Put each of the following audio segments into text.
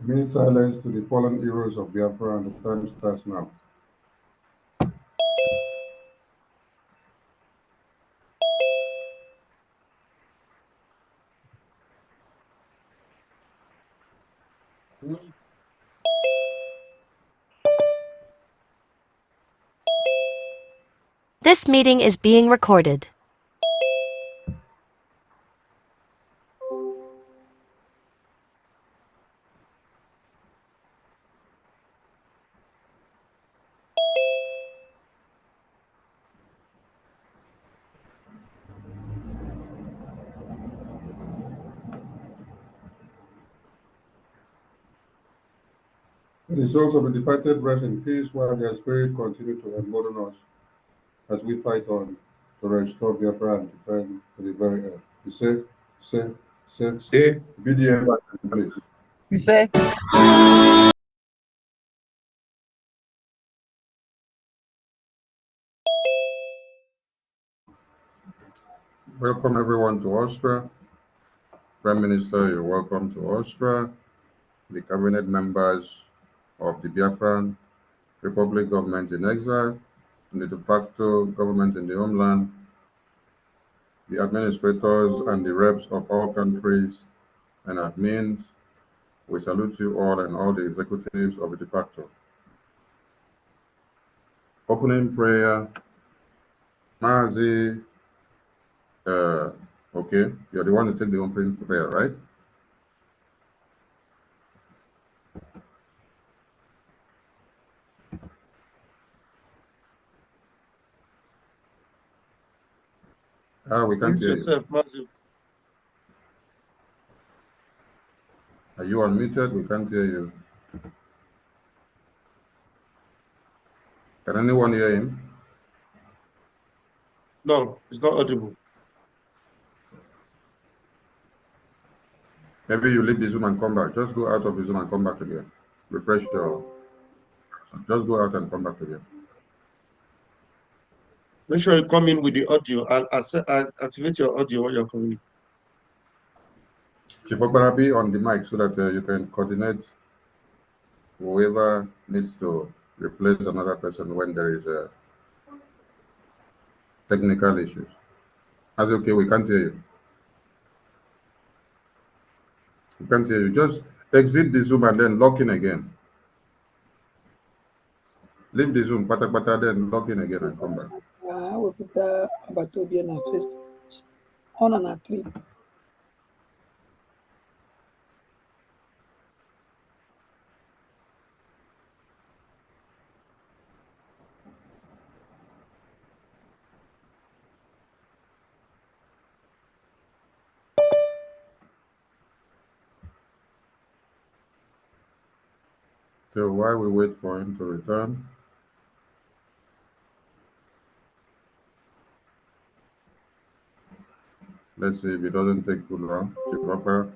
Minute silence to the fallen heroes of Biafra, and the time starts now. This meeting is being recorded. The souls of the departed rest in peace while their spirit continue to embolden us as we fight on to restore Biafra and defend to the very end. You say, BDM, please. You say? Welcome everyone to Austria. Prime Minister, you're welcome to Austria. The cabinet members of the Biafran Republic government in exile, the de facto government in the homeland, the administrators and the reps of all countries and admins, we salute you all and all the executives of the de facto. Opening prayer, Mazi, okay, you're the one to take the opening prayer, right? We can't hear yourself, Mazi. Are you unmuted? We can't hear you. Can anyone hear him? No, it's not audible. Maybe you leave the Zoom and come back. Just go out of the Zoom and come back again. Refresh your... Just go out and come back again. Make sure you come in with the audio and activate your audio while you're coming. Chief Okpara, be on the mic so that you can coordinate whoever needs to replace another person when there is a technical issues. That's okay, we can't hear you. We can't hear you. Just exit the Zoom and then log in again. Leave the Zoom, pata, then log in again and come back. I will put that about to be on our first on a trip. So while we wait for him to return, let's see if it doesn't take too long. Chief Okpara,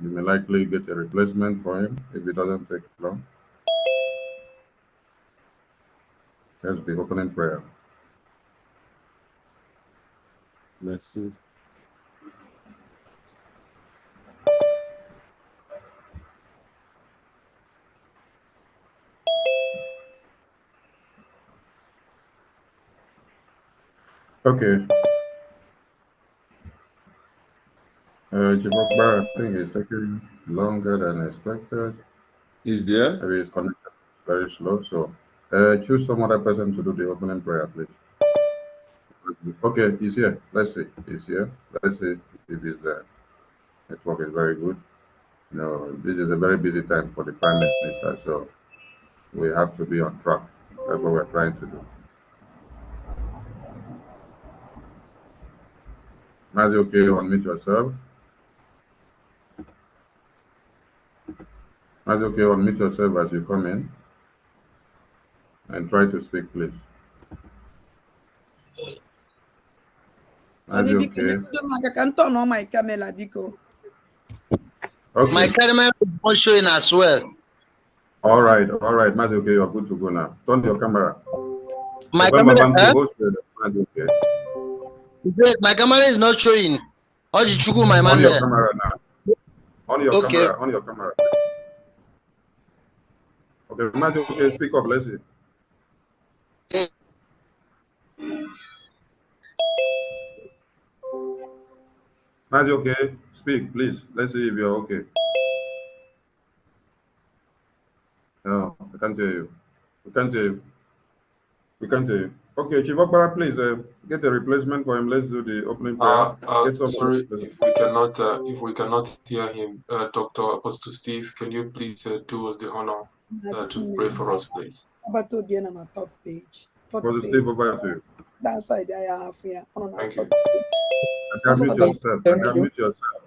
you may likely get a replacement for him if it doesn't take long. That's the opening prayer. Let's see. Okay. Chief Okpara, I think it's taking longer than expected. Is there? Maybe it's connected very slow. So choose some other person to do the opening prayer, please. Okay, he's here. Let's see. He's here. Let's see if his network is very good. No, this is a very busy time for the Prime Minister, so we have to be on track. That's what we're trying to do. Mazi, okay, unmute yourself. Mazi, okay, unmute yourself as you come in. And try to speak, please. Mazi, okay. I can turn on my camera, Biko. Okay. My camera is not showing as well. All right, Mazi, okay, you're good to go now. Turn your camera. My camera, okay. My camera is not showing. How did you go, my man? On your camera now. On your camera. On your camera. Okay, Matthew, okay, speak up, let's see. Matthew, okay, speak, please. Let's see if you're okay. No, I can't hear you. We can't hear you. We can't hear you. Okay, Chief Okpara, please get a replacement for him. Let's do the opening prayer. Get somebody. Sorry, if we cannot hear him, Dr. Apostle Steve, can you please do us the honor to pray for us, please? About to be on my third page. Third Apostle page. Steve, over to you. That side I have here on our Thank third you. page. I can mute yourself. I Thank can you. mute yourself.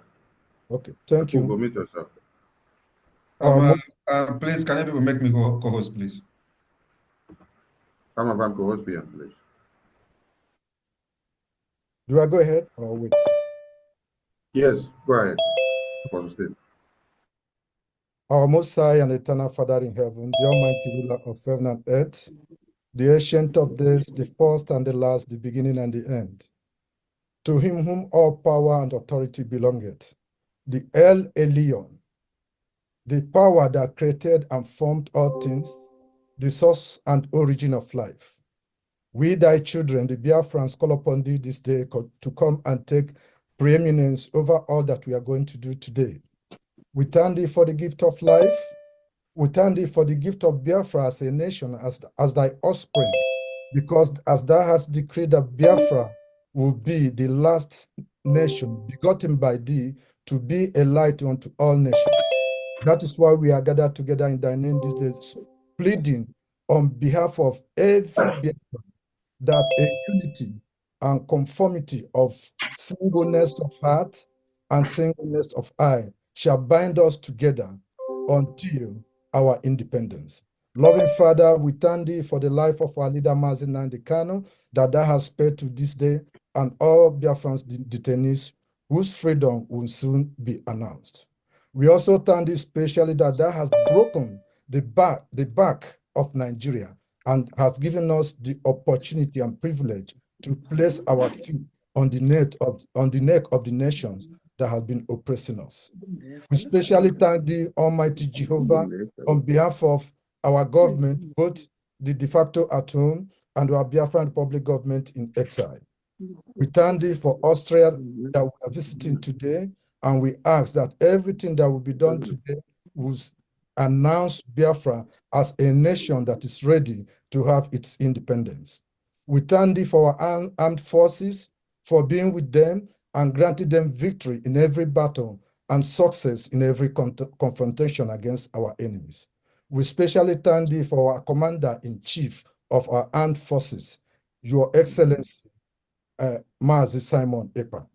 Okay, thank Go you. mute yourself. Please, can you people make me co-host, please? Come on, Van co-host PM, please. Do I go ahead or wait? Yes, go ahead, Apostle Steve. Our Most High and Eternal Father in heaven, the Almighty Ruler of heaven and earth, the Ancient of Days, the first and the last, the beginning and the end. To him whom all power and authority belongeth, the El Elyon, the power that created and formed all things, the source and origin of life. We, thy children, the Biafrans, call upon thee this day to come and take preeminence over all that we are going to do today. We thank thee for the gift of life. We thank thee for the gift of Biafra as a nation, as thy offspring, because as thou hast decreed that Biafra will be the last nation begotten by thee to be a light unto all nations. That is why we are gathered together in thy name this day, pleading on behalf of every Biafra that a unity and conformity of singleness of heart and singleness of eye shall bind us together until our independence. Loving Father, we thank thee for the life of our leader Mazi Nnamdi Kanu that thou hast spared to this day, and all Biafrans detainees whose freedom will soon be announced. We also thank thee especially that thou hast broken the back of Nigeria and has given us the opportunity and privilege to place our feet on the neck of the nations that have been oppressing us. We especially thank the Almighty Jehovah on behalf of our government, both the de facto at home and our Biafran Republic government in exile. We thank thee for Austria that we are visiting today, and we ask that everything that will be done today will announce Biafra as a nation that is ready to have its independence. We thank thee for our armed forces for being with them and granting them victory in every battle and success in every confrontation against our enemies. We especially thank thee for our commander-in-chief of our armed forces, Your Excellency, Mazi Simon Ekpa.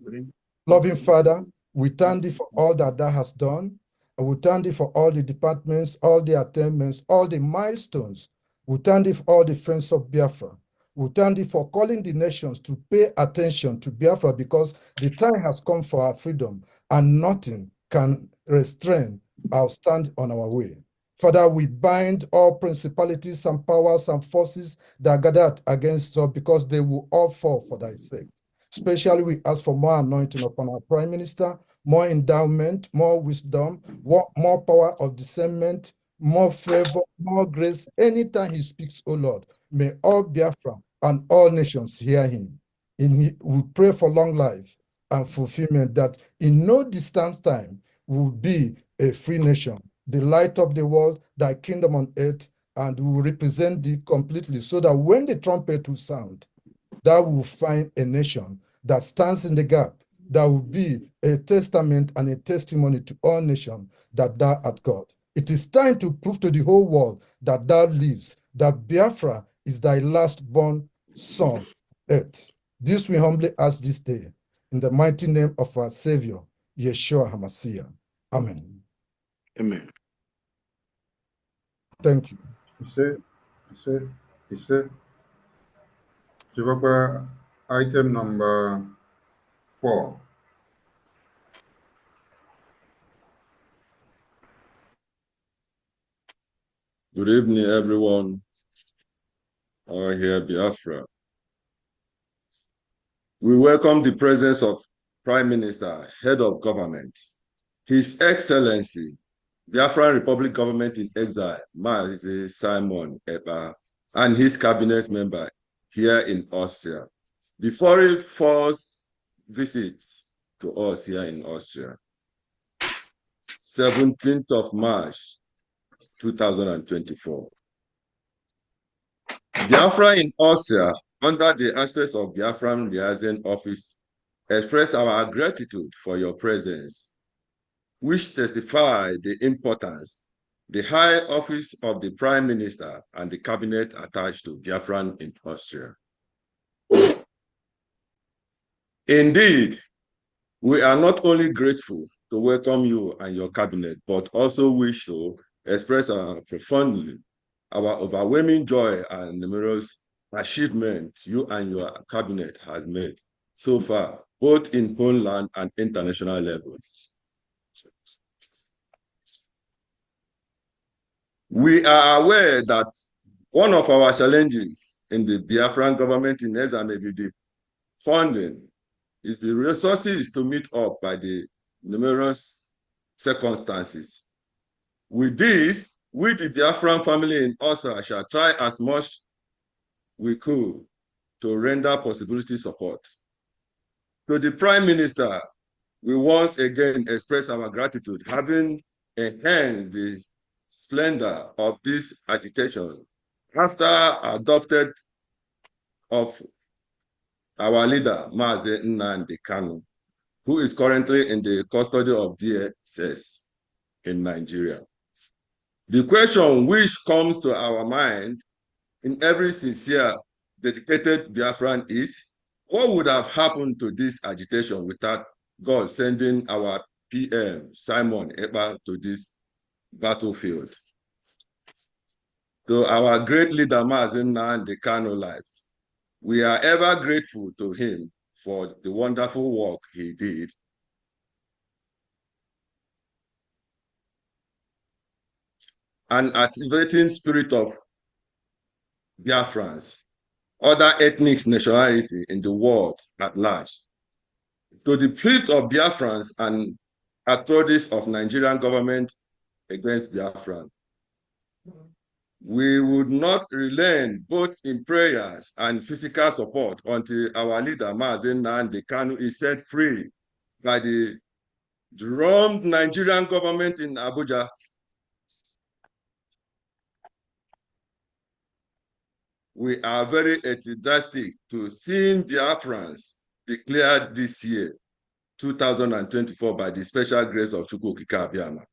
Loving Father, we thank thee for all that thou hast done. And we thank thee for all the departments, all the attainments, all the milestones. We thank thee for all the friends of Biafra. We thank thee for calling the nations to pay attention to Biafra because the time has come for our freedom and nothing can restrain our stand on our way. Father, we bind all principalities and powers and forces that are gathered against us because they will all fall for thy sake. Especially we ask for more anointing upon our Prime Minister, more endowment, more wisdom, more power of discernment, more favor, more grace. Anytime he speaks, O Lord, may all Biafra and all nations hear him. We pray for long life and fulfillment that in no distant time will be a free nation, the light of the world, thy kingdom on earth, and will represent thee completely so that when the trumpet will sound, that will find a nation that stands in the gap, that will be a testament and a testimony to all nations that thou art God. It is time to prove to the whole world that thou lives, that Biafra is thy last born son, earth. This we humbly ask this day, in the mighty name of our Savior, Yeshua HaMashiach. Amen. Amen. Thank you. You say, Chief Okpara, item number 4. Good evening, everyone. I hear Biafra. We welcome the presence of Prime Minister, Head of Government, His Excellency, Biafran Republic government in exile, Mazi Simon Ekpa, and his cabinet member here in Austria. Before he first visit to us here in Austria, 17th of March, 2024. Biafra in Austria, under the aspects of Biafran Liaison Office, express our gratitude for your presence, which testify the importance, the high office of the Prime Minister and the cabinet attached to Biafran in Austria. Indeed, we are not only grateful to welcome you and your cabinet, but also wish to express our overwhelming joy and numerous achievements you and your cabinet has made so far, both in homeland and international level. We are aware that one of our challenges in the Biafran government in exile may be the funding, is the resources to meet up by the numerous circumstances. With this, we the Biafran family in Osa shall try as much we could to render possibility support. To the Prime Minister, we once again express our gratitude, having enhanced the splendor of this agitation after adopted of our leader, Mazi Nnamdi Kanu, who is currently in the custody of DSS in Nigeria. The question which comes to our mind in every sincere, dedicated Biafran is, what would have happened to this agitation without God sending our PM, Simon Ekpa, to this battlefield? To our great leader, Mazi Nnamdi Kanu lives, we are ever grateful to him for the wonderful work he did. And activating spirit of Biafrans, other ethnic nationality in the world at large. To the plea of Biafrans and authorities of Nigerian government against Biafran, we would not relent both in prayers and physical support until our leader, Mazi Nnamdi Kanu, is set free by the drummed Nigerian government in Abuja. We are very enthusiastic to see Biafrans declared this year, 2024, by the special grace of Chukwu Okike Abiama.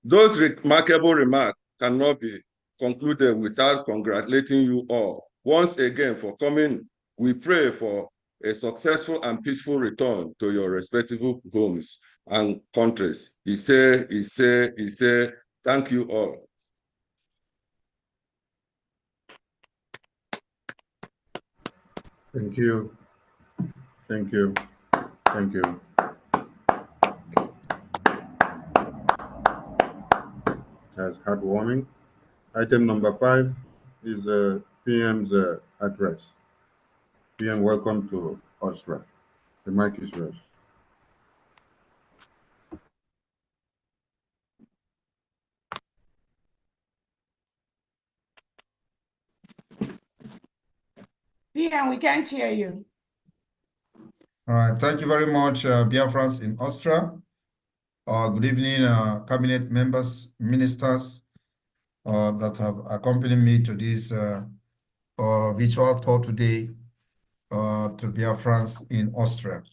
Those remarkable remarks cannot be concluded without congratulating you all once again for coming. We pray for a successful and peaceful return to your respective homes and countries. He said, thank you all. Thank you. Thank you. Thank you. As heartwarming. Item number 5 is PM's address. PM, welcome to Austria. The mic is yours. PM, we can't hear you. All right, thank you very much, Biafrans in Austria. Good evening, cabinet members, ministers that have accompanied me to this virtual tour today to Biafrans in Austria.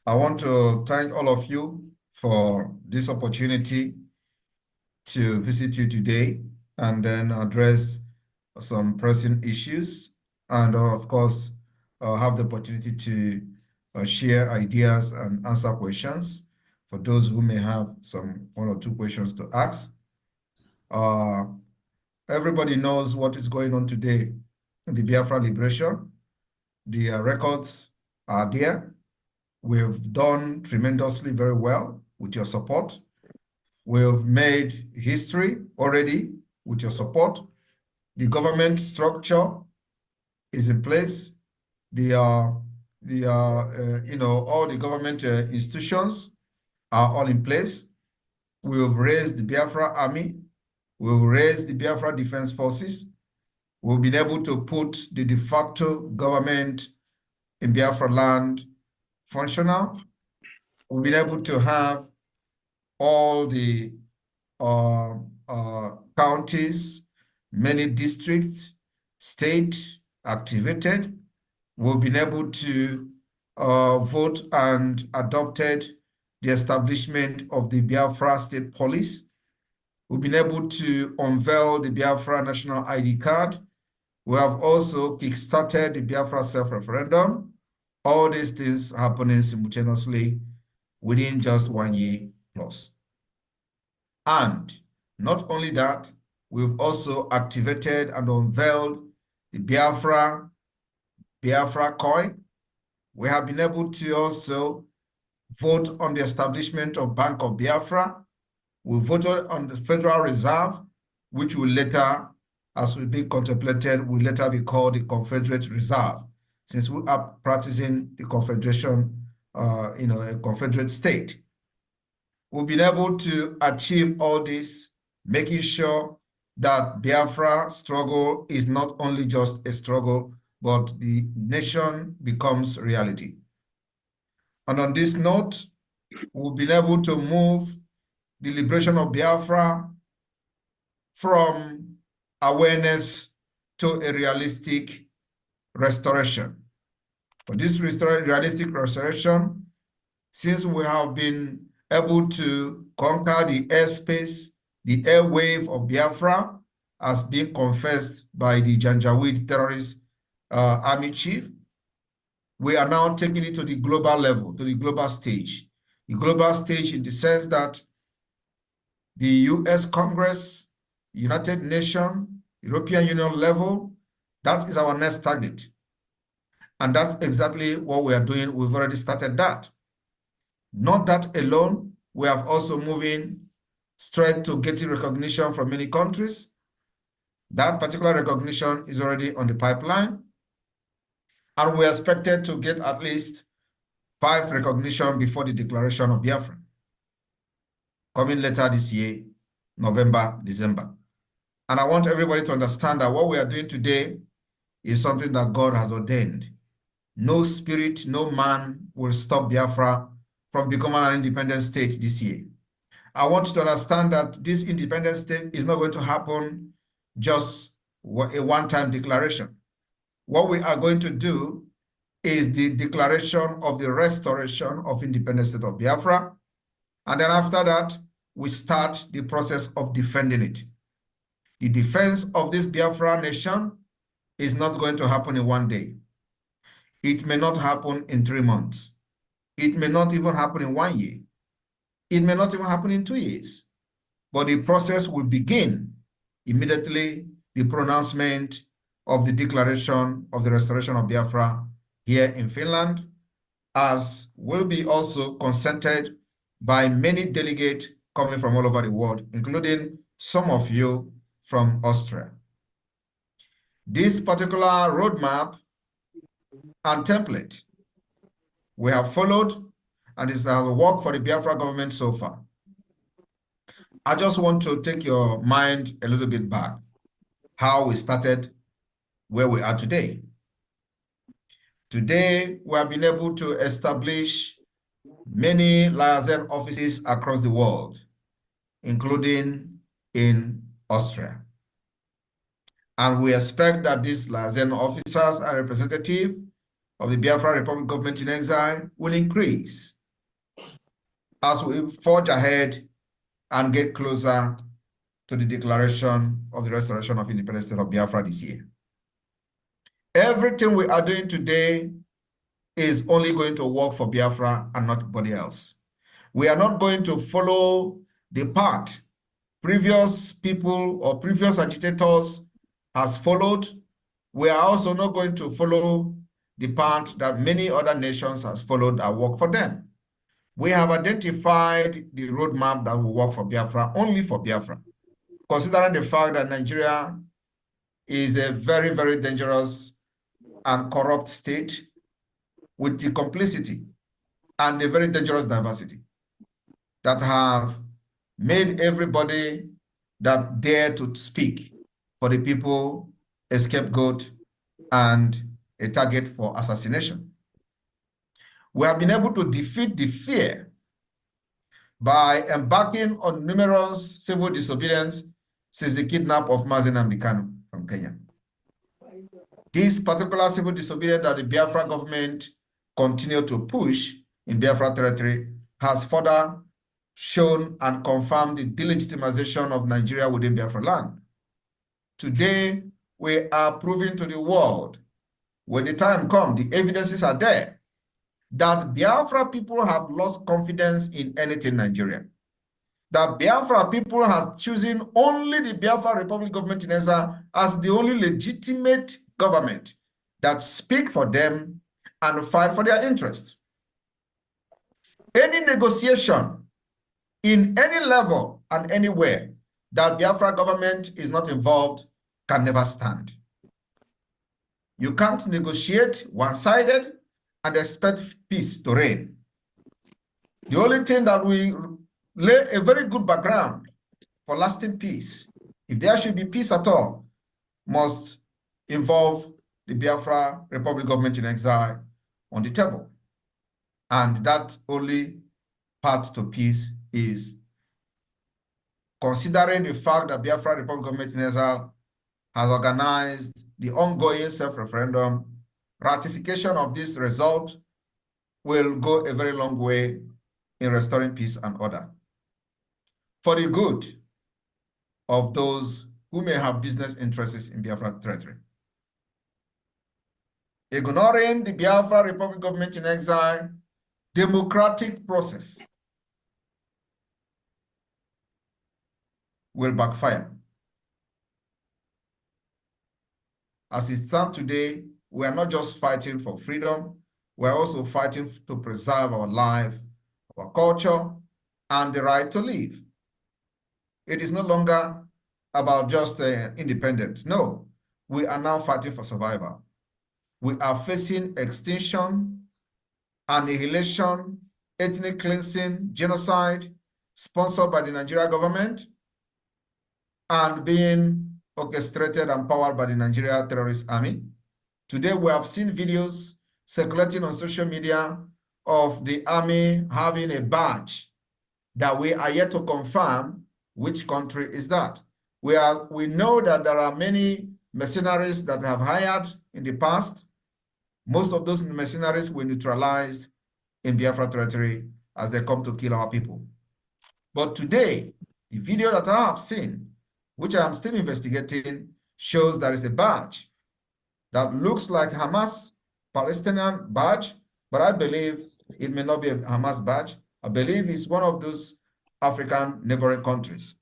I want to thank all of you for this opportunity to visit you today and then address some pressing issues and of course have the opportunity to share ideas and answer questions for those who may have some 1 or 2 questions to ask. Everybody knows what is going on today in the Biafra liberation. The records are there. We've done tremendously very well with your support. We've made history already with your support. The government structure is in place. All the government institutions are all in place. We've raised the Biafra Army. We've raised the Biafra Defense Forces. We've been able to put the de facto government in Biafra land functional. We've been able to have all the counties, many districts, state activated. We've been able to vote and adopted the establishment of the Biafra State Police. We've been able to unveil the Biafra National ID card. We have also kickstarted the Biafra self-referendum. All these things happening simultaneously within just 1 year plus. And not only that, we've also activated and unveiled the Biafracoin. We have been able to also vote on the establishment of Bank of Biafra. We voted on the Federal Reserve, which will later, as will be contemplated, will later be called the Confederate Reserve, since we are practicing the Confederation, a Confederate state. We've been able to achieve all this, making sure that Biafra struggle is not only just a struggle, but the nation becomes reality. And on this note, we've been able to move the liberation of Biafra from awareness to a realistic restoration. For this realistic restoration, since we have been able to conquer the airspace, the airwave of Biafra, as being confessed by the Janjaweed terrorist army chief, we are now taking it to the global level, to the global stage. The global stage in the sense that the US Congress, United Nations, European Union level, that is our next target. And that's exactly what we are doing. We've already started that. Not that alone, we have also moving straight to getting recognition from many countries. That particular recognition is already on the pipeline. And we are expected to get at least 5 recognition before the declaration of Biafra, coming later this year, November, December. And I want everybody to understand that what we are doing today is something that God has ordained. No spirit, no man will stop Biafra from becoming an independent state this year. I want you to understand that this independent state is not going to happen just a one-time declaration. What we are going to do is the declaration of the restoration of independent state of Biafra. And then after that, we start the process of defending it. The defense of this Biafra nation is not going to happen in 1 day. It may not happen in 3 months. It may not even happen in 1 year. It may not even happen in 2 years. But the process will begin immediately the pronouncement of the declaration of the restoration of Biafra here in Finland, as will be also consented by many delegates coming from all over the world, including some of you from Austria. This particular roadmap and template we have followed, and this has worked for the Biafra government so far. I just want to take your mind a little bit back, how we started, where we are today. Today, we have been able to establish many liaison offices across the world, including in Austria. And we expect that these liaison officers and representatives of the Biafra Republic government in exile will increase as we forge ahead and get closer to the declaration of the restoration of independent state of Biafra this year. Everything we are doing today is only going to work for Biafra and not anybody else. We are not going to follow the path previous people or previous agitators has followed. We are also not going to follow the path that many other nations has followed that work for them. We have identified the roadmap that will work for Biafra, only for Biafra, considering the fact that Nigeria is a very, very dangerous and corrupt state with the complicity and a very dangerous diversity that have made everybody that dared to speak for the people a scapegoat and a target for assassination. We have been able to defeat the fear by embarking on numerous civil disobedience since the kidnap of Mazen Nnamdi Kanu from Kenya. This particular civil disobedience that the Biafra government continued to push in Biafra territory has further shown and confirmed the delegitimization of Nigeria within Biafra land. Today, we are proving to the world, when the time comes, the evidences are there, that Biafra people have lost confidence in anything Nigeria. That Biafra people have chosen only the Biafra Republic government in Ezza as the only legitimate government that speak for them and fight for their interests. Any negotiation in any level and anywhere that Biafra government is not involved can never stand. You can't negotiate one-sided and expect peace to reign. The only thing that we lay a very good background for lasting peace, if there should be peace at all, must involve the Biafra Republic government in exile on the table. And that only path to peace is considering the fact that Biafra Republic government in exile has organized the ongoing self-referendum. Ratification of this result will go a very long way in restoring peace and order for the good of those who may have business interests in Biafra territory. Ignoring the Biafra Republic government in exile democratic process will backfire. As it stands today, we are not just fighting for freedom, we are also fighting to preserve our life, our culture, and the right to live. It is no longer about just independence. No, we are now fighting for survival. We are facing extinction, annihilation, ethnic cleansing, genocide, sponsored by the Nigeria government, and being orchestrated and powered by the Nigeria terrorist army. Today, we have seen videos circulating on social media of the army having a badge that we are yet to confirm which country is that. We know that there are many mercenaries that have hired in the past. Most of those mercenaries were neutralized in Biafra territory as they come to kill our people. But today, the video that I have seen, which I am still investigating, shows there is a badge that looks like Hamas Palestinian badge, but I believe it may not be a Hamas badge. I believe it's one of those African neighboring countries.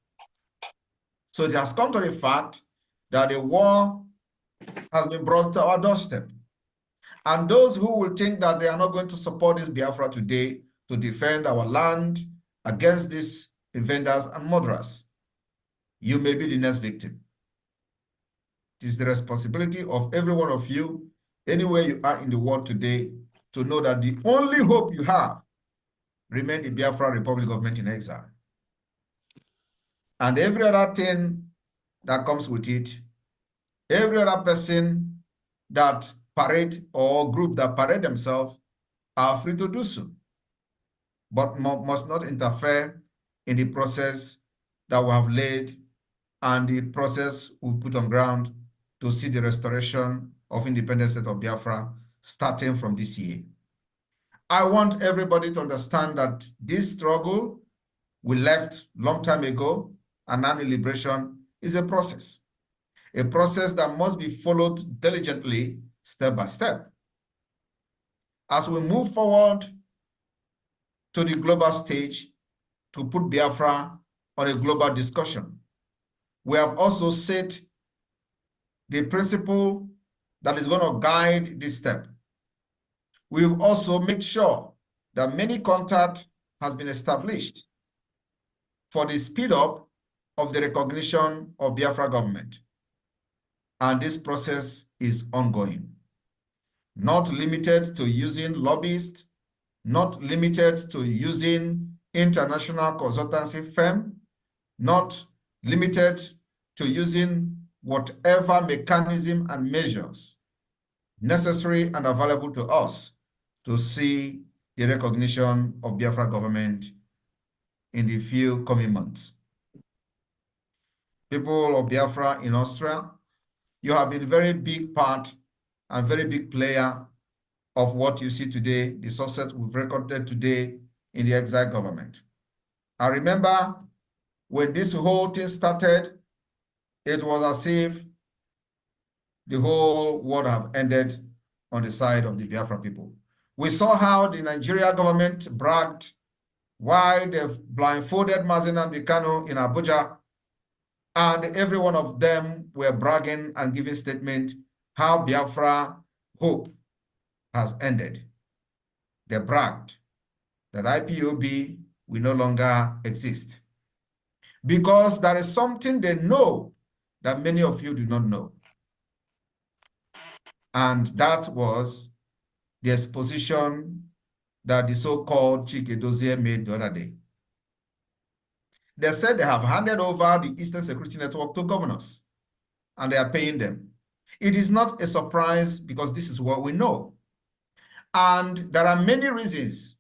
So it has come to the fact that a war has been brought to our doorstep. And those who will think that they are not going to support this Biafra today to defend our land against these invaders and murderers, you may be the next victim. It is the responsibility of every one of you, anywhere you are in the world today, to know that the only hope you have remains the Biafra Republic government in exile. And every other thing that comes with it, every other person that parade or group that parade themselves are free to do so, but must not interfere in the process that we have laid and the process we put on ground to see the restoration of independent state of Biafra starting from this year. I want everybody to understand that this struggle we left long time ago, and now liberation is a process that must be followed diligently, step by step. As we move forward to the global stage to put Biafra on a global discussion, we have also set the principle that is going to guide this step. We've also made sure that many contact has been established for the speed up of the recognition of Biafra government. And this process is ongoing. Not limited to using lobbyists, not limited to using international consultancy firm, not limited to using whatever mechanism and measures necessary and available to us to see the recognition of Biafra government in the few coming months. People of Biafra in Austria, you have been a very big part and very big player of what you see today, the success we've recorded today in the exile government. I remember when this whole thing started, it was as if the whole world have ended on the side of the Biafra people. We saw how the Nigeria government bragged why they've blindfolded Mazi Nnamdi Kanu in Abuja, and every one of them were bragging and giving statement how Biafra hope has ended. They bragged that IPOB will no longer exist because there is something they know that many of you do not know. And that was the exposition that the so-called Chike Dozie made the other day. They said they have handed over the Eastern Security Network to governors and they are paying them. It is not a surprise because this is what we know. And there are many reasons.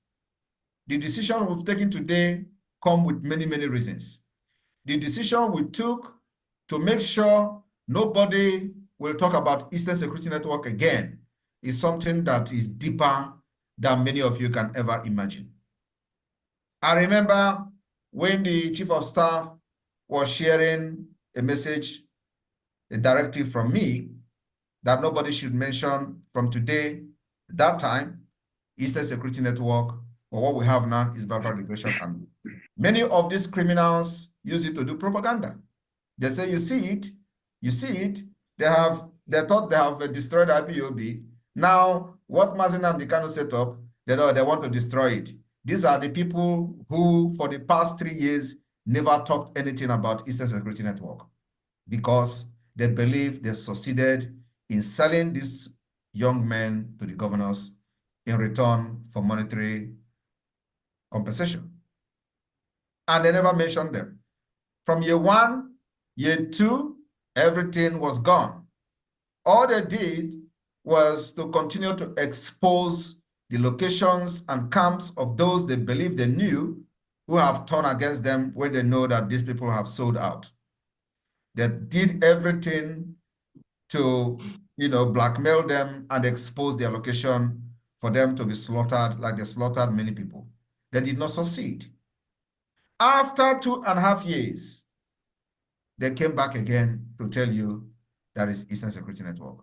The decision we've taken today come with many, many reasons. The decision we took to make sure nobody will talk about Eastern Security Network again is something that is deeper than many of you can ever imagine. I remember when the Chief of Staff was sharing a message, a directive from me, that nobody should mention from today, that time, Eastern Security Network, or what we have now is Biafra Liberation Army. Many of these criminals use it to do propaganda. They say, you see it, they thought they have destroyed IPOB. Now, what Mazi Nnamdi Kanu set up, they want to destroy it. These are the people who, for the past 3 years, never talked anything about Eastern Security Network because they believe they succeeded in selling these young men to the governors in return for monetary compensation. And they never mentioned them. From year 1, year 2, everything was gone. All they did was to continue to expose the locations and camps of those they believe they knew who have turned against them when they know that these people have sold out. They did everything to, blackmail them and expose their location for them to be slaughtered like they slaughtered many people. They did not succeed. After 2.5 years, they came back again to tell you that is Eastern Security Network.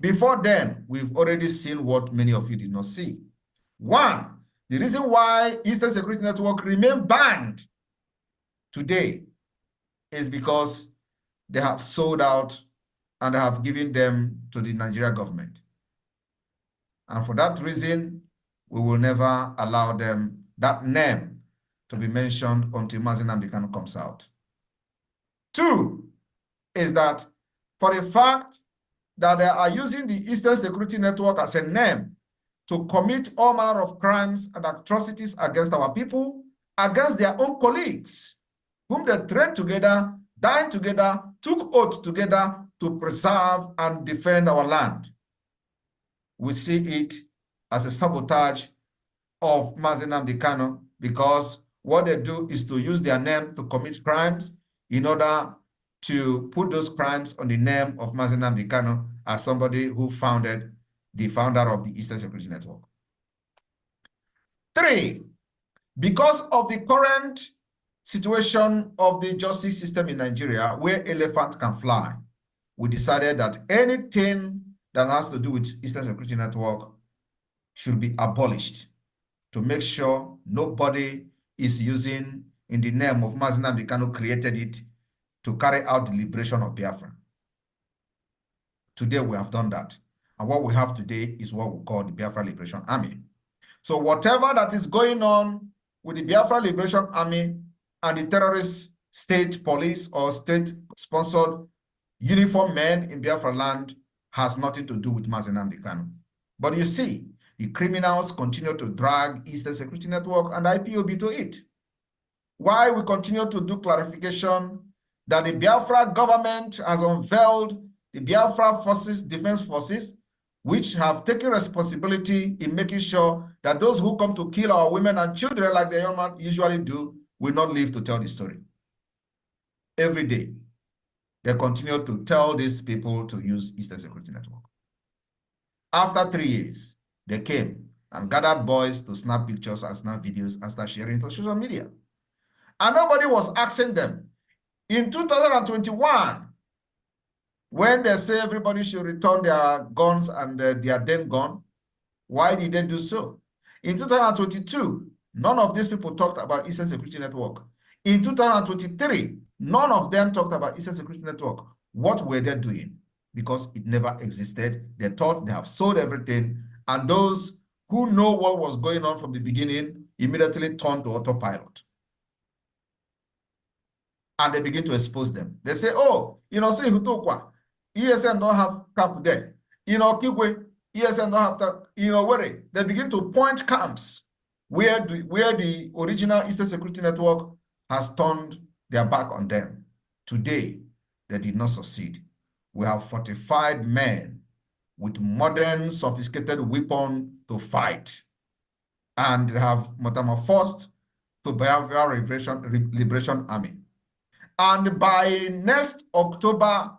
Before then, we've already seen what many of you did not see. One, the reason why Eastern Security Network remain banned today is because they have sold out and they have given them to the Nigeria government. And for that reason, we will never allow them, that name, to be mentioned until Mazi Nnamdi Kanu comes out. 2 is that for the fact that they are using the Eastern Security Network as a name to commit all manner of crimes and atrocities against our people, against their own colleagues, whom they trained together, died together, took oath together to preserve and defend our land. We see it as a sabotage of Mazi Nnamdi Kanu because what they do is to use their name to commit crimes in order to put those crimes on the name of Mazi Nnamdi Kanu as somebody who founded the founder of the Eastern Security Network. 3, because of the current situation of the justice system in Nigeria, where elephants can fly, we decided that anything that has to do with Eastern Security Network should be abolished to make sure nobody is using, in the name of Mazi Nnamdi Kanu created it, to carry out the liberation of Biafra. Today we have done that. And what we have today is what we call the Biafra Liberation Army. So whatever that is going on with the Biafra Liberation Army and the terrorist state police or state-sponsored uniformed men in Biafra land has nothing to do with Mazi Nnamdi Kanu. But you see, the criminals continue to drag Eastern Security Network and IPOB to it. why we continue to do clarification that the Biafra government has unveiled the Biafra forces, defense forces, which have taken responsibility in making sure that those who come to kill our women and children like the young man usually do will not live to tell the story. Every day, they continue to tell these people to use Eastern Security Network. After 3 years, they came and gathered boys to snap pictures and snap videos and start sharing it on social media. And nobody was asking them. In 2021, when they say everybody should return their guns and their then gun, why did they do so? In 2022, none of these people talked about Eastern Security Network. In 2023, none of them talked about Eastern Security Network. What were they doing? Because it never existed. They thought they have sold everything, and those who know what was going on from the beginning immediately turned to autopilot. And they begin to expose them. They say, oh, say Hutokwa, ESN don't have camp there. Kigwe, ESN don't have to, where they begin to point camps where the original Eastern Security Network has turned their back on them. Today, they did not succeed. We have fortified men with modern, sophisticated weapons to fight, and have metamorphosed to Biafra Liberation Army. And by next October,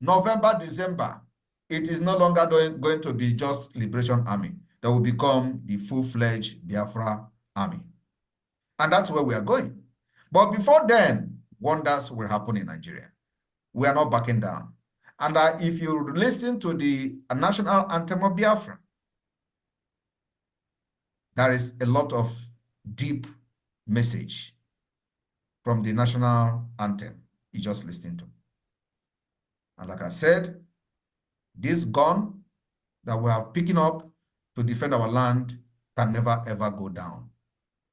November, December, it is no longer going to be just Liberation Army. That will become the full-fledged Biafra Army. And that's where we are going. But before then, wonders will happen in Nigeria. We are not backing down. And if you listen to the national anthem of Biafra, there is a lot of deep message from the national anthem you just listened to. And like I said, this gun that we are picking up to defend our land can never ever go down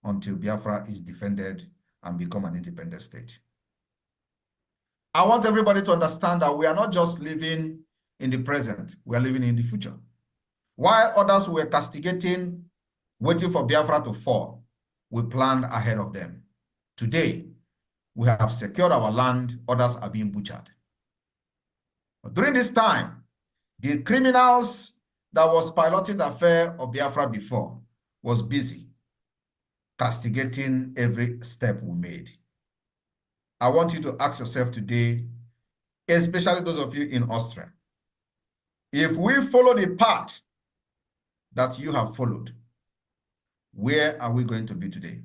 until Biafra is defended and become an independent state. I want everybody to understand that we are not just living in the present, we are living in the future. While others were castigating, waiting for Biafra to fall, we planned ahead of them. Today, we have secured our land, others are being butchered. But during this time, the criminals that was piloting the affair of Biafra before was busy castigating every step we made. I want you to ask yourself today, especially those of you in Austria, if we follow the path that you have followed, where are we going to be today?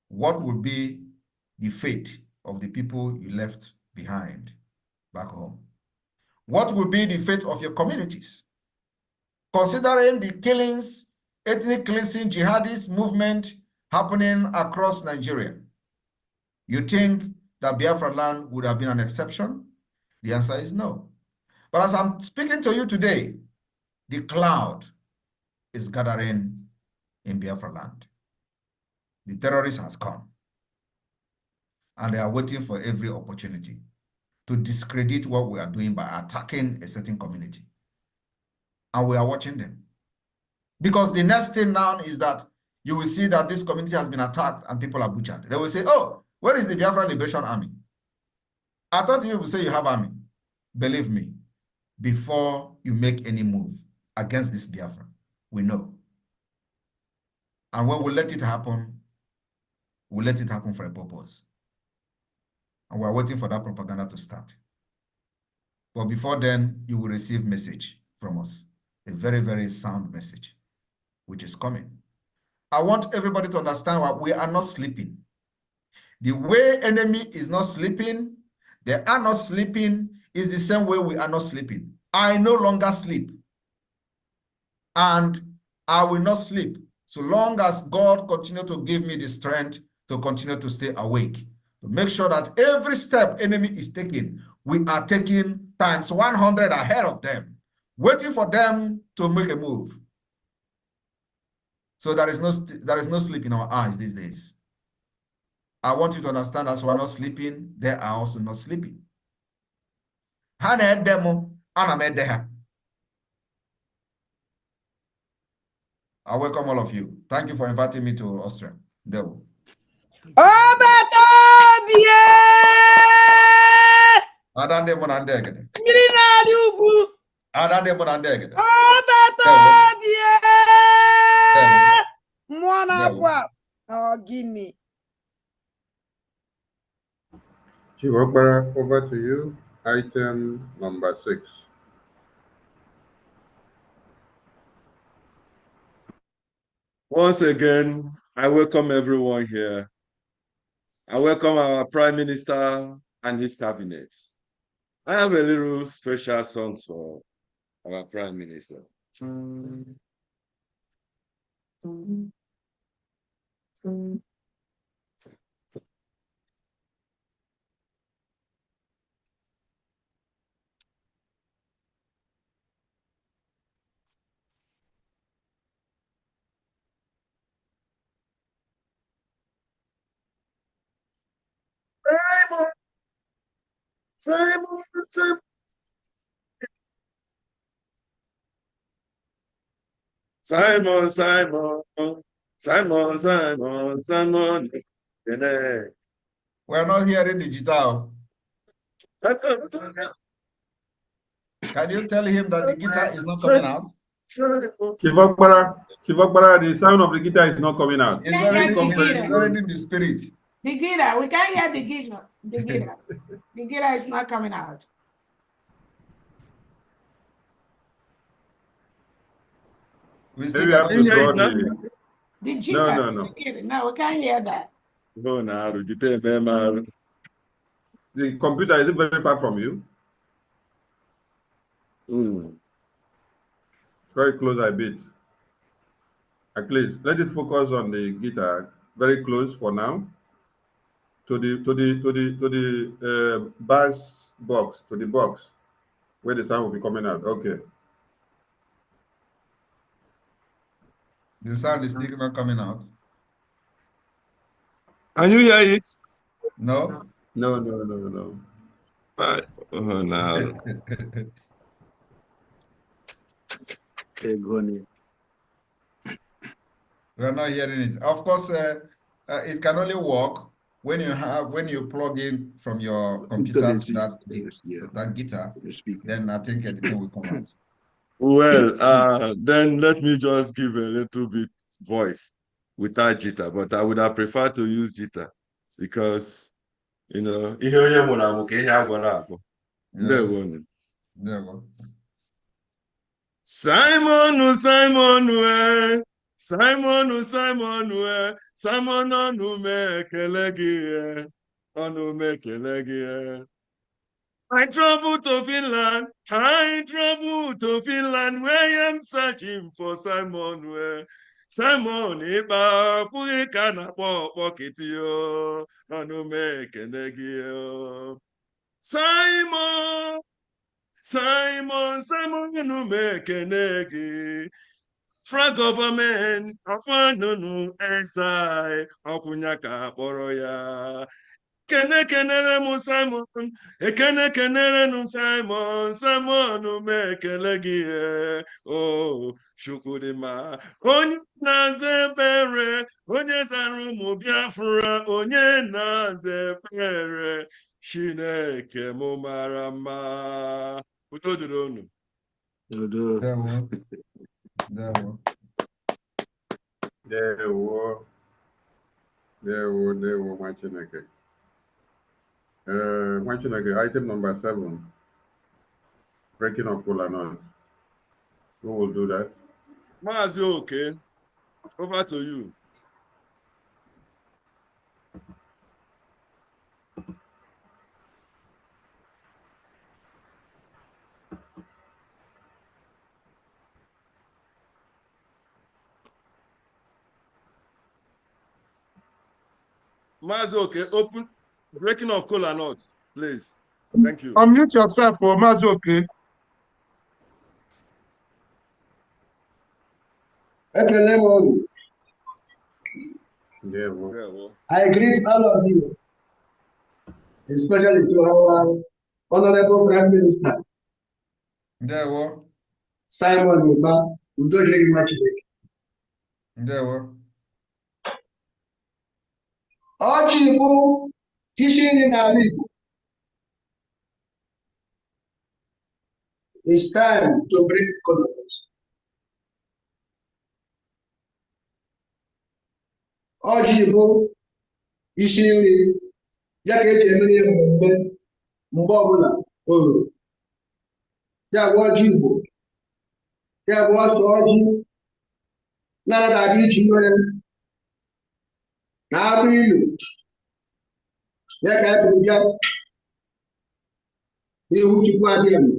What will be the fate of the people you left behind back home? What will be the fate of your communities? Considering the killings, ethnic cleansing, jihadist movement happening across Nigeria, you think that Biafra land would have been an exception? The answer is no. But as I'm speaking to you today, the cloud is gathering in Biafra land. The terrorist has come, and they are waiting for every opportunity to discredit what we are doing by attacking a certain community. And we are watching them. Because the next thing now is that you will see that this community has been attacked and people are butchered. They will say, oh, where is the Biafra Liberation Army? I thought you would say you have army. Believe me, before you make any move against this Biafra, we know. And when we let it happen, we let it happen for a purpose. And we're waiting for that propaganda to start. But before then, you will receive message from us, a very, very sound message, which is coming. I want everybody to understand that we are not sleeping. The way enemy is not sleeping, they are not sleeping, is the same way we are not sleeping. I no longer sleep. And I will not sleep so long as God continue to give me the strength to continue to stay awake, to make sure that every step enemy is taking, we are taking times 100 ahead of them, waiting for them to make a move. So there is no sleep in our eyes these days. I want you to understand, as we are not sleeping, they are also not sleeping. I welcome all of you. Thank you for inviting me to Austria. Obatobie! Adande Monandegede. Mmiri na-adị ugwu. Adande Monandegede. Obatobie! Mmụọ na-apụ Ndewo. apụ. Ọ gịnị? Chief Okpara, over to you. Item number 6. Once again, I welcome everyone here. I welcome our Prime Minister and his cabinet. I have a little special song for our Prime Minister. Simon, Simon, Simon, Simon, Simon, Simon. We're not hearing the guitar. Can you tell him that the guitar is not coming out? Chief Okpara, the sound of the guitar is not coming out. It's Yeah, already in the spirit. The guitar, we can't hear the guitar. The guitar. The guitar is not coming out. We still Maybe we have cannot to hear draw it. the... The guitar. No. The guitar. No, we can't hear that. The computer, is it very far from you? Very close, I bet. At least let it focus on the guitar. Very close for now. To the bass box, to the box where the sound will be coming out. Okay. The sound is still not coming out. Can you hear it? No. No. Oh, no. We're not hearing it. Of course, it can only work when you plug in from your computer that guitar. Then I think the thing will come out. Well, then let me just give a little bit voice without jitter, but I would have preferred to use jitter because, you know, Yes. There we go. Simon, Simon, Simon, Simon, Simon, onume kelegi. I travel to Finland. I travel to Finland where I'm searching for Simon. Simon, Ekpa, Puikana, Pokitio, onume kelegi. Simon. Simon, onume kelegi. Fra government, afanunu SI, Okunyaka Boroya. Kenere mu Simon, kenere nu Simon, Simon me kelegi oh Shukwudima, onye na-aza ekpere, onye zara ụmụ Biafra, onye na-aza ekpere, Chineke mụ mara mma. Udo dịrị unu. There, my Chineke. Item number 7. Breaking of cola nut. Who will do that? Mazi, okay. Over to you. Mazi, okay. Open breaking of cola nuts, please. Thank you. Unmute yourself for Mazoke. I greet all of you, especially to our Honorable Prime Minister, Simon Ekpa, Ọjị bụ isi nri n'ala Igbo. It's time to bring economics. Ọjị bụ isi nri ya ka eji eme ihe mmemme mgbe ọbụla o ruru. Ya bụ ọjị Igbo. Ya bụ ọsọ ọjị na-adadị iji nwere na-abụ ilu. Ya ka e buru bịa n'ihu Chukwu adịghị mma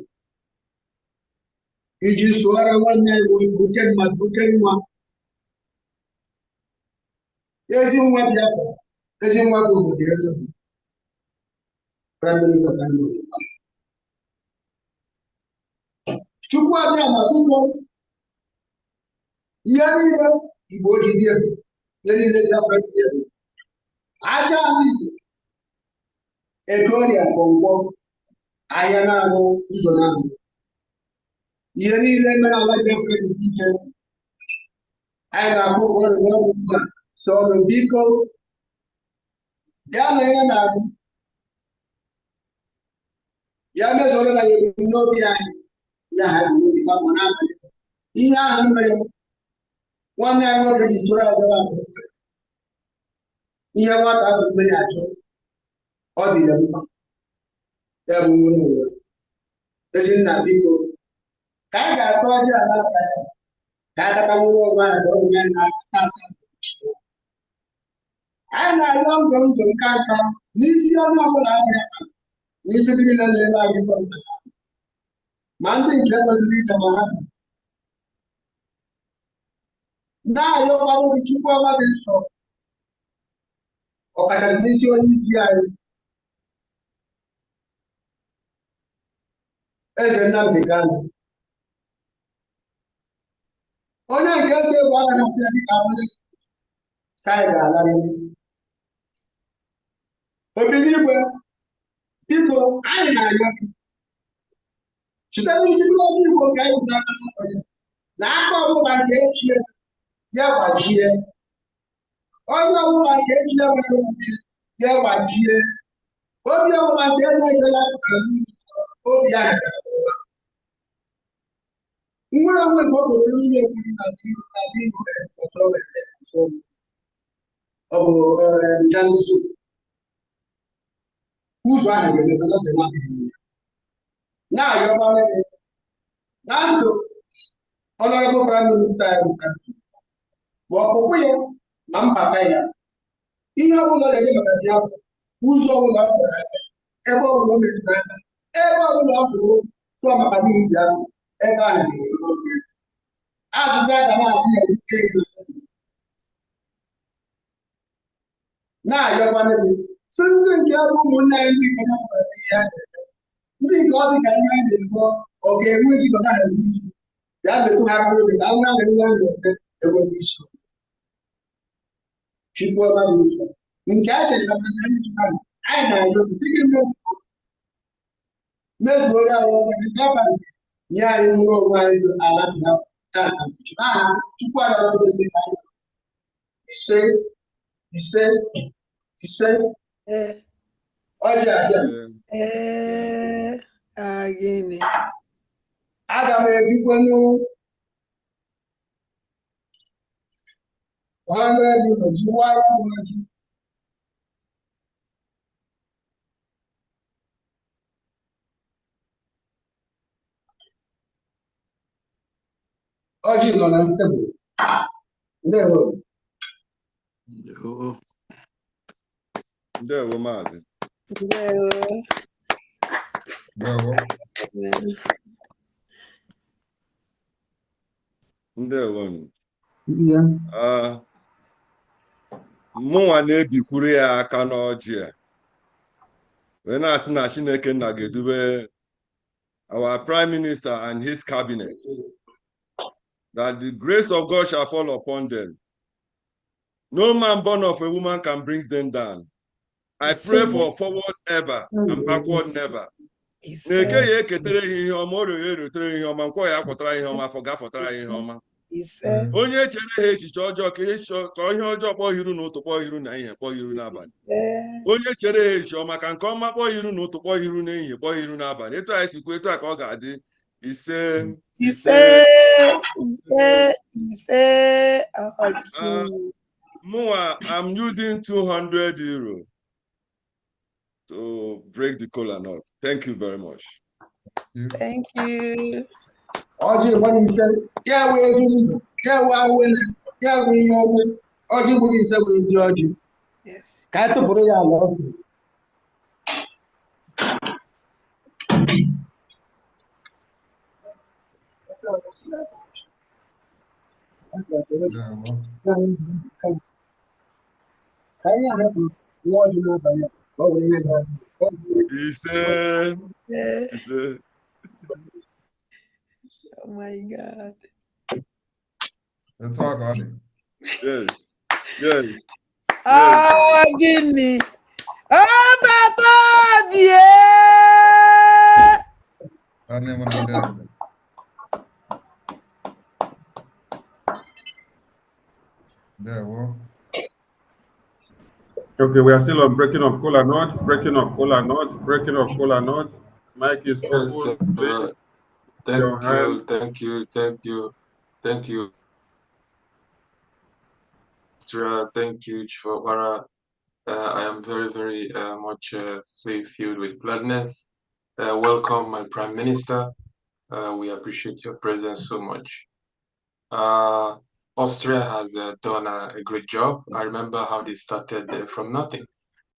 iji sụọrọ nwanne Igbo oke mmadụ oke nwa. Ezi nwa Biafra, ezi nwa bụ obodo eze Prime Minister Simon. Chukwu adịghị mma biko ihe niile Igbo ji dị elu, ihe niile Biafra ji dị elu. Aja ala Igbo, ego ọrịa kpọmkwọ, ahịa na-arụ ụzọ na-arụ. Ihe niile mere ala Biafra dị ike. Anyị na-akpọ ọrụ n'ọrụ ugbu a sọ ọrụ biko bịa na ihe na-arụ. Ya mezoro na ebumnobi anyị ya ha ebumnobi ka mma n'abalị. Ihe ahụ mere nwanne anyị nwoke ji tụrụ abịara abụọ. Ihe nwata ahụ mmiri achọ ọ dị ya mkpa. Ya bụ nwere onwe. Ezinna biko ka anyị ga-atọ ọjị ala aka ya ka akata nwere onwe anyị na ọ bụ ya na-akata aka. Anyị na-arịọ ndụ ndụ nka nka n'isi ọnụ ọbụla adịghị aka n'isi ndị niile na-ele anyị ndụ nka ma ndị nke kwesịrị ije ma ha na-arịọkwa obi Chukwu ọma dị nsọ ọkachasị n'isi onye isi anyị Eze Nnamdi Kanu. Onye nke eze bụ aka na afịa dịka onye sai ga-alarịrị. Obi n'igwe biko anyị na-arịọ gị site n'isi ndị Igbo ka anyị pụta aka n'ọrụ na aka ọbụla nke echie ya gbajie. Onye ọbụla nke echie ya gbajie. Obi ọbụla nke na-egela obi ahụ nwere onwe nke obodo niile kwuru na ọ bụ njanụzụ ụzọ ahụ ga-emepụta na-arịọkwara gị na ndụ ọnọdụ Prime Minister anyị ma ọpụpụ ya na mbata ya ihe ọbụla na-eme maka Biafra ụzọ ọbụla ọ fọrọ aka ebe ọbụla o metụrụ aka ebe ọbụla ọ fụrụ sụọ maka n'ihi Biafra ebe ahụ ga-ere oge azụzụ aga na-atụ ya ike ego na-arịọkwara gị si ndị nke bụ ụmụnne anyị ndị nke napụtara ihe a na-eme ndị nke ọ dị ka ihe anyị na-ego ọ ga-enwe jikọta ha n'izu ya metụ ha aka oge ka a nwere ihe a na-eme enweghị isi Chukwu ọma dị nsọ nke a ga-eme na anyị jikọta anyị na-arịọ si gị mezuoro anyị ọgọzi gaba nye anyị nwere onwe anyị ala aha Chukwu anyị ise ise ise ọjị abịa gịnị aga m ebikwanụ ọrụ dị n'oji wara ọjị ọjị nọ na tebụl. Ndewo. Ndewo maazị. Ndewo. Mụnwa na-ebikwuru ya aka n'ọjị a wee na-asị na Chineke nna ga-edube our Prime Minister and his cabinet, that the grace of God shall fall upon them. No man born of a woman can bring them down. I pray for forward ever and backward never. Na-eke ya eketere ihe ọma, o rere eretere ihe ọma, nkwọ ya akwụtara ihe ọma, afọ ga-afọtara ihe ọma. ise, onye chere ha echiche ọjọọ ka ihe ọjọọ kpọọ iru na ụtụ kpọọ iru na ihe kpọọ iru n'abalị onye chere ha echiche ọma ka nke ọma kpọọ iru na ụtụ kpọọ iru n'ehihie kpọọ iru n'abalị etu anyị sikwa etu a ka ọ ga-adị ise ise, okay. Mụnwa, I'm using 200 euro to break the kola nut. Thank you very much. Thank you. Ọjị gbara ise, ya wee ezi ndụ, ya wee awele, ya wee ihe ọgwụ. Ọjị gbara ise wee ezi ọjị. Yes. Ka a tụpụrụ ya ala ọsọ. Ka anyị ahapụ nwa ọjị n'abalị a, ọ were ihe ga-adị. Ise. Oh my God. Let's talk about it. Yes. Yes. Ah, Guinea. Oh, Papa, yeah. There, well. Okay, we are still on breaking of kola nut, breaking of kola nut, breaking of kola nut. Mic is open. Please. Thank you. Thank you, Chifawara. I am very, very much filled with gladness. Welcome, my Prime Minister. We appreciate your presence so much. Austria has done a great job. I remember how they started from nothing,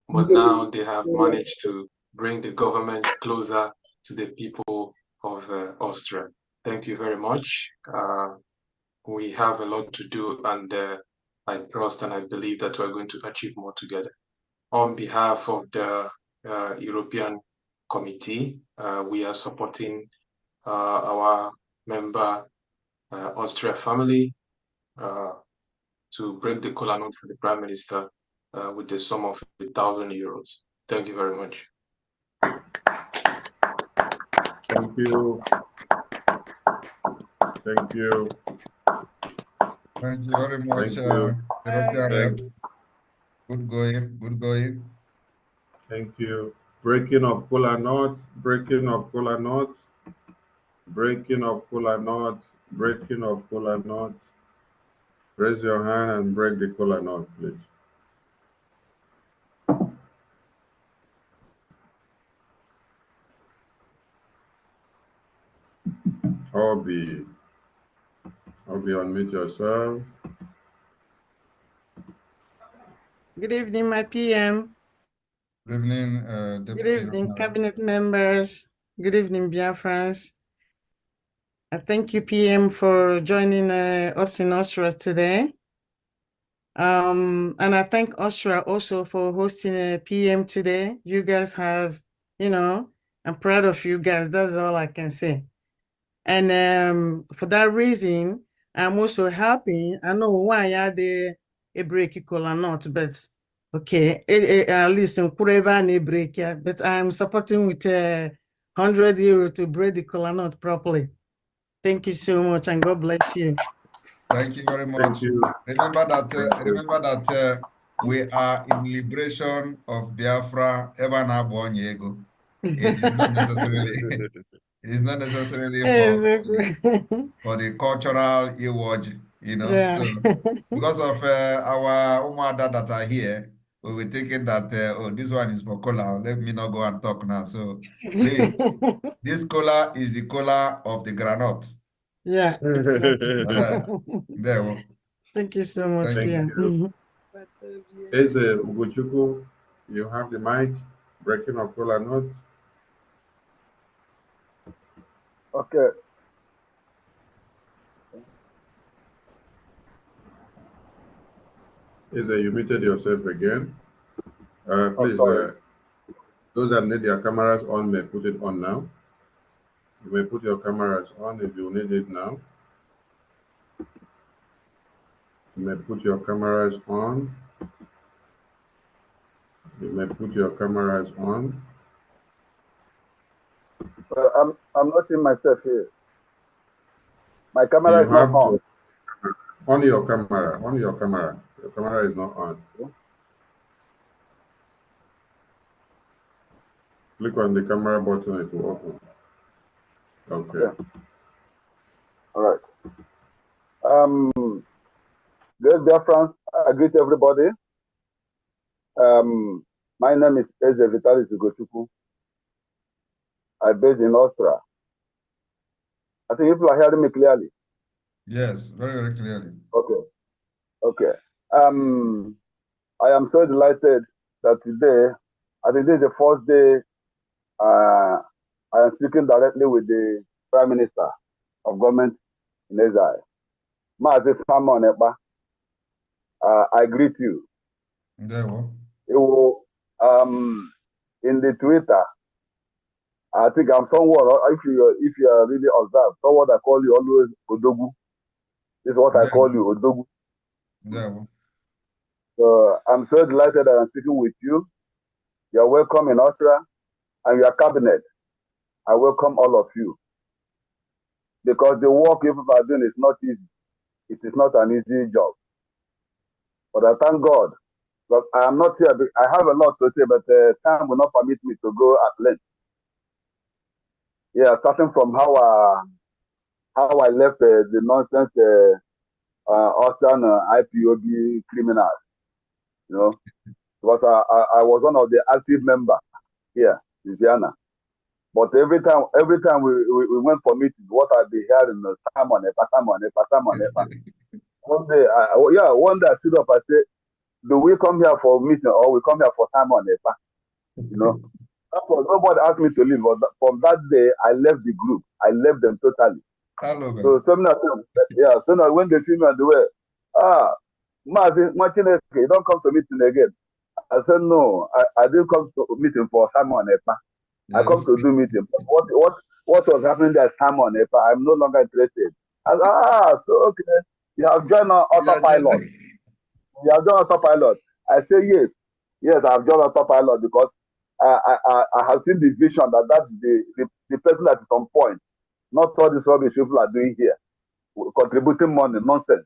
but now they have managed to bring the government closer to the people of Austria. Thank you very much. We have a lot to do, and I trust and I believe that we're going to achieve more together. On behalf of the European Committee, we are supporting our member Austria family to break the kola nut for the Prime Minister with the sum of 1,000 euros. Thank you very much. Thank you. Thank you. Thank you very much, European Rep. Good going, good going. Thank you. Breaking of kola nut, breaking of kola nut, breaking of kola nut, breaking of kola nut. Raise your hand and break the kola nut, please. Obi, unmute yourself. Good evening, my PM. Good evening, Deputy. Good evening, cabinet members. Good evening, Biafrans. I thank you, PM, for joining us in Austria today. And I thank Austria also for hosting a PM today. You guys have, I'm proud of you guys. That's all I can say. And for that reason, I'm also happy. I know why I had a break or not, but okay, listen, break, but I'm supporting with 100 euro to break the kola nut properly. Thank you so much, and God bless you. Thank you very much. Thank you. Remember that we are in liberation of Biafra. Evan Abonyego. It is not necessarily. It's not necessarily for the cultural award, Yeah. So because of our Umada that are here, we were thinking that this one is for cola. Let me not go and talk now. So please, this cola is the cola of the granite. Yeah, exactly. There we go. Thank you so much. Thank you. Eze Ugochukwu, you have the mic. Breaking of kola nut. Okay. Eze, you muted yourself again. Please, those that need their cameras on may put it on now. You may put your cameras on if you need it now. You may put your cameras on. You may put your cameras on. I'm not seeing myself here. My camera is not on. On your camera. On your camera. Your camera is not on. Click on the camera button, it will open. Okay. All right. Dear Biafrans, I greet everybody. My name is Eze Vitalis Ugochukwu. I'm based in Austria. I think you are hearing me clearly. Yes, very, very clearly. Okay. Okay. I am so delighted that today, I think this is the first day I am speaking directly with the Prime Minister of Government in exile. Mazi Simon Ekpa, I greet you. There we You, in the Twitter, I think I'm someone, if you are really observed, someone I call you always Odogu. This is what I call you, Odogu. There we So I'm so delighted that I'm speaking with you. You're welcome in Austria and your cabinet. I welcome all of you. Because the work you are doing is not easy. It is not an easy job. But I thank God. Because I am not here. I have a lot to say, but time will not permit me to go at length. Yeah, starting from how I left the nonsense Austrian IPOB criminals. You know, because I was one of the active members here in Vienna. But every time we went for meetings, what I've been hearing, Simon, Epa. One day, one day I stood up, I said, do we come here for meeting or we come here for Simon, Epa? You know, that was, nobody asked me to leave. But from that day, I left the group. I left them totally. Hello, so some of them, so now when they see me on the way, Martin, you don't come to meeting again. I said, no, I didn't come to meeting for Simon, Epa. I come to do meeting. But what was happening there, Simon, Epa, I'm no longer interested. I said, so okay, you have joined on autopilot. You have joined autopilot. I say yes, I have joined autopilot because I have seen the vision that's the person that is on point, not all this rubbish people are doing here, contributing money, nonsense.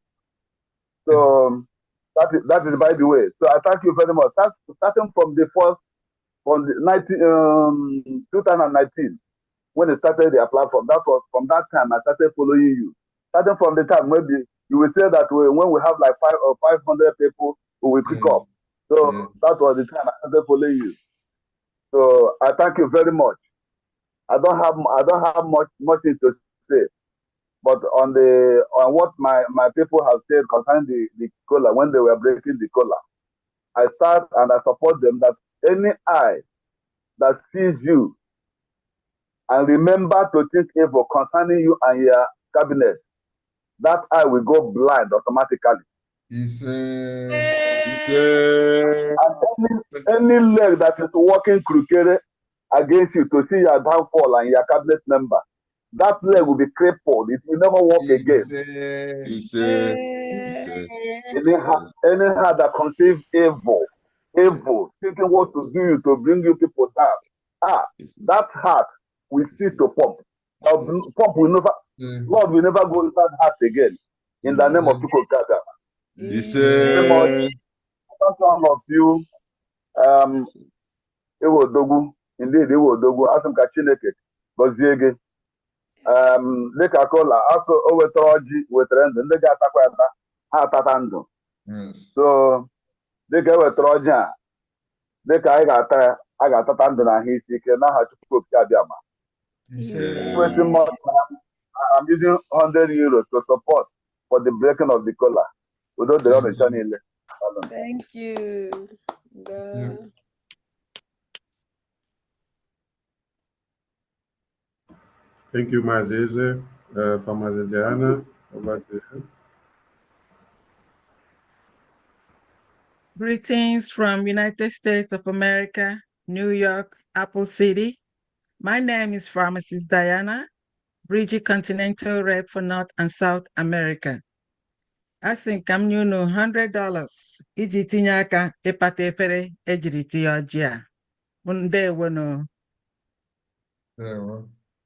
So that is by the way. So I thank you very much. Starting from the first, from the 2019, when they started their platform, that was from that time I started following you. Starting from the time, maybe you will say that when we have like 500 people, we will pick up. So that was the time I started following you. So I thank you very much. I don't have much thing to say, but on what my people have said concerning the cola, when they were breaking the cola, I start and I support them that any eye that sees you and remember to think evil concerning you and your cabinet, that eye will go blind automatically. And any leg that is walking crooked against you to see your downfall and your cabinet member, that leg will be crippled. It will never walk again. Any heart that conceives evil, thinking what to do you to bring you people down. That heart will cease to pump. Pump will never, Lord will never go inside heart again. In the name of Chukwu. Very much. Some of you, Ewodogu, indeed Ewodogu, Asumka Chineke, Goziege. Dịka kola asụ o wetara ọjị wetara ndụ ndị ga-atakwa ya ha atata ndụ. So dịka ewetara ọjị a dịka anyị ga-ata a ga-atata ndụ na ahụ isi ike n'aha Chukwu Okike Abịama. I'm using 100 euros to support for the breaking of the cola. Udo dịrị ọnụ ncha niile. Thank you. Thank you, Mazeze. From Diana, over to you. Greetings from United States of America, New York, Apple City. My name is Pharmacist Diana, BRGIE Continental Rep for North and South America. I think I'm new no $100. Iji tinye aka ịpata efere ejiri tinye ọjị a. Ndewo no.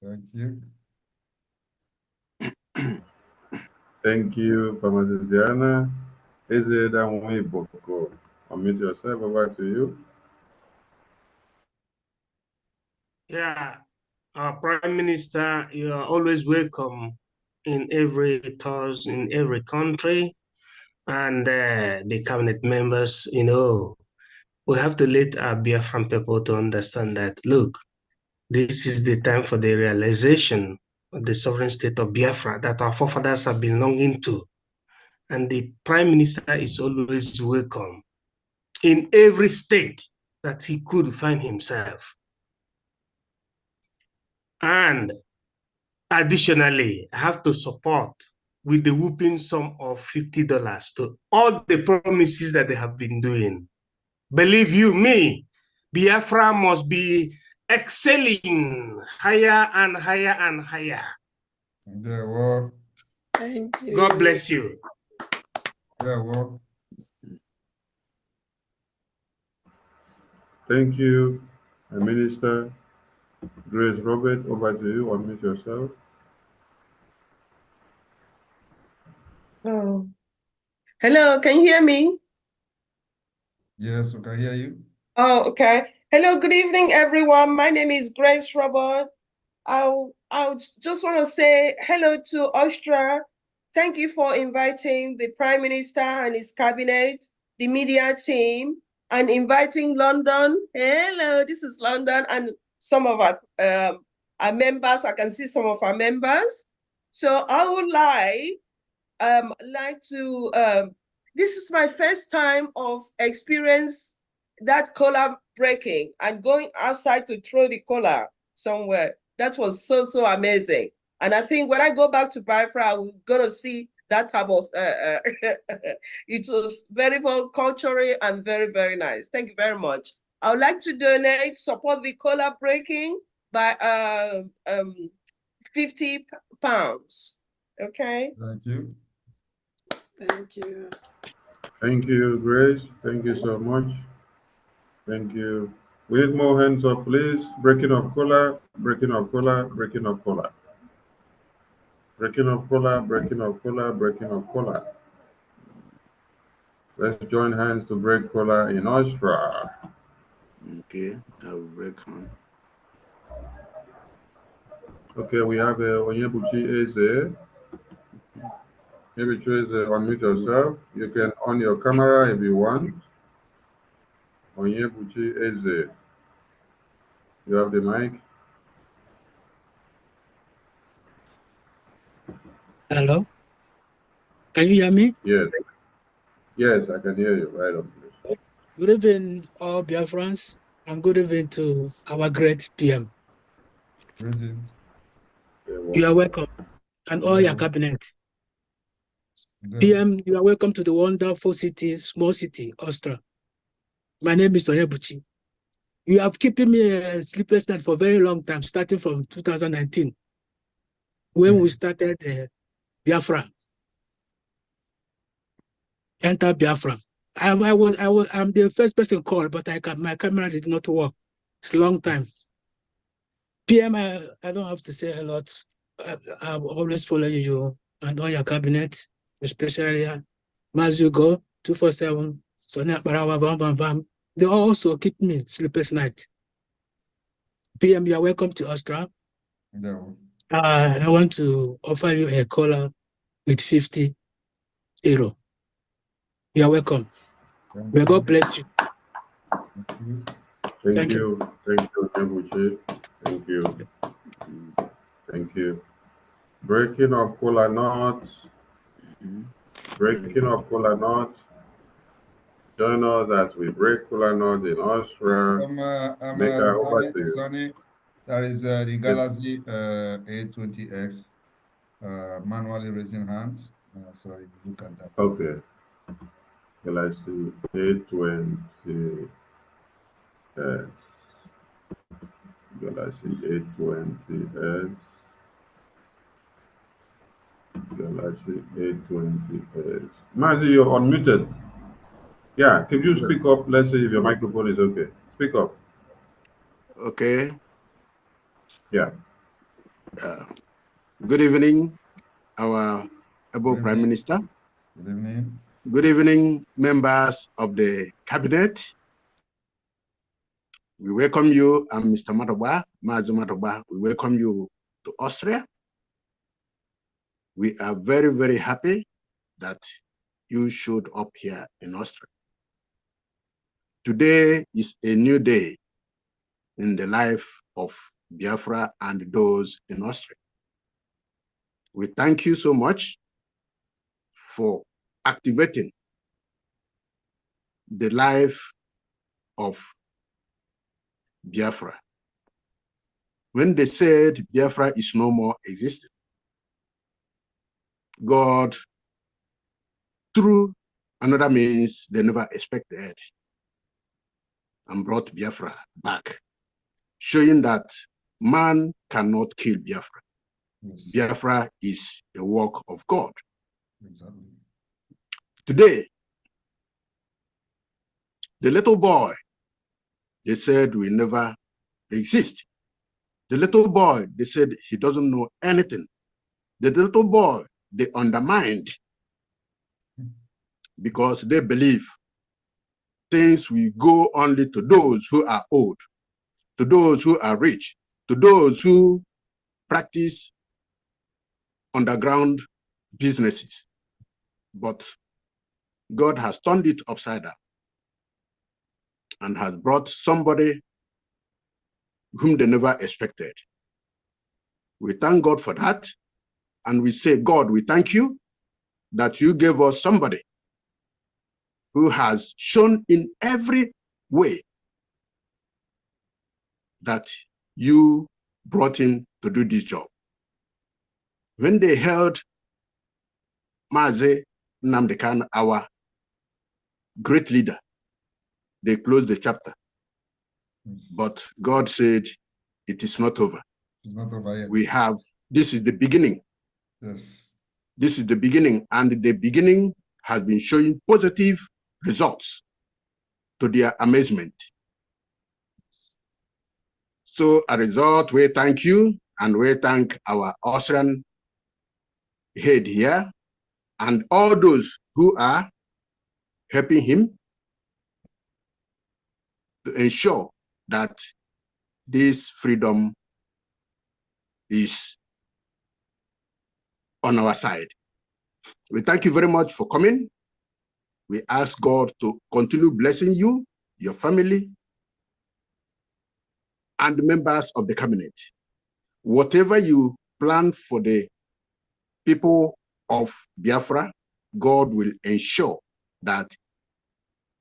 Thank you. Thank you, Pharmacist Diana. Ezeda Nweboko. Unmute yourself. Over to you. Yeah, Prime Minister, you are always welcome in every tours, in every country, and the cabinet members, we have to let our Biafran people to understand that, look, this is the time for the realization of the sovereign state of Biafra that our forefathers have been longing to. And the Prime Minister is always welcome in every state that he could find himself. And additionally, I have to support with the whooping sum of $50 to all the promises that they have been doing. Believe you me, Biafra must be excelling higher and higher and higher. Yeah, well. Thank you. God bless you. Yeah, well. Thank you, Minister. Grace Robert, over to you. Unmute yourself. Oh. Hello, can you hear me? Yes, we can hear you. Oh, okay. Hello, good evening, everyone. My name is Grace Robert. I just want to say hello to Austria. Thank you for inviting the Prime Minister and his cabinet, the media team, and inviting London. Hello, this is London, and some of our members. I can see some of our members. So I would like to this is my first time of experience that collar breaking and going outside to throw the collar somewhere. That was so amazing. And I think when I go back to Biafra, I was gonna see that type of it was very well culturally and very nice. Thank you very much. I would like to donate, support the collar breaking by 50 pounds. Okay. Thank you. Thank you. Thank you, Grace. Thank you so much. Thank you. We need more hands up, please. Breaking of collar, breaking of collar, breaking of collar. Breaking of collar, breaking of collar, breaking of collar. Let's join hands to break collar in Austria. Okay, I'll break on. Okay, we have Onyebuchi Eze. Maybe choose unmute yourself. You can on your camera if you want. Onyebuchi Eze. You have the mic. Hello? Can you hear me? Yes. Yes, I can hear you. Right on, please. Good evening, all Biafrans, and good evening to our great PM. Greeting. You are welcome, and all your cabinet. PM, you are welcome to the wonderful city, small city, Austria. My name is Onyebuchi. You have keeping me a sleepless night for a very long time, starting from 2019, when we started Biafra. Enter Biafra. I'm the first person called, but my camera did not work. It's a long time. PM, I don't have to say a lot. I've always followed you and all your cabinet, especially Mazugo, 247, Sonia Barawa, Bam Bam Bam. They also keep me sleepless night. PM, you are welcome to Austria. No. I want to offer you a collar with 50 euro. You are welcome. May God bless you. Thank you. Thank you, Onyebuchi. Thank you. Thank you. Breaking of cola nuts. Breaking of cola nuts. Join us as we break cola nuts in Austria. Maker, over to you. Sonny, that is the Galaxy A20X manually raising hands. So you look at that. Okay. Galaxy A20X. Galaxy A20X. Galaxy A20X. Mazi, you're unmuted. Yeah, can you speak up? Let's see if your microphone is okay. Speak up. Okay. Yeah. Good evening, our Able Prime Minister. Good evening. Good evening, members of the cabinet. We welcome you. I'm Mr. Matoba, Mazi Matoba. We welcome you to Austria. We are very, very happy that you showed up here in Austria. Today is a new day in the life of Biafra and those in Austria. We thank you so much for activating the life of Biafra. When they said Biafra is no more existing, God, through another means they never expected, and brought Biafra back, showing that man cannot kill Biafra. Yes. Biafra is a work of God. Exactly. Today, the little boy, they said will never exist. The little boy, they said he doesn't know anything. The little boy, they undermined because they believe things will go only to those who are old, to those who are rich, to those who practice underground businesses. But God has turned it upside down and has brought somebody whom they never expected. We thank God for that. And we say, God, we thank you that you gave us somebody who has shown in every way that you brought him to do this job. When they held Mazi Nnamdi Kanu, our great leader, they closed the chapter. Yes. But God said, it is not over. It's not over yet. We have, this is the beginning. Yes. This is the beginning, and the beginning has been showing positive results to their amazement. So as a result, we thank you, and we thank our Austrian head here and all those who are helping him to ensure that this freedom is on our side. We thank you very much for coming. We ask God to continue blessing you, your family, and the members of the cabinet. Whatever you plan for the people of Biafra, God will ensure that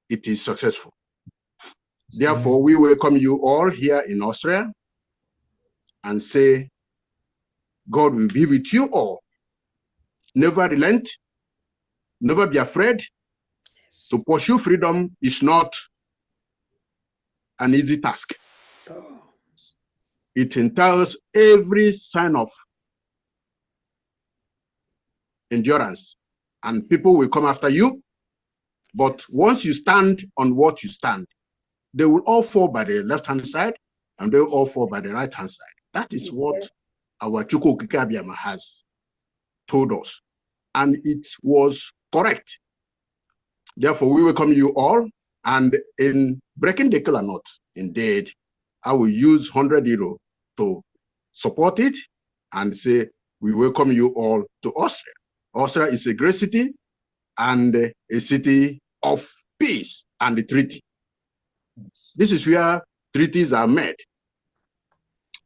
it is successful. Therefore, we welcome you all here in Austria and say, God will be with you all. Never relent, never be afraid. Yes. To pursue freedom is not an easy task. Oh. It entails every sign of endurance, and people will come after you. But once you stand on what you stand, they will all fall by the left-hand side, and they will all fall by the right-hand side. That is what our Chukwu Okike Abiama has told us, and it was correct. Therefore, we welcome you all, and in breaking the kola nut, indeed, I will use 100 euro to support it and say, we welcome you all to Austria. Austria is a great city and a city of peace and the treaty. This is where treaties are made.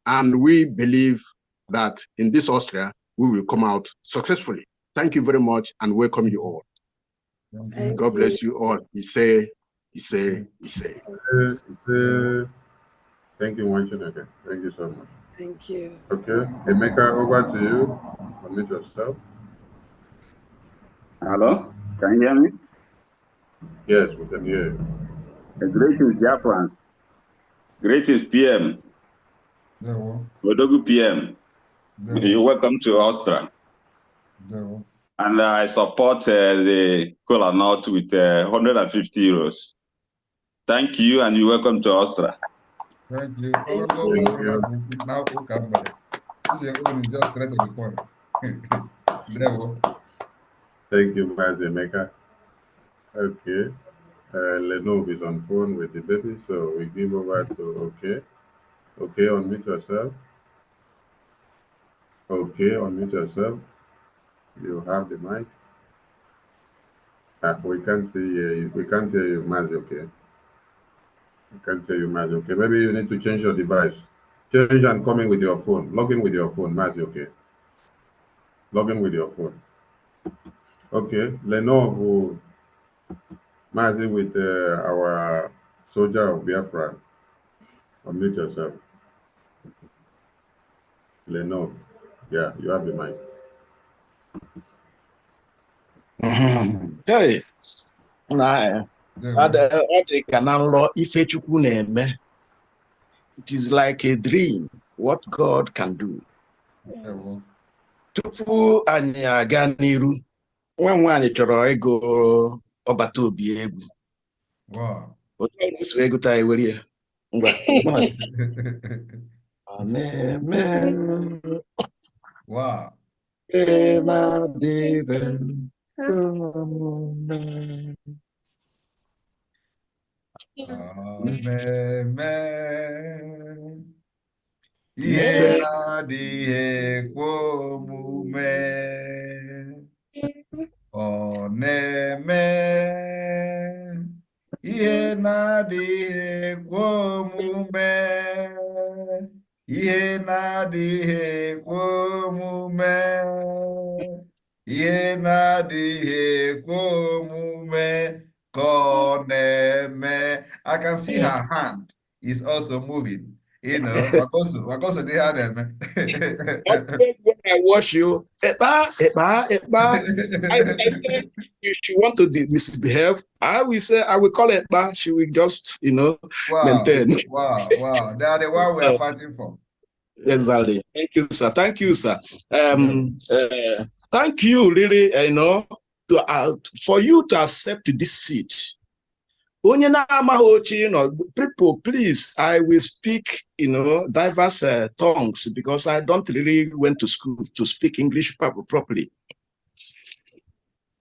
And we believe that in this Austria, we will come out successfully. Thank you very much and welcome you all. God bless you all. Ise. Thank you once again. Thank you so much. Thank you. Okay. Emeka, over to you. Unmute yourself. Hello, can you hear me? Yes, we can hear you. Greetings, Biafrans. Greetings, PM. No. Odogu PM. No. You're welcome to Austria. No. And I support the kola nut with 150 euros. Thank you, and you're welcome to Austria. Thank you. Now, this is just straight to the point. There. Thank you, Mazemeka. Okay. Lenove is on phone with the baby, so we give over to Okay. Okay, unmute yourself. Okay, unmute yourself. You have the mic. We can't see you. We can't hear you, Mazi. Okay. We can't hear you, Mazi. Okay. Maybe you need to change your device. Change and come in with your phone. Log in with your phone, Mazi. Okay. Log in with your phone. Okay. Lenovo, Mazi, with our soldier of Biafra. Unmute yourself. Lenovo. Yeah, you have the mic. Hey, ọ dị ka na nrọ ife Chukwu na-eme. It is like a dream what God can do. Tupu anyị aga n'iru, nwa nwaanyị chọrọ ego ọbata obi egwu. Otu ọrụ si ego taa ewere ya. Ngwa. Wow. Ihe na-adịghị ekwe omume ọ na-eme ihe na-adịghị ekwe omume ihe na-adịghị ekwe omume ihe na-adịghị ekwe omume ka ọ na-eme. I can see her hand is also moving. You know, Wagoso, they had them. When I watch you, Ekpa. I said, if she want to misbehave, I will call Ekpa. She will just, maintain. Wow. They are the one we are fighting for. Exactly. Thank you, sir. Thank you, sir. Thank you, really, for you to accept this seat. People, please, I will speak, diverse tongues because I don't really went to school to speak English properly.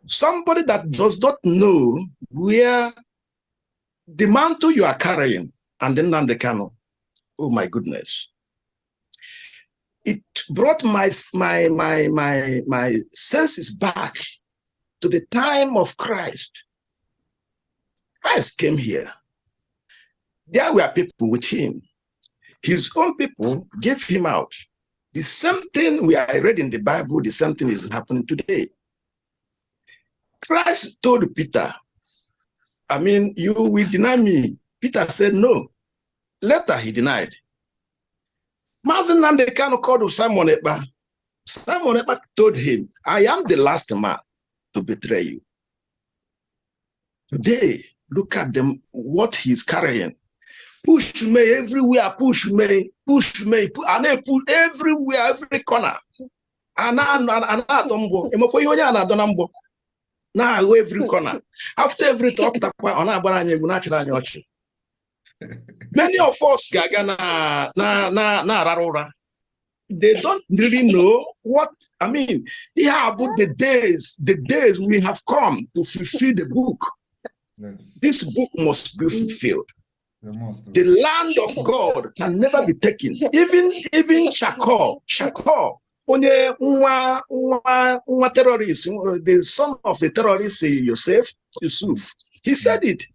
Somebody that does not know where the mantle you are carrying and then on the canoe, oh my goodness. It brought my senses back to the time of Christ. Christ came here. There were people with him. His own people gave him out. The same thing we are read in the Bible, the same thing is happening today. Christ told Peter, you will deny me. Peter said no. Later he denied. Mazen Nandekano called Simon Ekpa. Simon Ekpa told him, I am the last man to betray you. Today, look at them, what he's carrying. Push me everywhere, push me, and they push everywhere, every corner. Now every corner. After every talk, many of us, they don't really know what about the days we have come to fulfill the book. Yes. This book must be fulfilled. The land of God can never be taken. Even Shakor, terrorist, the son of the terrorist, Yusuf, he said it.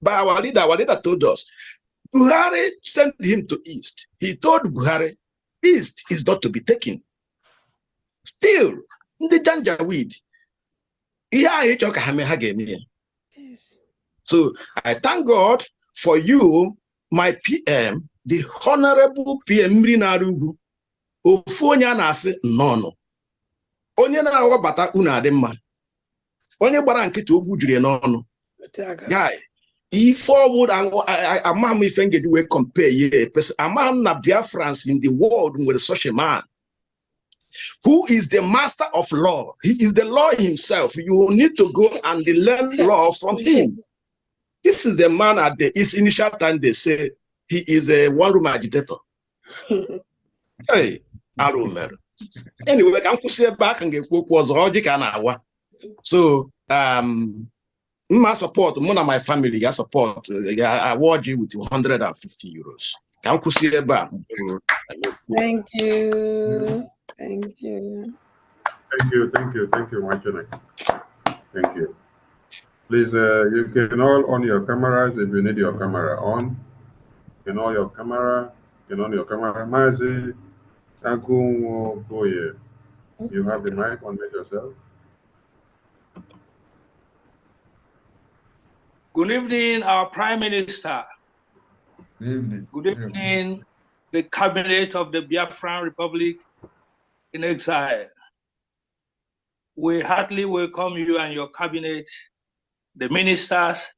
But our leader told us, Buhari sent him to East. He told Buhari, East is not to be taken. Still, the Janjaweed, so I thank God for you, my PM, the Honorable PM Rinarugu. Ofonya na-asị nọ. Onye na-awabata unu adị mma. Onye gbara nkịta ogwu juru ya n'ọnụ. Guy, if forward amam ife ngedi we compare ye person amam na Biafrans in the world with such a man who is the master of law. He is the law himself. You need to go and learn law from him. This is the man at his initial time they say he is a one-room agitator. Hey, I remember. Anyway, I can say back and get was logic and hour. So my support, more than my family, I support. I award you with 150 euros. Thank you. Thank you. Thank you, Martina. Thank you. Please, you can all on your cameras if you need your camera on. You can on your camera. You can on your camera. Mazi, Agunwo Boye. You have the mic. Unmute yourself. Good evening, our Prime Minister. Good evening, the Cabinet of the Biafran Republic in exile. We heartily welcome you and your cabinet, the ministers,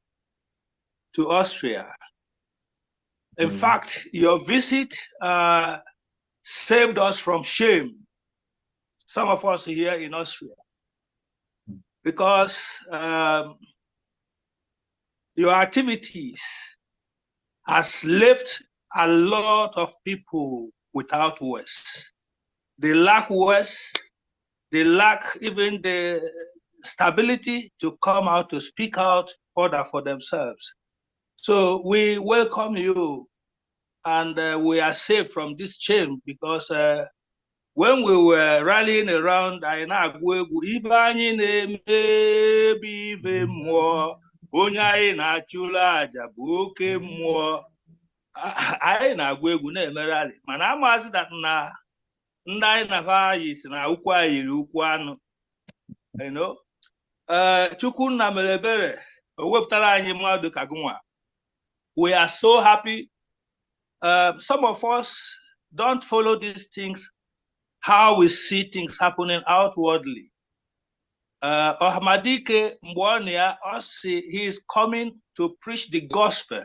to Austria. In fact, your visit saved us from shame, some of us here in Austria, because your activities has left a lot of people without words. They lack words. They lack even the stability to come out to speak out order for themselves. So we welcome you, and we are saved from this shame, because when we were rallying around, I na-agwa egwu na-emerali, mana amazi that na ndị anyị na-afa yisi na ụkwụ anyị yiri ụkwụ anụ. Chukwu nna mere ebere, o wepụtara anyị mmadụ ka gụnwa. We are so happy. Some of us don't follow these things, how we see things happening outwardly. Ohamadike Mbwania, he is coming to preach the gospel.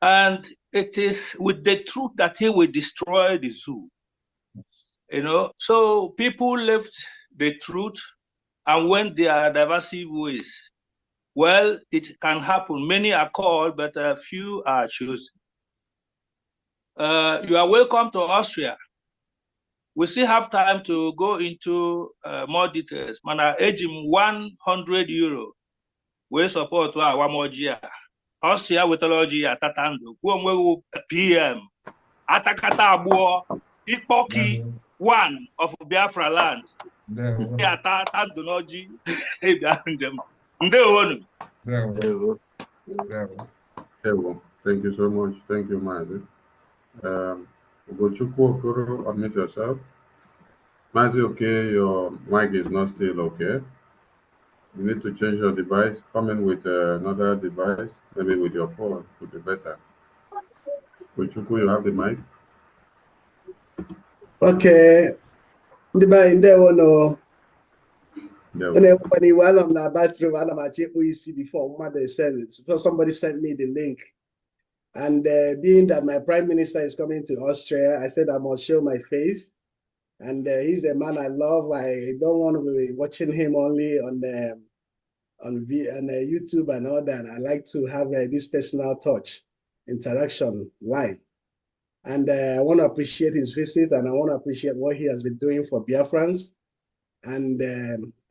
And it is with the truth that he will destroy the zoo. So people left the truth and went their diverse ways. Well, it can happen. Many are called, but a few are chosen. You are welcome to Austria. We still have time to go into more details. Man, age him 100 euro. We support our more year. Austria with Tatando, PM, Atakata Abuo, Ipoki, one of Biafra land. Thank you so much. Thank you, Mazi. Ugochukwu Okoro, unmute yourself. Mazi, okay, your mic is not still okay. You need to change your device. Come in with another device, maybe with your phone, would be better. Ugochukwu, you have the mic. Okay. Everybody, while I'm not battery, while I'm at JPC before mother sent it. So somebody sent me the link. And being that my prime minister is coming to Austria, I said I must show my face. And he's a man I love. I don't want to be watching him only on YouTube and all that. I like to have this personal touch, interaction live. And I want to appreciate his visit, and I want to appreciate what he has been doing for Biafrans. And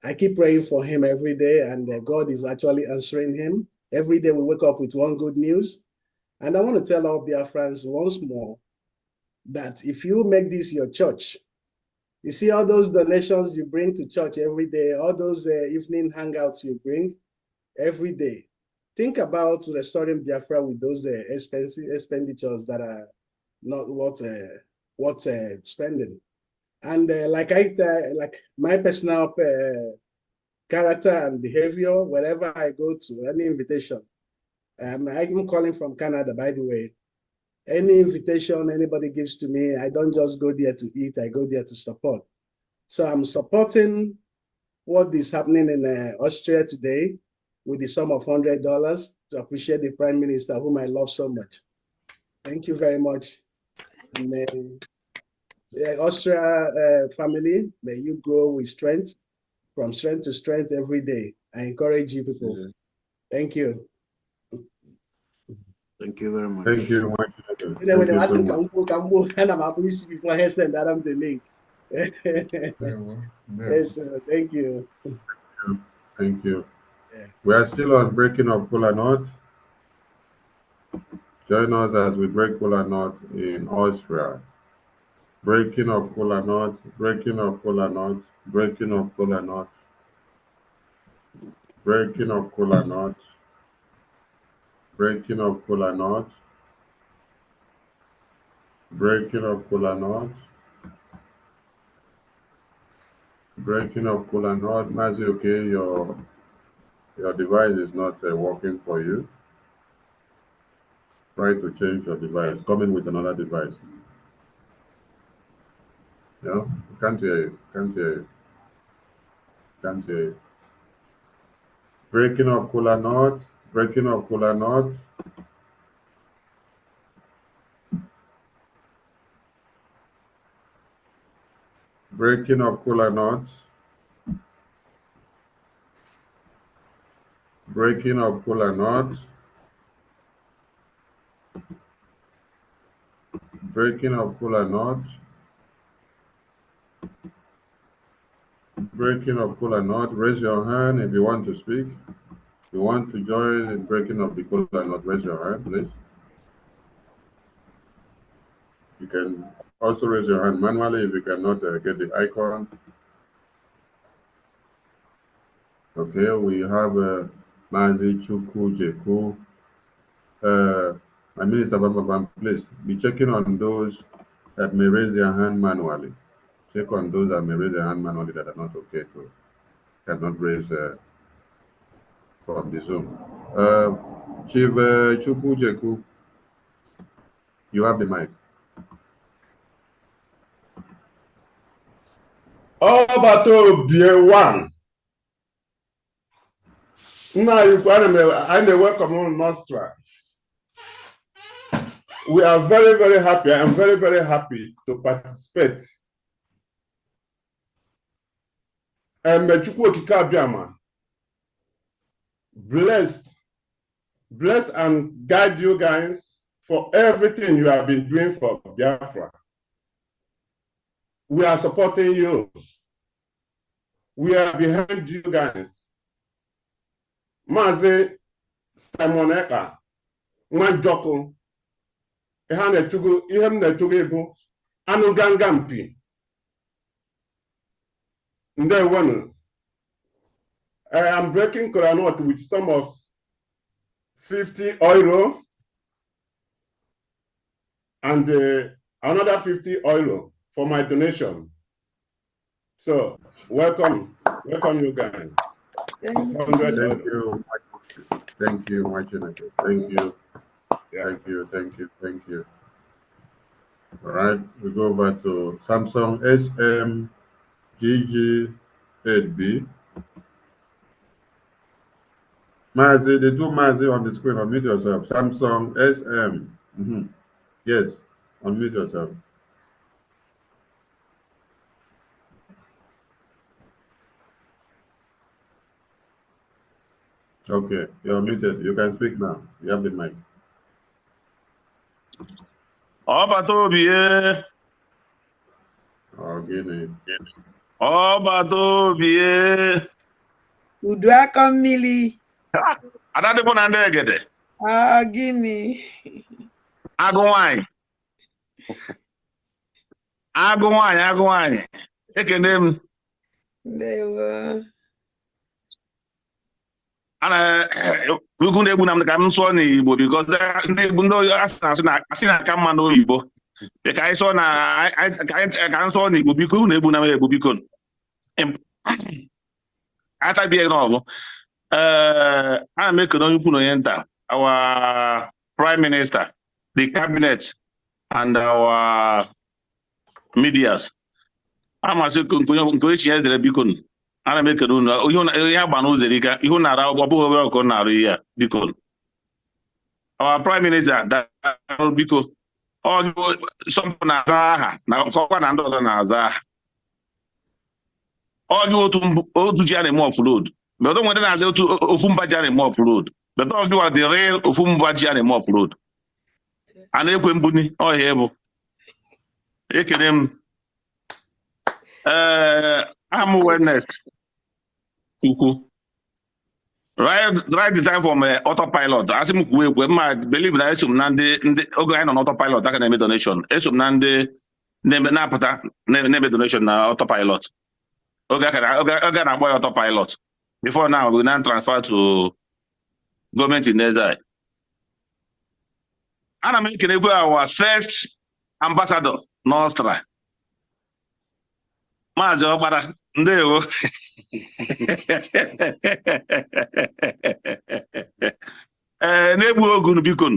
I keep praying for him every day, and God is actually answering him. Every day we wake up with one good news. And I want to tell all Biafrans once more that if you make this your church, you see all those donations you bring to church every day, all those evening hangouts you bring every day, think about restoring Biafra with those expenditures that are not worth spending. And like my personal character and behavior, wherever I go to, any invitation, I'm calling from Canada, by the way. Any invitation anybody gives to me, I don't just go there to eat, I go there to support. So I'm supporting what is happening in Austria today with the sum of $100 to appreciate the Prime Minister, whom I love so much. Thank you very much. And, Austria family, may you grow with strength, from strength to strength every day. I encourage you people. Thank you. Thank you very much. Thank you much. When they ask him, and I'm happy before I send that I'm the link. Yes, thank you. you. Thank you. We are still on breaking of kola nut. Join us as we break kola nut in Austria. Breaking of kola nut, breaking of kola nut, breaking of kola nut, breaking of kola nut, breaking of kola nut, breaking of kola nut, breaking of kola nut. Mazi, okay, your device is not working for you. Try to change your device. Come in with another device. Yeah, can't hear you. Can't hear you. Can't hear you. Breaking of kola nut. Breaking of kola nut. Breaking of kola nuts. Breaking of kola nuts. Breaking of kola nuts. Breaking of kola nut. Raise your hand if you want to speak. If you want to join in breaking of the kola nut, raise your hand, please. You can also raise your hand manually if you cannot get the icon. Okay, we have Mazi Chukwu Jeku. My Minister Bababam, please be checking on those that may raise their hand manually. Check on those that may raise their hand manually that are not okay to cannot raise from the Zoom. Chief Chukwu Jeku, you have the mic. Ọbata BA1. Now I'm welcome on Austria. We are very, very happy. I am very, very happy to participate. And Chukwu Okike Abiama, bless and guide you guys for everything you have been doing for Biafra. We are supporting you. We are behind you guys. Mazi Simon Ekpa, Nwanjoko, ihe m na-etugo bụ anụ ganga mpi. Ndewonu. I am breaking kola nut with some of 50 euro and another 50 euro for my donation. So welcome you guys. Thank you. Thank you, Machineke. Thank you. Thank you. Thank you. Thank you. All right, we go back to Samsung SMGG8B. Mazi, the two Mazi on the screen, unmute yourself. Samsung SM. Yes, unmute yourself. Okay, you're muted. You can speak now. You have the mic. Ọbata Obie. Oh, gịnị? Ọbata Obie. Udu aka mmiri. Adadịkwu na ndị egede. Gịnị? Agụ nwanyị. Agụ nwanyị. Ekene m. Ndewo. Ukwu na-egbu na m ka m sụọ n'Igbo because ndị Igbo ndị asị na aka mma n'oyibo. Ka anyị sụọ ka m sụọ n'Igbo biko na-egbu na m egbu biko. Atabighị n'ọzọ. Ana m ekene onye ukwu na onye nta, our Prime Minister, the cabinet, and our medias. Amasị nke onye chinye zere biko. Ana m ekene unu ihe agba n'ụzọ erika ihu na-ara ọ bụghị obere ọkụ na-arụ ihe a biko. Our Prime Minister daalụ biko. Sọmpụ na-aza aha na ọkwa na ndị ọzọ na-aza aha. Ọ gị otu ji a na-eme offload. But don't want to say ofu mba ji a na-eme offload. But all you are the real ofu mba ji a na-eme offload. A na-ekwe mbuni ọhịa bụ. Ekele m. I'm wellness. Right the time from autopilot. As we might believe that some nande on autopilot that can make donation. Some nande na pata name donation na autopilot. Okay, na boy autopilot. Before now, we now transfer to government in exile. And I'm making our first ambassador in Austria. Maazị Ọkpara, ndewo. N'egbu ogun biko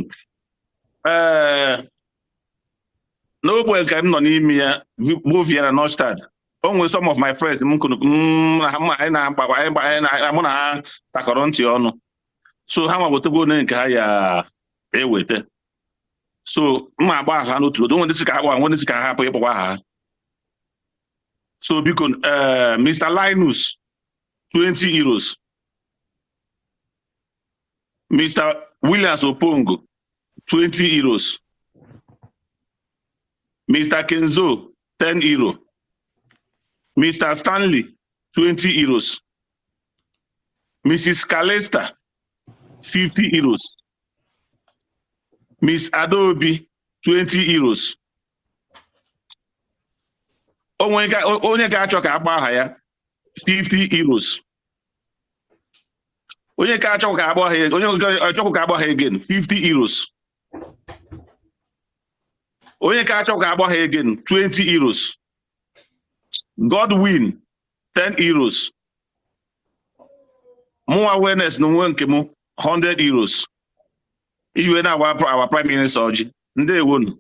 n'ogbe nke m nọ n'ime ya bụ Vienna Neustadt. Onwe some of my friends mụ na ha takọrọ ntị ọnụ. So ha nwabotego onye nke ha ya eweta. So mma agba ha n'otu odo nwere ka agba nwere ka ha hapụ ịkpọkwa ha. So biko Mr. Linus 20 euros. Mr. Williams Opongo 20 euros. Mr. Kenzo 10 euro. Mr. Stanley 20 euros. Mrs. Calesta 50 euros. Miss Adobe 20 euros. Onye ga-achọ ka agba aha ya 50 euros. Onye ga-achọ ka agba aha ya, onye ga-achọ ka agba aha again 50 euros. Onye ga-achọ ka agba aha again 20 euros. Godwin 10 euros. More awareness no one nke mu 100 euros. Iwe na our prime minister oji. Ndewo nu.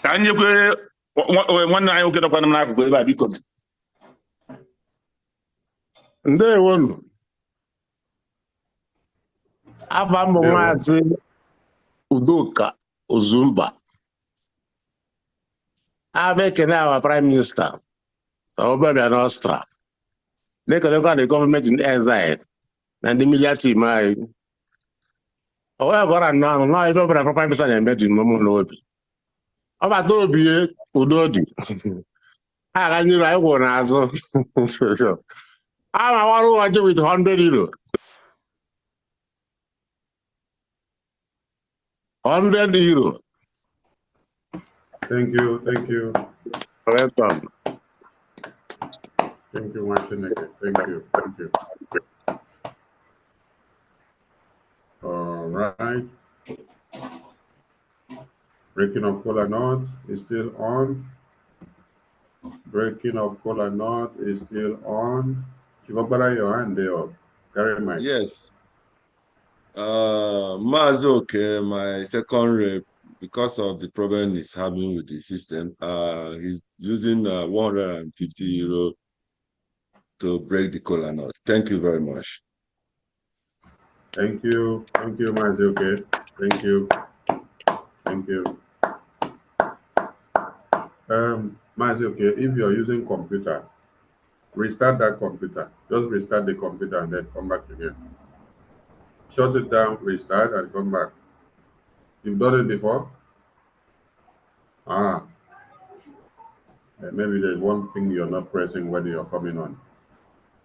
Ka anyị kwere nwanne anyị nwoke nọkwa n'akụkụ ebe a biko. Ndewo nu. Afa m bụ Maazị Udoka Ozumba. I'm making our prime minister. So we're in Austria. They could have the government in exile and the military team. However, now if you're a prime minister, I'm betting no more. About to be Udodi. I knew I was also. I'm want to with 100 euro. 100 euro. Thank you. Thank you. Welcome. Thank you, Martineke. Thank you. Thank you. All right. Breaking of Kola North is still on. Breaking of Kola North is still on. Chibabara, your hand there up. Carry mic. Yes. Mazoke, my second rep, because of the problem he's having with the system, he's using 150 euro to break the Kola North. Thank you very much. Thank you. Thank you, Mazoke. Thank you. Thank you. Mazoke, if you're using computer, restart that computer. Just restart the computer and then come back again. Shut it down, restart, and come back. You've done it before? Maybe there's one thing you're not pressing when you're coming on.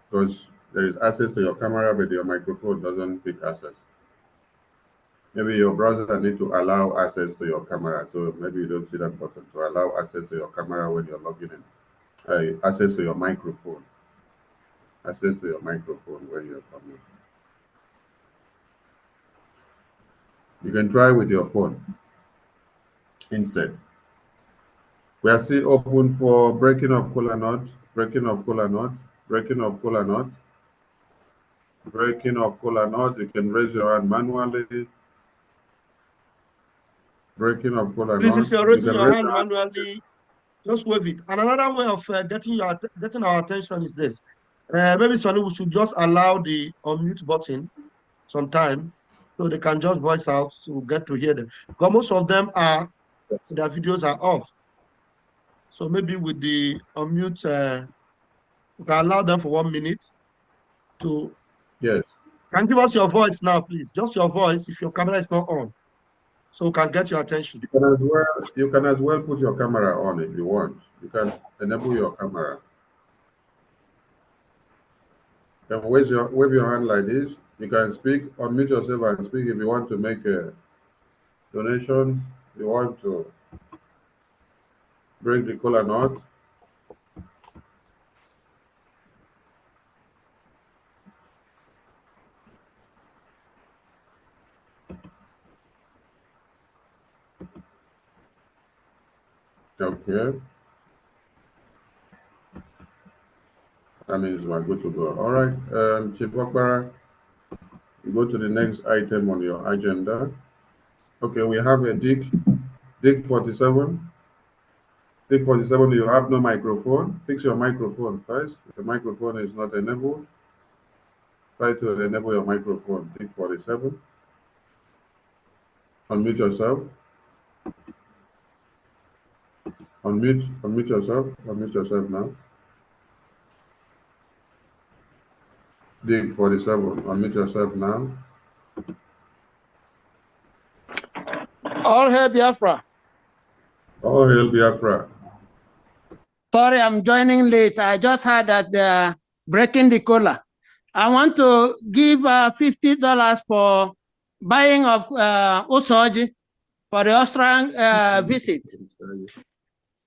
Because there is access to your camera, but your microphone doesn't take access. Maybe your browser needs to allow access to your camera. So maybe you don't see that button to allow access to your camera when you're logging in. Access to your microphone. Access to your microphone when you're coming. You can try with your phone instead. We are still open for breaking of Kola North, breaking of Kola North, breaking of Kola North, breaking of Kola North. You can raise your hand manually. Breaking of Kola North. Please, if you're raising your hand manually, just wave it. And another way of getting our attention is this. Maybe Sonny, we should just allow the unmute button sometime so they can just voice out to get to hear them. Because most of them their videos are off. So maybe with the unmute, you can allow them for 1 minute to. Yes. Can you give us your voice now, please? Just your voice if your camera is not on, so we can get your attention. You can as well put your camera on if you want. You can enable your camera. can wave your hand like this. You can speak, unmute yourself and speak if you want to make a donations, you want to break the cola nut. Okay. That means we're good to go. All right, Chief Okpara, go to the next item on your agenda. Okay, we have a Dick 47. Dick 47, you have no microphone. Fix your microphone first. If the microphone is not enabled, try to enable your microphone. Dick 47. Unmute yourself. Unmute yourself. Unmute yourself now. Dick 47, unmute yourself now. All hail Biafra. All hail Biafra. Sorry, I'm joining late. I just heard that they're breaking the cola. I want to give $50 for buying of Usoji for the Austrian visit.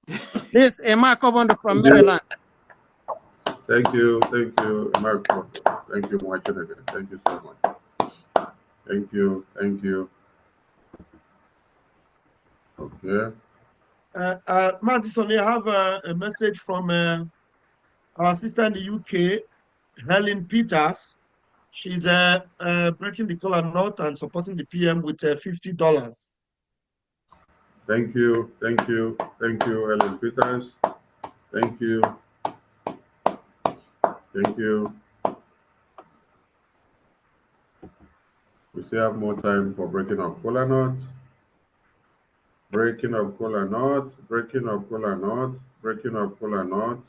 This is Emma Cobondo from Maryland. Thank you, Marco. Thank you, Mwachineke. Thank you so much. Thank you. Okay. Madison, you have a message from our sister in the UK, Helen Peters. She's breaking the collar knot and supporting the PM with $50. Thank you, Helen Peters. Thank you. We still have more time for breaking of cola nuts. Breaking of cola nuts. Breaking of cola nuts. Breaking of cola nuts.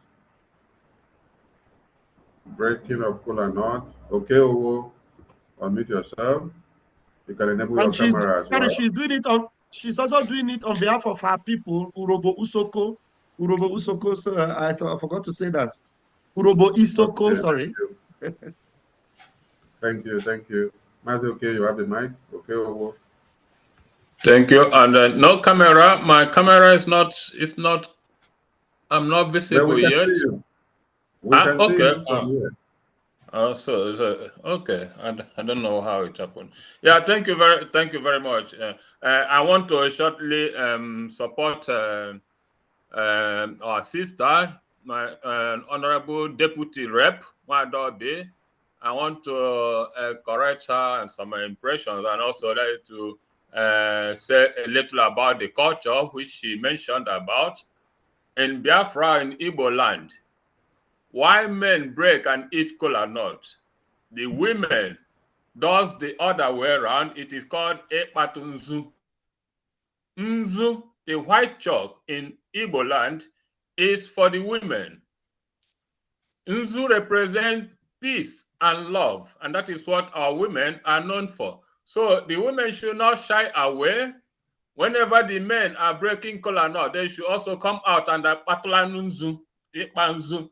Breaking of cola nuts. Okay, Owo, unmute yourself. You can enable your camera as well. She's also doing it on behalf of her people, Urobo Usoko. So I forgot to say that. Urobo Isoko, Okay, sorry. Thank you. Matthew, okay, you have the mic. Okay, Owo. Thank you. And no camera. My camera is not. I'm not visible we can yet. see you. We can see you from here. Okay. I don't know how it happened. Yeah. Thank you very much. I want to shortly support our sister, my honorable deputy rep, Madobe. I want to correct her and some impressions, and also to say a little about the culture which she mentioned about. In Biafra, in Igbo land, while men break and eat kola nut, the women does the other way around. It is called Ekpa Nzu. Nzu, the white chalk in Igbo land, is for the women. Nzu represents peace and love, and that is what our women are known for. So the women should not shy away. Whenever the men are breaking kola nut, they should also come out and patula nzu, nzu.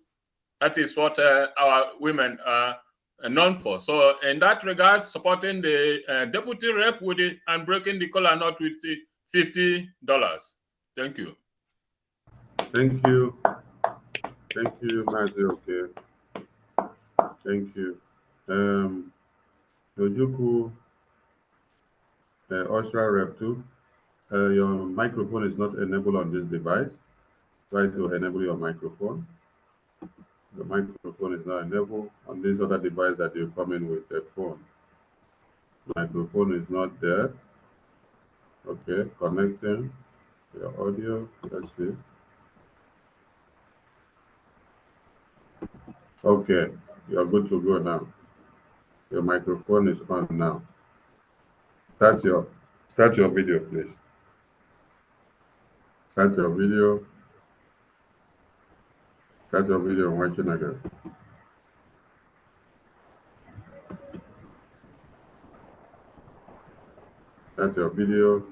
That is what our women are known for. So in that regard, supporting the deputy rep with it and breaking the kola nut with the $50. Thank you. Thank you, Matthew. Okay. Thank you. Ojuku, Austria rep 2. Your microphone is not enabled on this device. Try to enable your microphone. The microphone is not enabled on this other device that you come in with a phone. Microphone is not there. Okay, connecting your audio. Let's see. Okay, you're good to go now. Your microphone is on now. Start your video, please. Start your video. Start your video and watching again. Start your video.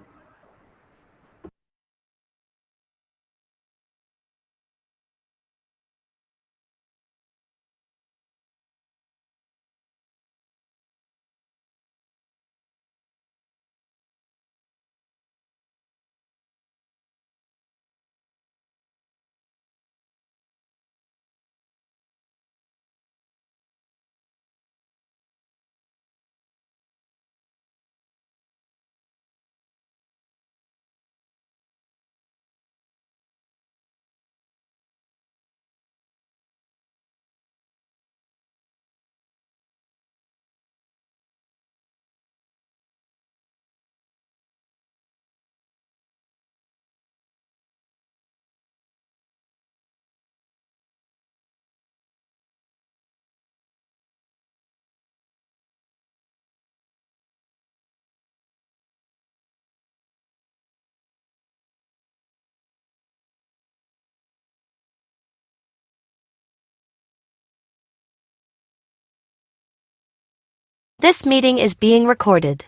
This meeting is being recorded.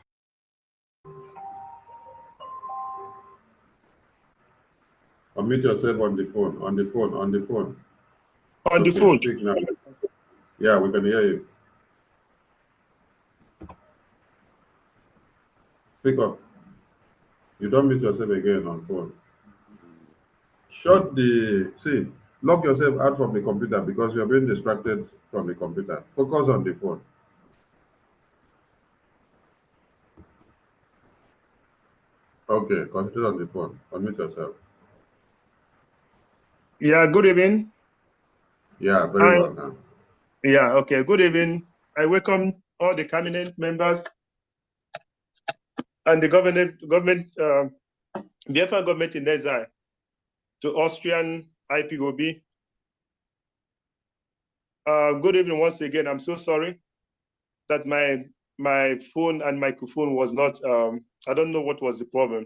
Unmute yourself on the phone, on the phone. On Okay, the phone. speak now. Yeah, we can hear you. Speak up. You don't mute yourself again on phone. Lock yourself out from the computer because you're being distracted from the computer. Focus on the phone. Okay, concentrate on the phone. Unmute yourself. Yeah, good evening. Yeah, very well now. Yeah, okay, good evening. I welcome all the cabinet members and the government, Biafra government in exile to Austrian IPOB. Good evening once again. I'm so sorry that my phone and microphone was not, I don't know what was the problem,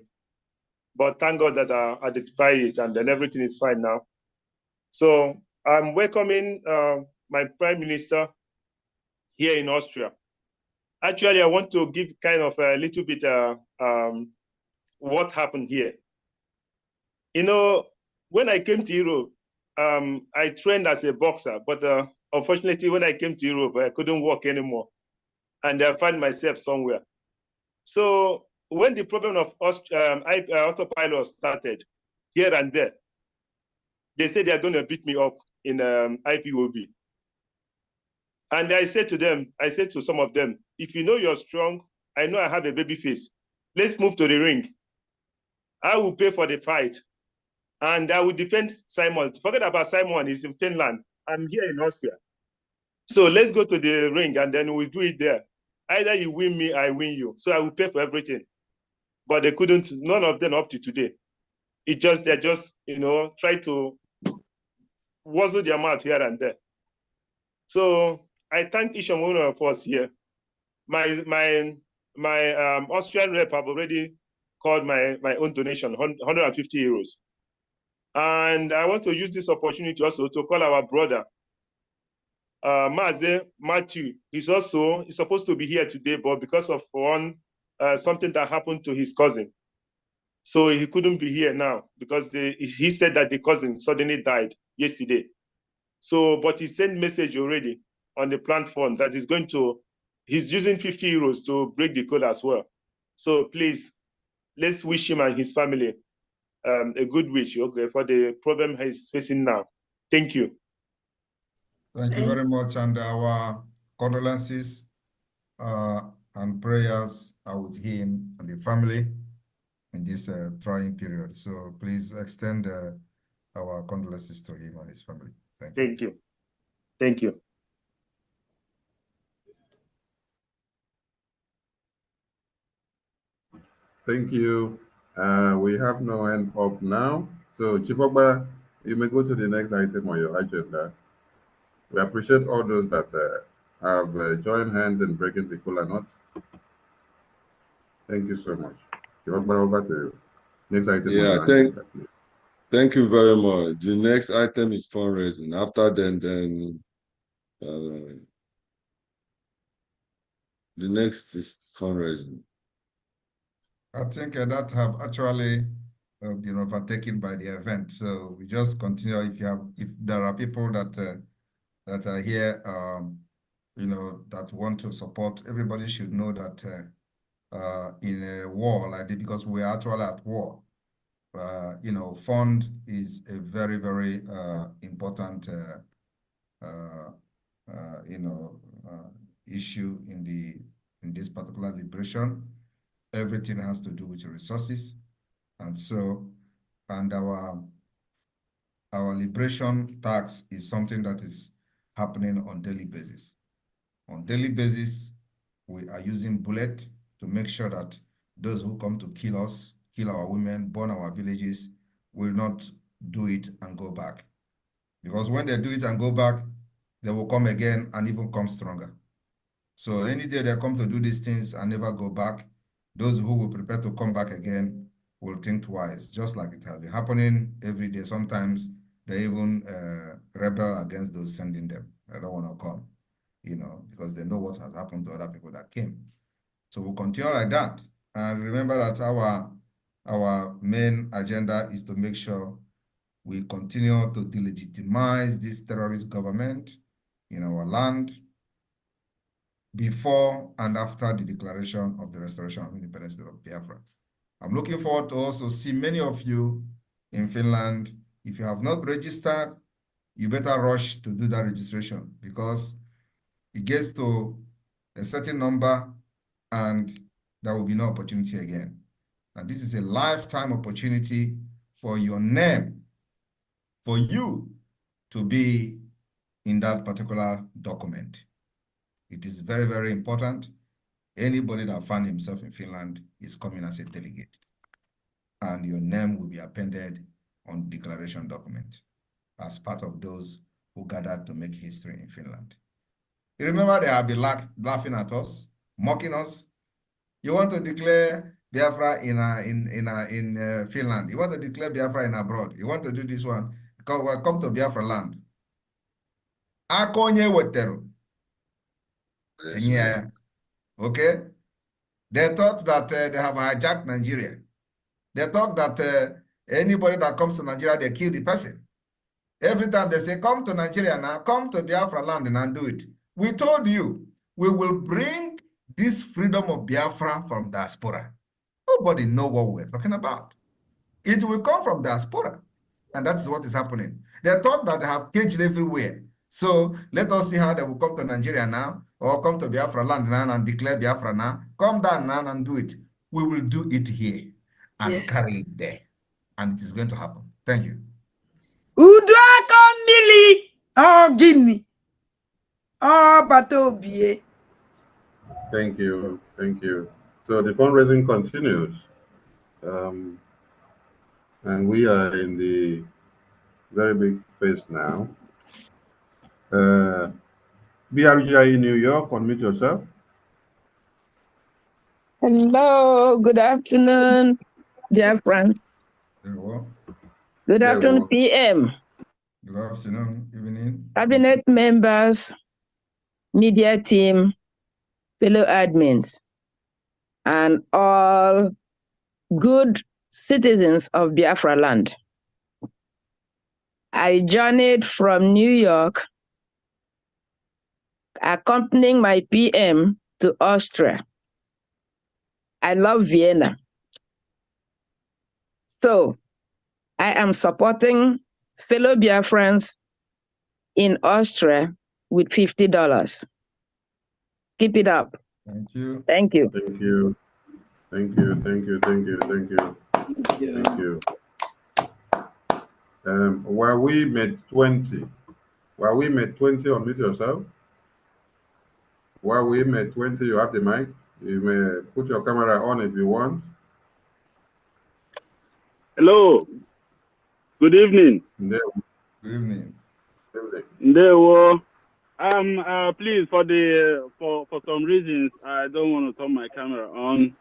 but thank God that I identified it and then everything is fine now. So I'm welcoming my Prime Minister here in Austria. Actually, I want to give kind of a little bit what happened here. You know, when I came to Europe, I trained as a boxer, but unfortunately, when I came to Europe, I couldn't walk anymore, and I found myself somewhere. So when the problem of autopilot started here and there, they said they're going to beat me up in IPOB. And I said to some of them, if you know you're strong, I know I have a baby face. Let's move to the ring. I will pay for the fight. And I will defend Simon. Forget about Simon, he's in Finland. I'm here in Austria. So let's go to the ring and then we'll do it there. Either you win me, I win you. So I will pay for everything. But they couldn't, none of them up to today. They're just, you know, try to wuzzle their mouth here and there. So I thank each and one of us here. My Austrian rep have already called my own donation, 150 euros. And I want to use this opportunity also to call our brother, Maze Matthew. He's supposed to be here today, but because of something that happened to his cousin, so he couldn't be here now because he said that the cousin suddenly died yesterday. So, but he sent message already on the platform that he's using 50 euros to break the code as well. So please, let's wish him and his family a good wish, okay, for the problem he's facing now. Thank you. Thank you very much, and our condolences and prayers are with him and the family in this trying period. So please extend our condolences to him and his family. Thank you. Thank you. Thank you. Thank you. We have no hand up now. So, Chibokba, you may go to the next item on your agenda. We appreciate all those that have joined hands in breaking the cola nuts. Thank you so much. Chibokba, over to you. Next item on your agenda, please. Thank you very much. The next item is fundraising. After then the next is fundraising. I think that have actually been overtaken by the event. So we just continue. If there are people that are here, that want to support, everybody should know that in a war like this, because we are actually at war. Fund is a very, very important issue in this particular liberation. Everything has to do with resources, and our liberation tax is something that is happening on daily basis. On daily basis, we are using bullet to make sure that those who come to kill us, kill our women, burn our villages, will not do it and go back. Because when they do it and go back, they will come again and even come stronger. So any day they come to do these things and never go back, those who will prepare to come back again will think twice, just like it has been happening every day. Sometimes they even rebel against those sending them. They don't want to come. because they know what has happened to other people that came. So we'll continue like that. And remember that our main agenda is to make sure we continue to delegitimize this terrorist government in our land before and after the declaration of the restoration of independence state of Biafra. I'm looking forward to also see many of you in Finland. If you have not registered, you better rush to do that registration, because it gets to a certain number and there will be no opportunity again. And this is a lifetime opportunity for your name, for you to be in that particular document. It is very, very important. Anybody that finds himself in Finland is coming as a delegate, and your name will be appended on the declaration document as part of those who gathered to make history in Finland. You remember they have been laughing at us, mocking us. You want to declare Biafra in Finland. You want to declare Biafra in abroad. You want to do this one. Come to Biafra land. Akonye wetero. Yeah. Okay? They thought that they have hijacked Nigeria. They thought that anybody that comes to Nigeria, they kill the person. Every time they say, come to Nigeria now, come to Biafra land and do it. We told you, we will bring this freedom of Biafra from diaspora. Nobody knows what we're talking about. It will come from diaspora. And that's what is happening. They thought that they have caged everywhere. So let us see how they will come to Nigeria now, or come to Biafra land now and declare Biafra now. Come down now and do it. We will do it here and carry it there. And it is going to happen. Thank you. Uduaka mili. Oh, Guinea. Oh, Batobie. Thank you. Thank you. So the fundraising continues. And we are in the very big phase now. BRGIE New York, unmute yourself. Hello, good afternoon, dear friends. Good afternoon, PM. Good afternoon, evening. Cabinet members, media team, fellow admins, and all good citizens of Biafra land. I journeyed from New York, accompanying my PM to Austria. I love Vienna. So I am supporting fellow Biafrans in Austria with $50. Keep it up. Thank you. Thank you. Thank you. Thank you. Thank you. Thank you. Thank you. Thank you. While we made 20, unmute yourself. While we made 20, you have the mic. You may put your camera on if you want. Hello. Good evening. Good evening. Ndewo. Please, for some reasons, I don't want to turn my camera on.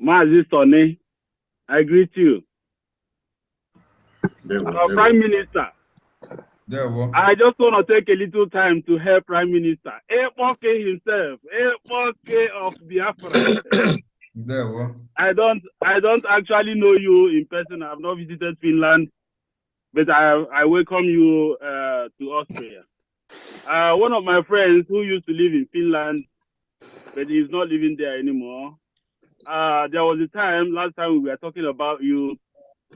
Mazi Sonny, I greet you. Prime Minister. I just want to take a little time to help Prime Minister. Ekpa himself, Ekpa of Biafra. I don't actually know you in person. I have not visited Finland, but I welcome you to Austria. One of my friends who used to live in Finland, but he's not living there anymore. There was a time, last time we were talking about you,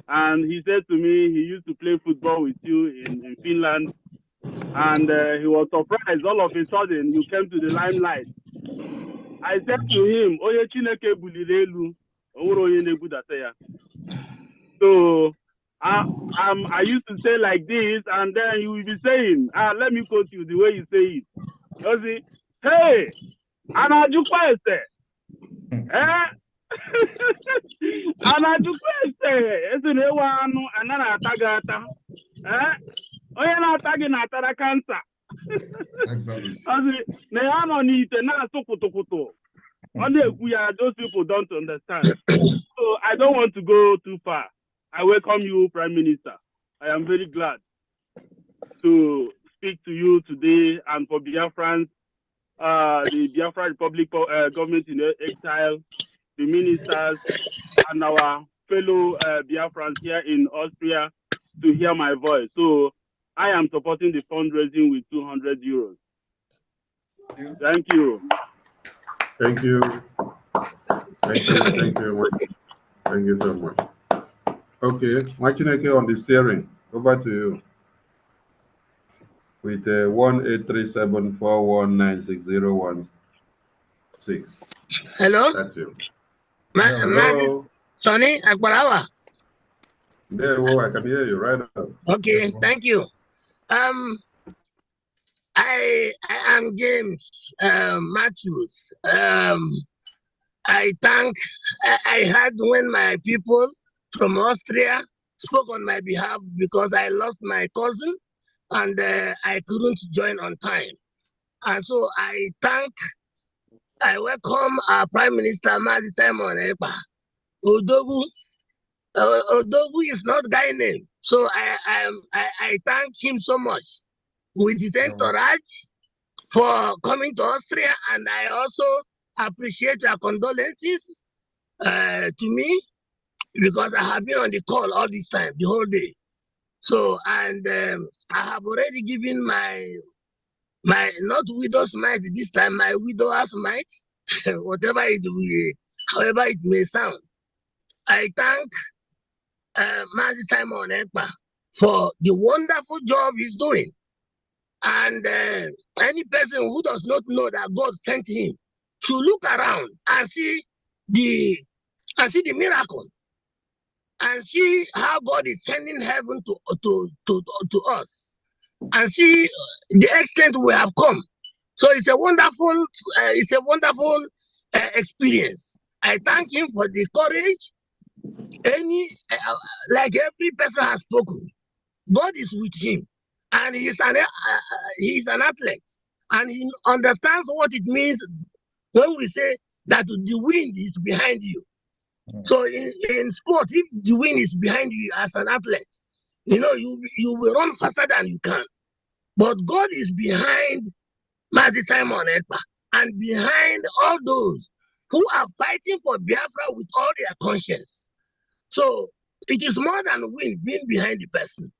and he said to me he used to play football with you in Finland, and he was surprised all of a sudden you came to the limelight. I said to him, Oye Chineke bulirelu, so I used to say like this, and then you will be saying, let me quote you the way you say it. You see, hey, anajukwese, anajukwese, ezinewa anu anana atagata, oye na atagi na atara cancer. Exactly. Those people don't understand. So I don't want to go too far. I welcome you, Prime Minister. I am very glad to speak to you today and for Biafrans, the Biafra Republic government in exile, the ministers, and our fellow Biafrans here in Austria to hear my voice. So I am supporting the fundraising with 200 euros. Thank you. Thank you. Thank you. Thank you. Thank you so much. Okay, Machineke on the steering. Over to you. With 1-837-419-6016. Hello? That's you. Hello? Sonny Akbarawa. There, I can hear you right now. Okay, thank you. I am James Matthews. I heard when my people from Austria spoke on my behalf because I lost my cousin and I couldn't join on time. And so I welcome our Prime Minister, Mazi Simon Ekpa. Odogu is not guy name. So I thank him so much with his entourage for coming to Austria, and I also appreciate your condolences to me because I have been on the call all this time, the whole day. So, and I have already given my not widow's mite this time, my widower's mite, whatever however it may sound. I thank Mazi Simon Ekpa for the wonderful job he's doing. And any person who does not know that God sent him should look around and see the miracle and see how God is sending heaven to us and see the extent we have come. So it's a wonderful experience. I thank him for the courage. Like every person has spoken, God is with him, and he's an athlete, and he understands what it means when we say that the wind is behind you. So in sport, if the wind is behind you as an athlete, you will run faster than you can. But God is behind Mazi Simon Ekpa and behind all those who are fighting for Biafra with all their conscience. So it is more than wind being behind the person.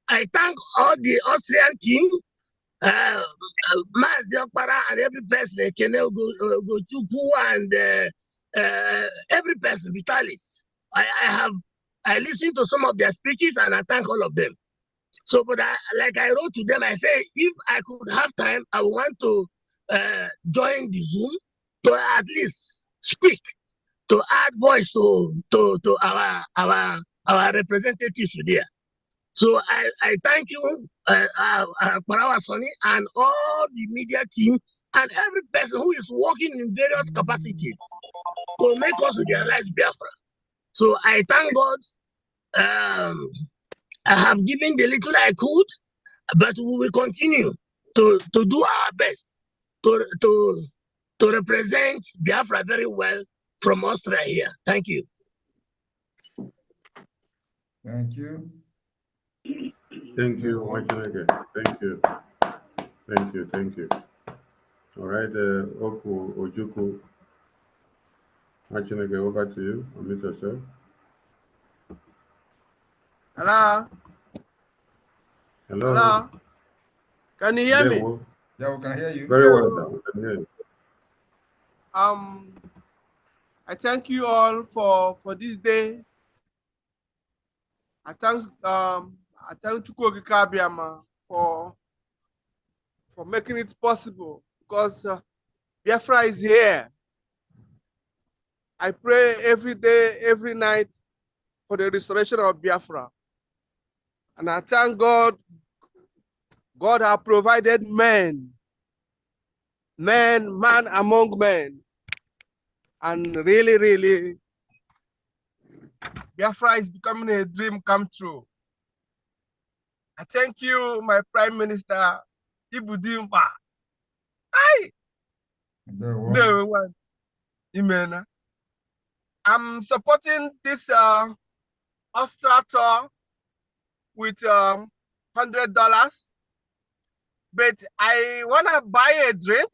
I thank all the Austrian team, Mazi Okpara and every person, Gochukwu and every person, Vitalis. I listened to some of their speeches and I thank all of them. So, but like I wrote to them, I say, if I could have time, I want to join the Zoom to at least speak, to add voice to our representatives there. So I thank you, Parawa Sonny, and all the media team, and every person who is working in various capacities to make us realize Biafra. So I thank God. I have given the little I could, but we will continue to do our best to represent Biafra very well from Austria here. Thank you. Thank you. Thank you, Machineke. Thank you. Thank you. Thank you. All right, Oku Ojuku. Machineke, over to you. Unmute yourself. Hello? Hello. Hello? Can you hear me? Yeah, we can hear you. Very well done. We can hear you. I thank you all for this day. I thank Chukwuokike Abiama for making it possible because Biafra is here. I pray every day, every night for the restoration of Biafra. And I thank God. God has provided man among men. And really, Biafra is becoming a dream come true. I thank you, my Prime Minister, Ibudimba. Hi. I'm supporting this Austria tour with $100. but I wanna buy a drink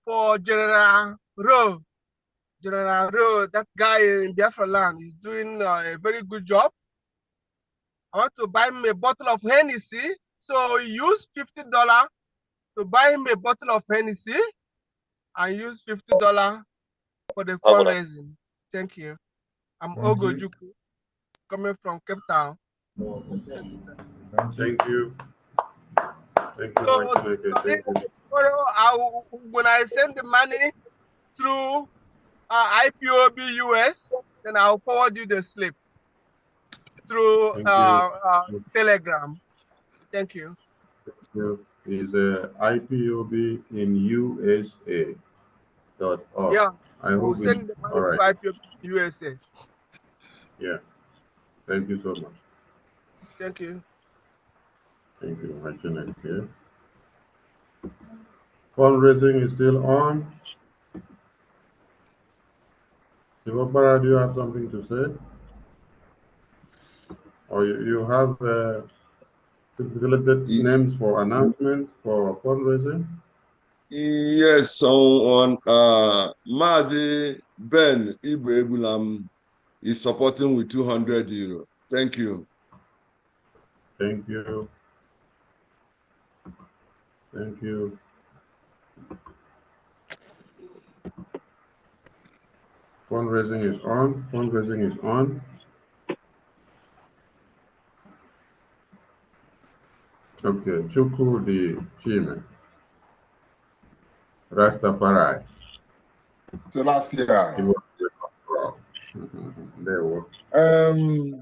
for General Rowe. General Rowe, that guy in Biafra land, is doing a very good job. I want to buy him a bottle of Hennessy, so he used $50 to buy him a bottle of Hennessy and use $50 for the fundraising. Thank you. I'm Ogo Juku, coming from Cape Town. Thank you. Thank you, So tomorrow, when I send the money through IPOB US, then I'll forward you the slip through Telegram. Thank you. Is IPOB in USA.org. Yeah, I hope send the money all right. to IPOB USA. Yeah. Thank you so much. Thank you. Thank you. Watching it here. Fundraising is still on. Silvabara, do you have something to say? Or you have stipulated names for announcements for fundraising? Yes, on Mazi Ben Ibu is supporting with €200. Thank you. Thank you. Thank you. Fundraising is on. Fundraising is on. Okay, Chuku the Chime. Rastafari. Selassie. There we go.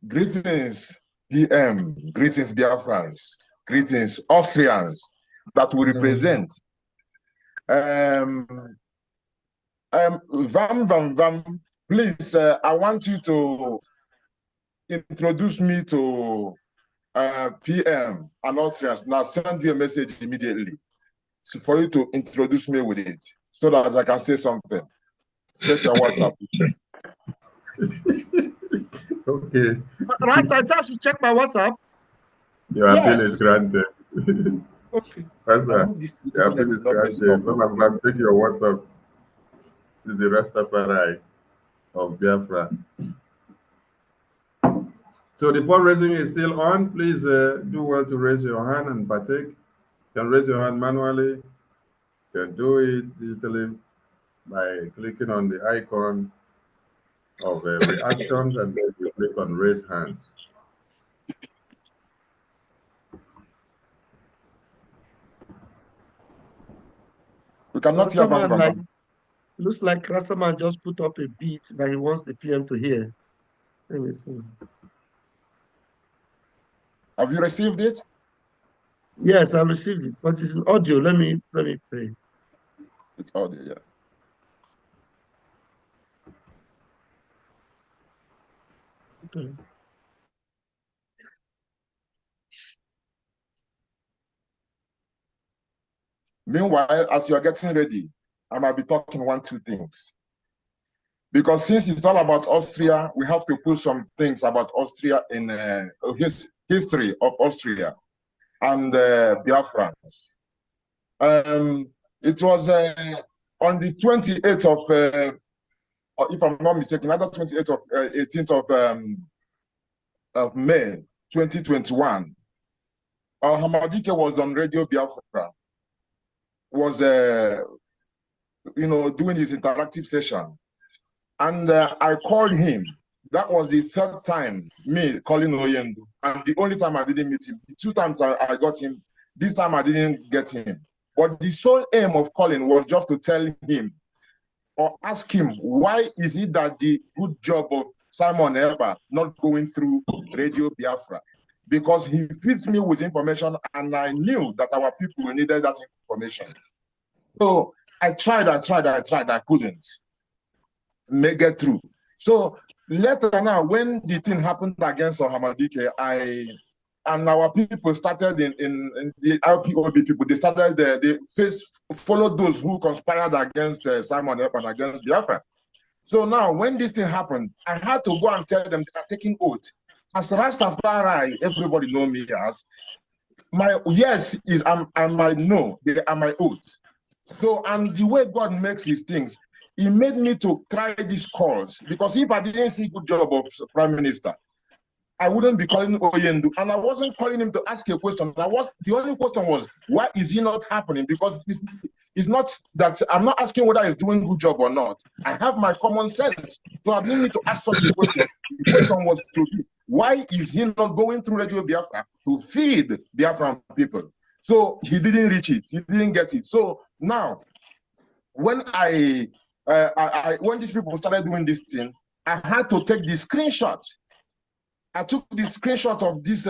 Greetings, PM. Greetings, Biafrans. Greetings, Austrians that we represent. Vam, please, I want you to introduce me to PM and Austrians. Now send you a message immediately so for you to introduce me with it so that I can say something. Check your WhatsApp. Okay. Rasta, I have to check my WhatsApp. Your appeal is granted. Okay. Rasta, your appeal is granted. Come take your WhatsApp. This is the Rastafari of Biafra. So the fundraising is still on. Please do well to raise your hand and partake. You can raise your hand manually. You can do it digitally by clicking on the icon of reactions and then you click on raise hands. We cannot hear Rastaman, looks like Rastaman just put up a beat that he wants the PM to hear. Let me see. Have you received it? Yes, I received it, but it's in audio. Let me play it. It's audio, yeah. Okay. Meanwhile, as you are getting ready, I might be talking 1-2 things. Because since it's all about Austria, we have to put some things about Austria in his history of Austria and Biafrans. It was on the 28th of, if I'm not mistaken, either 28th of 18th of May 2021. Hamadike was on Radio Biafra, was doing his interactive session. And I called him. That was the third time me calling Oyendu. And the only time I didn't meet him. The 2 times I got him, this time I didn't get him. But the sole aim of calling was just to tell him or ask him, why is it that the good job of Simon Ekpa not going through Radio Biafra? Because he feeds me with information and I knew that our people needed that information. So I tried, I couldn't make it through. So later now, when the thing happened against Hamadike, and our people started in the IPOB people, they started, they followed those who conspired against Simon Ekpa and against Biafra. So now, when this thing happened, I had to go and tell them they are taking oath. As Rastafari, everybody know me as, my yes is and my no, they are my oath. So, and the way God makes his things, he made me to try these calls, because if I didn't see good job of Prime Minister, I wouldn't be calling Oyendu, and I wasn't calling him to ask a question. The only question was, why is he not happening? Because it's not that I'm not asking whether he's doing a good job or not. I have my common sense, so I didn't need to ask such a question. The question was to be, why is he not going through Radio Biafra to feed Biafran people? So he didn't reach it. He didn't get it. So now, when when these people started doing this thing, I had to take the screenshot. I took the screenshot of this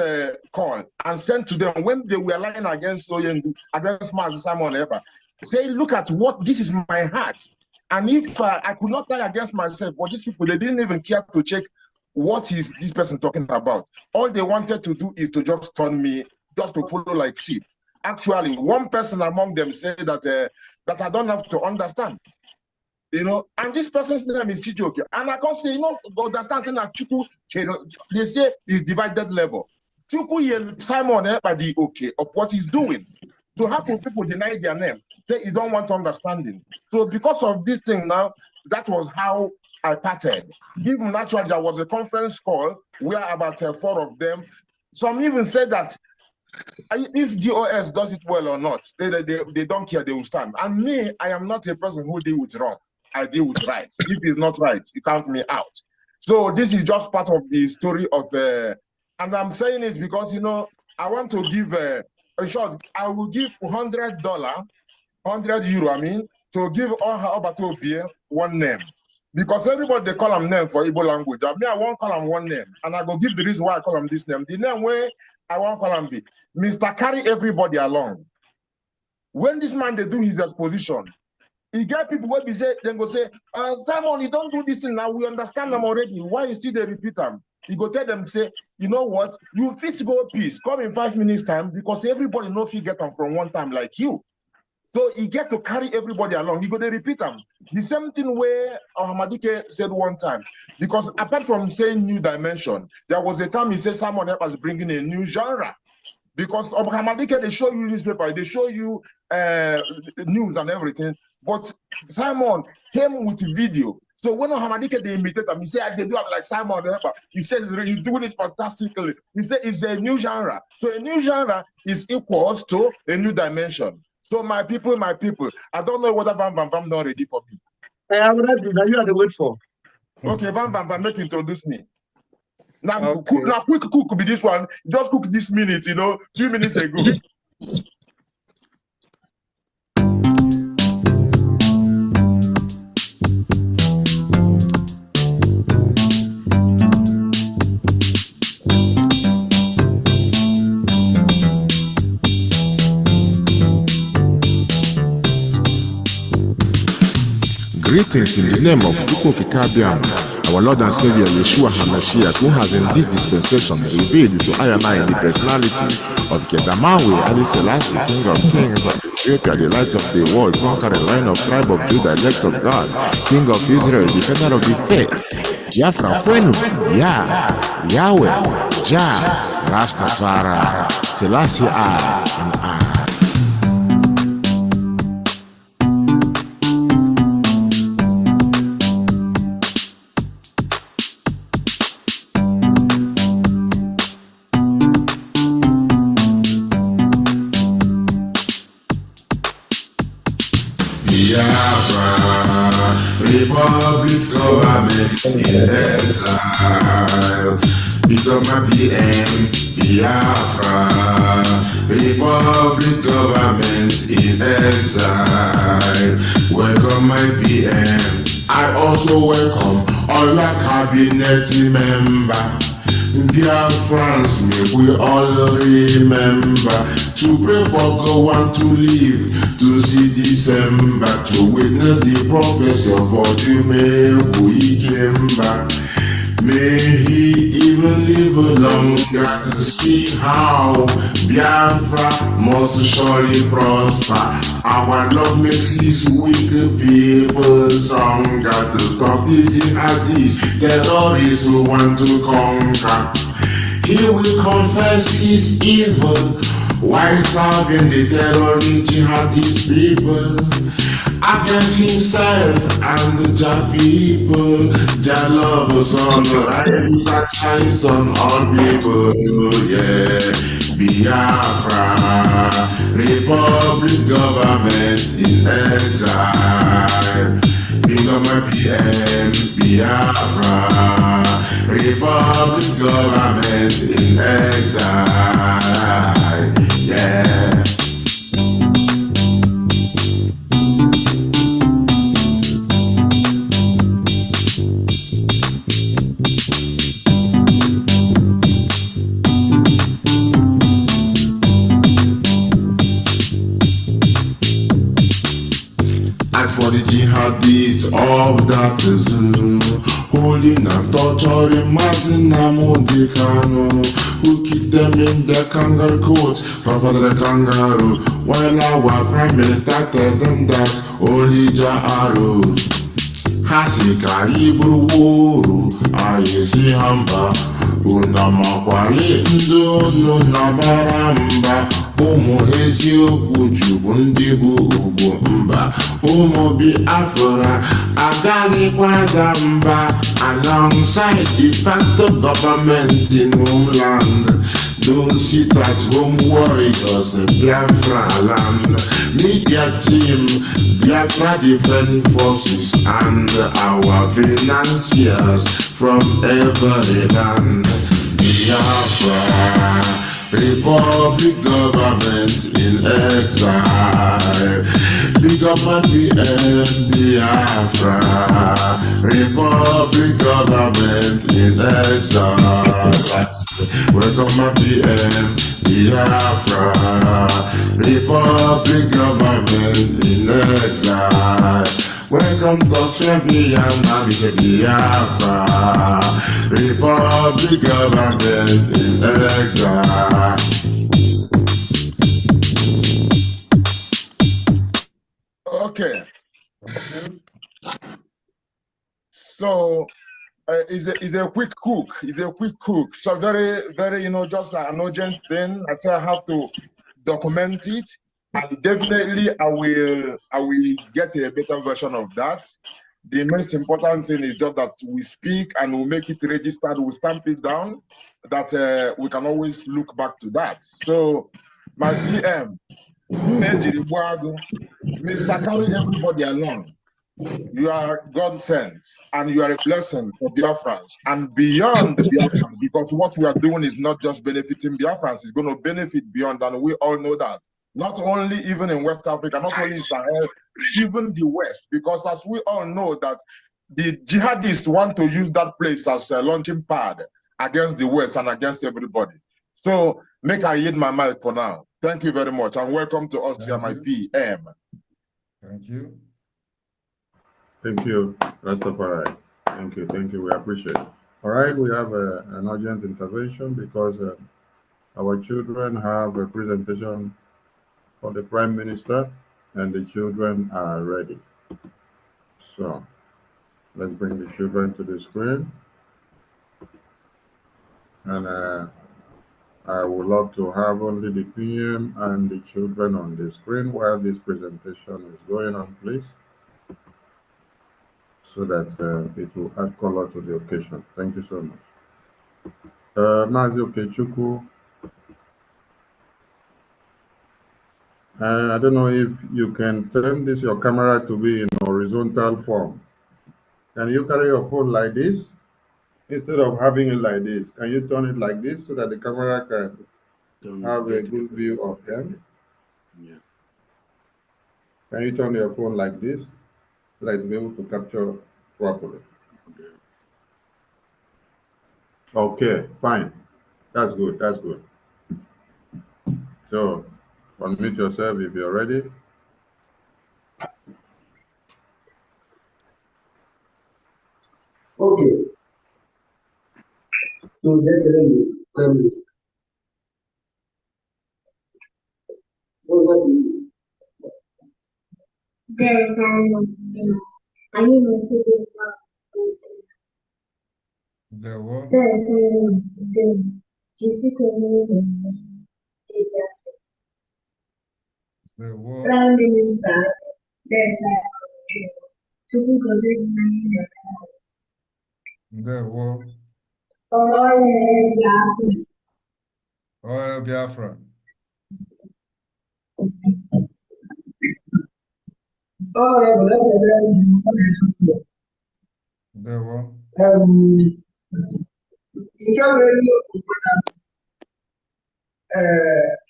call and sent to them when they were lying against Oyendu, against Mazi Simon Ekpa. Say, look at what, this is my heart. And if I could not lie against myself, but these people, they didn't even care to check what is this person talking about. All they wanted to do is to just turn me, just to follow like sheep. Actually, one person among them said that that I don't have to understand. You know, and this person's name is Chijoke. And I can't say, you know, understand saying that Chuku, they say is divided level. Chuku Simon by the okay of what he's doing. So how can people deny their name? Say you don't want understanding. So because of this thing now, that was how I parted. Even actually there was a conference call where about 4 of them, some even said that if DOS does it well or not, they don't care, they will stand. And me, I am not a person who deal with wrong. I deal with right. If it's not right, you count me out. So this is just part of the story of, and I'm saying it because, you know, I want to give, in short, I will give $100, 100 euro, I mean, to give all her Obato beer one name. Because everybody, they call them name for Igbo language. I mean, I won't call them one name. And I go give the reason why I call them this name. The name where I won't call them be Mr. Carry everybody along. When this man, they do his exposition, he get people where be say, then go say, Simon, you don't do this thing now. We understand them already. Why you still they repeat them? He go tell them, say, you know what? You fit go peace. Come in 5 minutes time because everybody know if you get them from one time like you. So he get to carry everybody along. He go to repeat them. The same thing where Hamadike said one time. Because apart from saying new dimension, there was a time he said someone else was bringing a new genre. Because of Hamadike, they show you newspaper, they show you news and everything. But Simon came with video. So when Hamadike, they imitate him, he said, they do it like Simon. He says he's doing it fantastically. He said it's a new genre. So a new genre is equals to a new dimension. So my people, I don't know whether Van Bam not ready for me. I'm ready. Now you are the wait for. Okay, Van Bam, make introduce me. Now, okay. Quick cook be this one. Just cook this minute, you know, 2 minutes ago. Greetings in the name of Ukokikabian, our Lord and Savior Yeshua HaMashiach, who has in this dispensation revealed to I and I the personality of Kedamawe Ali Selassie, King of Kings, Ethiopia, the light of the world, conquering line of tribe of Judah, elect of God, King of Israel, defender of the faith, Biafracoin, Yah, Yahweh, Jah, Rastafari, Selassie I, and I. Republic government in exile. Become my PM, Biafra. Republic government in exile. Welcome my PM. I also welcome all your cabinet members. Biafrans, may we all remember to pray for God to live, to see December, to witness the prophecy of what you may we came back. May he even live longer to see how Biafra must surely prosper. Our Lord makes these weak people stronger to stop the jihadists, terrorists who want to conquer. He will confess his evil while serving the terrorist jihadist people against himself and the Jah people. Jah love us on the rise and shines on all people. Yeah, Biafra, Republic government in exile. Big up my PM, Biafra, Republic government in exile. Yeah. As for the jihadists of that zoo, holding and torturing Nnamdi Kanu, who keep them in their kangaroo courts, for the kangaroo, while our prime minister tell them that only Jah arose. Hasika iburu ayesi hamba unamakwali ndono nabaramba umu eziokwu jubu ndị bụ ugwu mba umu Biafra agaghị kwada mba alongside the pastor government in homeland. Those sit at home warriors in Biafra land, media team, Biafra Defense Forces, and our financiers from every land. Biafra, Republic government in exile. Big up my PM, Biafra, Republic government in exile. Welcome my PM, Biafra, Republic government in exile. Welcome to Austria, Biafra, Republic government in exile. Okay. So is a quick cook. It's a quick cook. So very, very, just an urgent thing. I say I have to document it, and definitely I will get a better version of that. The most important thing is just that we speak and we make it registered. We stamp it down. That we can always look back to that. So my PM, Mr. Carry everybody along. You are God sent and you are a blessing for Biafrans and beyond Biafrans, because what we are doing is not just benefiting Biafrans, it's going to benefit beyond, and we all know that. Not only even in West Africa, not only in Sahel, even the West, because as we all know that the jihadists want to use that place as a launching pad against the West and against everybody. So make I yield my mic for now. Thank you very much and welcome to Austria, my PM. Thank you. Thank you, Rastafari. Thank you, we appreciate it. All right, we have an urgent intervention because our children have a presentation for the Prime Minister and the children are ready. So let's bring the children to the screen. And I would love to have only the PM and the children on the screen while this presentation is going on, please, so that it will add color to the occasion. Thank you so much. Mazi Okechukwu, I don't know if you can turn your camera to be in horizontal form. Can you carry your phone like this? Instead of having it like this, can you turn it like this so that the camera can have a good view of them? Yeah. Can you turn your phone like this so that it's be able to capture properly? Okay, fine. That's good. So, unmute yourself if you're ready. Okay. So let's There is I need to see this. There what? There is the GC community. Prime Minister, there's two considering the war. Oh, Biafra. The war.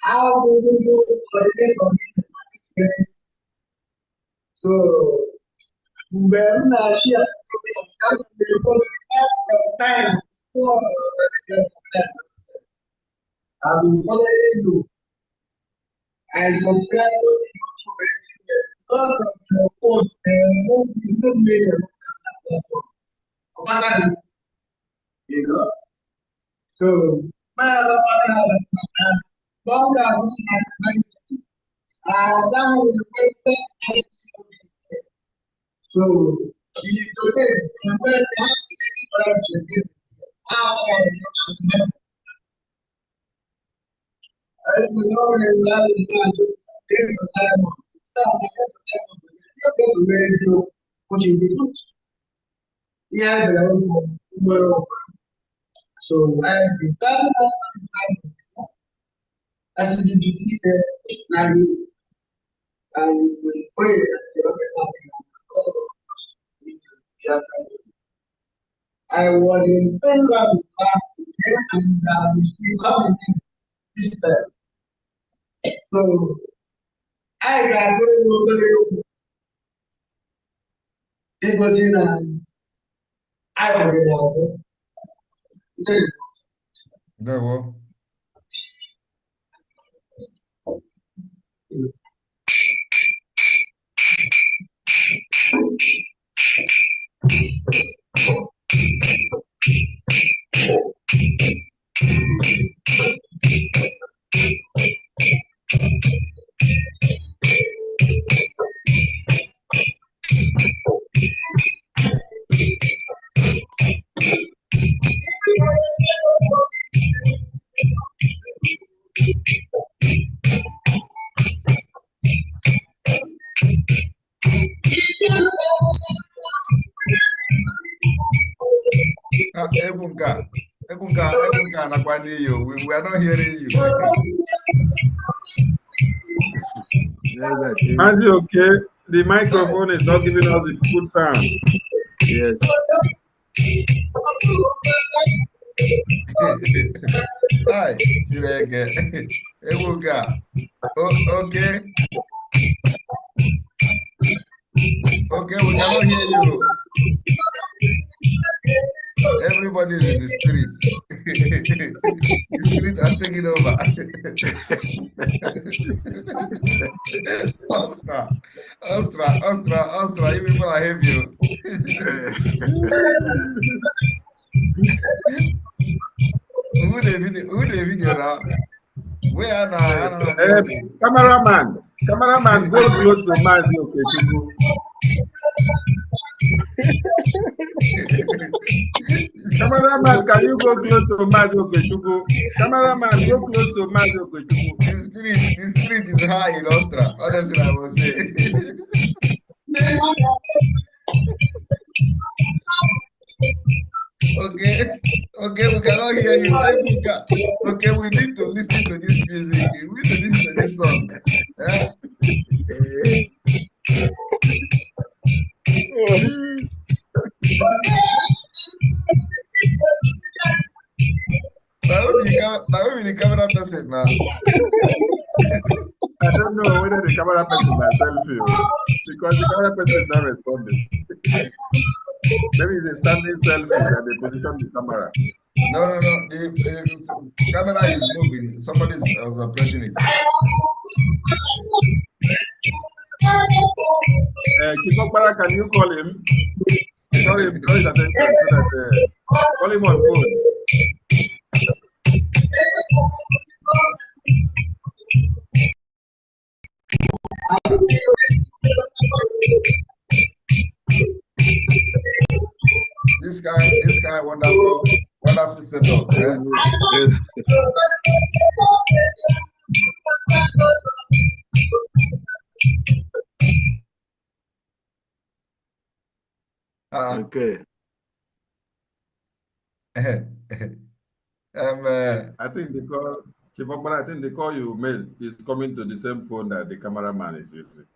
How do you coordinate on this? So, when I share time for I will follow you. I subscribe to you because of the post and you know. So, long as so, so I as you see and we pray that I was in Finland last year and we still coming this time. So I got really it was in I was in also. The war. Egunka, we are not hearing you. Manzi, okay, the microphone is not giving us the good sound. Yes. Hi, Egunka. Okay. Okay, we cannot hear you. Everybody is in the spirit. The spirit has taken over. Austria, you people are heavy. Who the video now? Where now? Cameraman, go close to Manzi, okay, Cameraman, can you go close to Manzi, okay, Cameraman, go close to Manzi, okay, The spirit is high in Austria. Honestly, I will say. Okay, we cannot hear you. Okay, we need to listen to this music. We need to listen to this song. Now we the camera person now. I don't know whether the camera person is selfie because the camera person is not responding. Maybe it's a standing selfie and they position the camera. No. The camera is moving. Somebody else operating it. Chikokbara, can you call him? Sorry, draw his attention so that call him on phone. This guy, wonderful setup. Okay. I think Chief Okpara, I think the call you made is coming to the same phone that the cameraman is using.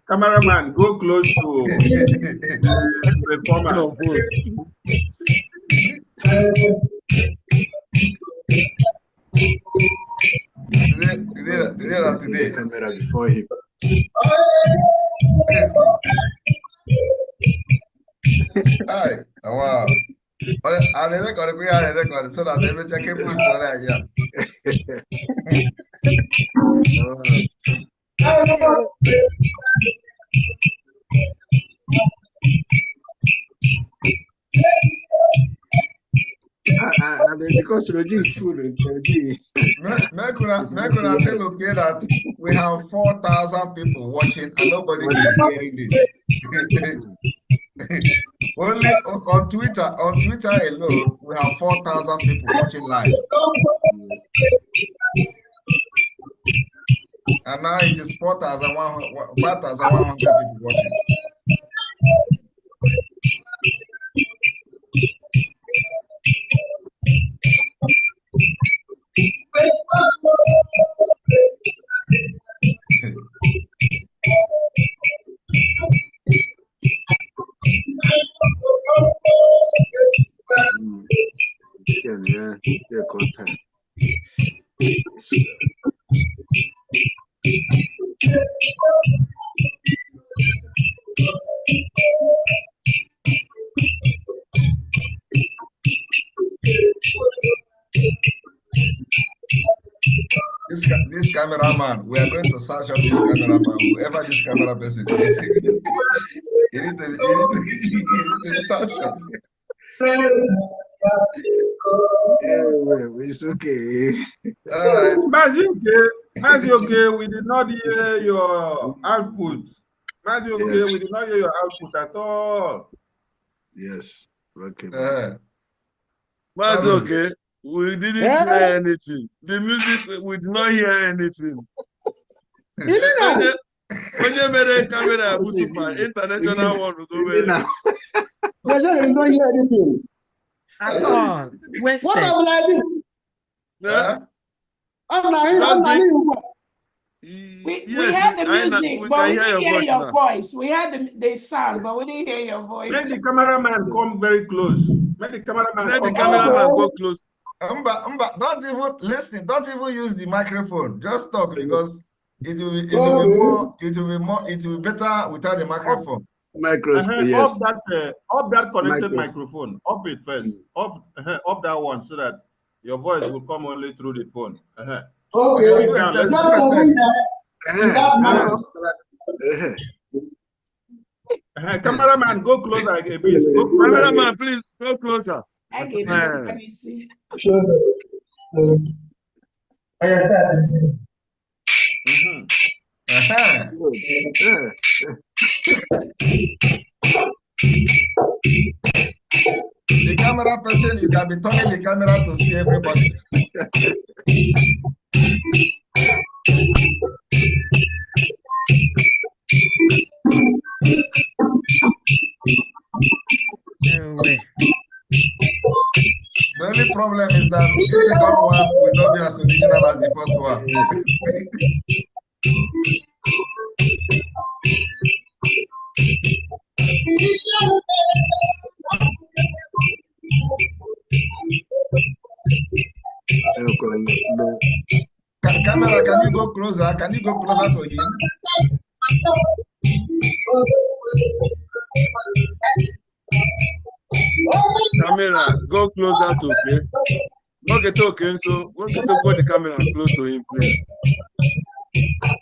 Cameraman, go close to the performer. Today. The camera before him. Hi, wow. I record so that they will check a boost. Because Roger food, Make una tell okay that we have 4,000 people watching and nobody is hearing this. Only on Twitter alone, we have 4,000 people watching live. And now it is 5,100 people watching. Yeah, content. This cameraman, we are going to search up this cameraman, whoever this camera person is. You need to be searched up. It's okay. All right. Mazioke, we did not hear your output. Mazioke, Yes. we did not hear your output at all. Yes. Okay. Mazioke, we didn't hear anything. The music, we did not hear anything. When you made a camera, international one to go there. Treasure did not hear anything. At all. What am like this? Yeah. We had the music, but we didn't hear your voice. We had the sound, but we didn't hear your voice. Let the cameraman come very close. Let the cameraman go close. Don't even listen. Don't even use the microphone. Just talk because it will be better without the microphone. Yes. Off that connected microphone. Off it first. Off that one so that your voice will come only through the phone. Okay. Do a test. Cameraman, go closer a bit. Cameraman, please go closer. I gave you the Sure. I understand. The camera person, you can be turning the camera to see everybody. The only problem is that this second one will not be as original as the first one. Camera, can you go closer? Can you go closer to him? Camera, go closer to okay. Okay, so go the camera close to him, please.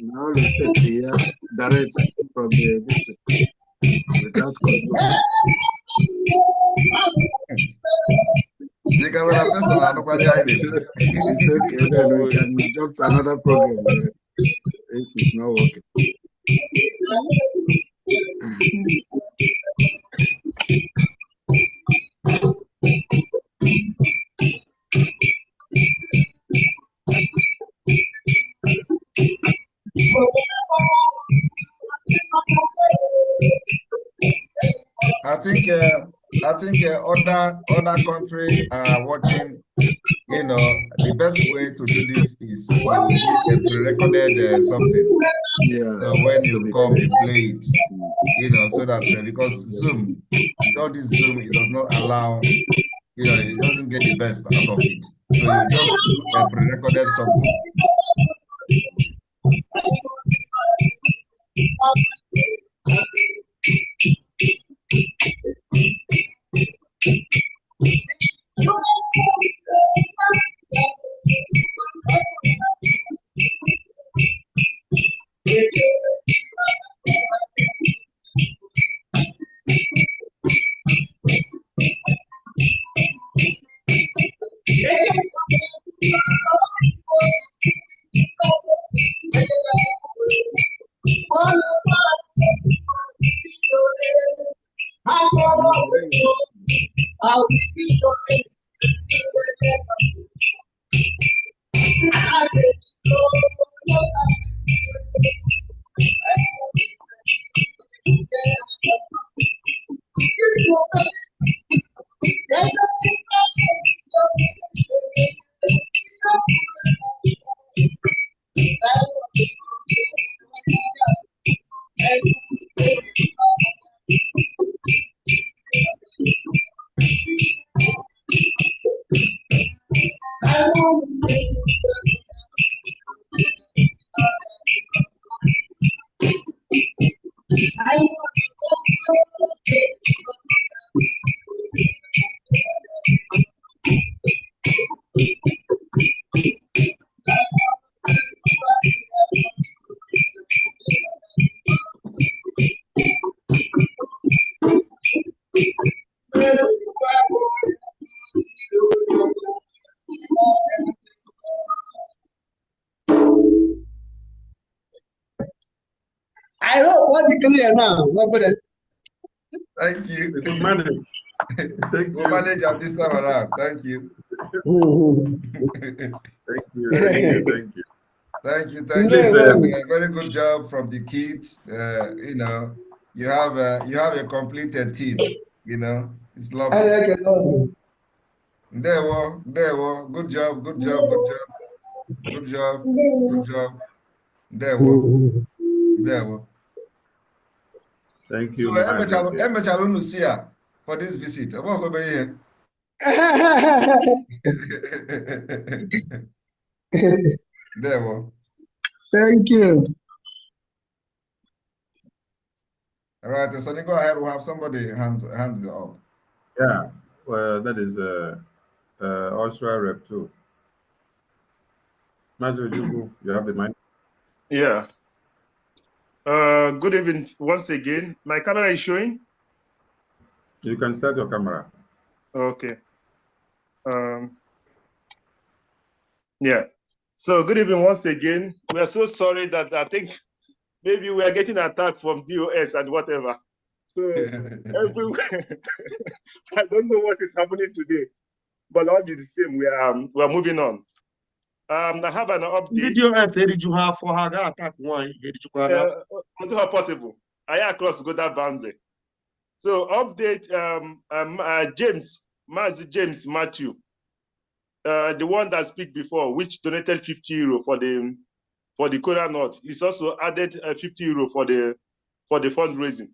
Now let's set here direct from the distance without control. The camera person, nobody hiding. It's okay, then we can jump to another program if it's not working. I think other country are watching. You know, the best way to do this is you do a pre-recorded something. Yeah. So when you come, you play it. You know, so that because Zoom, with all this Zoom, it does not allow. You know, it doesn't get the best out of it. So you just do a pre-recorded something. I hope what you clear now. Thank you. Good manage. Thank We'll manage at this time around. Thank you. Thank you. Thank you. Thank you. Thank you. Thank Please, you. Very good job from the kids. You know, you have a completed team. You know, it's lovely. There were. Good job. Good job. Good job. Good job. Good job. There were. Thank So you, Mazi. Emechalunu Sia for this visit. I'm going to be here. There were. Thank you. All right, so go ahead. We'll have somebody hands up. Yeah, well, that is Austria Rep 2. Mazi Ojugu, you have the mic. Yeah. Good evening once again. My camera is showing? You can start your camera. Okay. Yeah. So good evening once again. We are so sorry that I think maybe we are getting attacked from DOS and whatever. So everywhere, I don't know what is happening today, but all is the same. We are moving on. I have an update. DOS did you have for her attack one? Although possible, I across go that boundary. So update. James Matthew, the one that speak before, which donated 50 euro for the Korea North. He's also added 50 euro for the fundraising,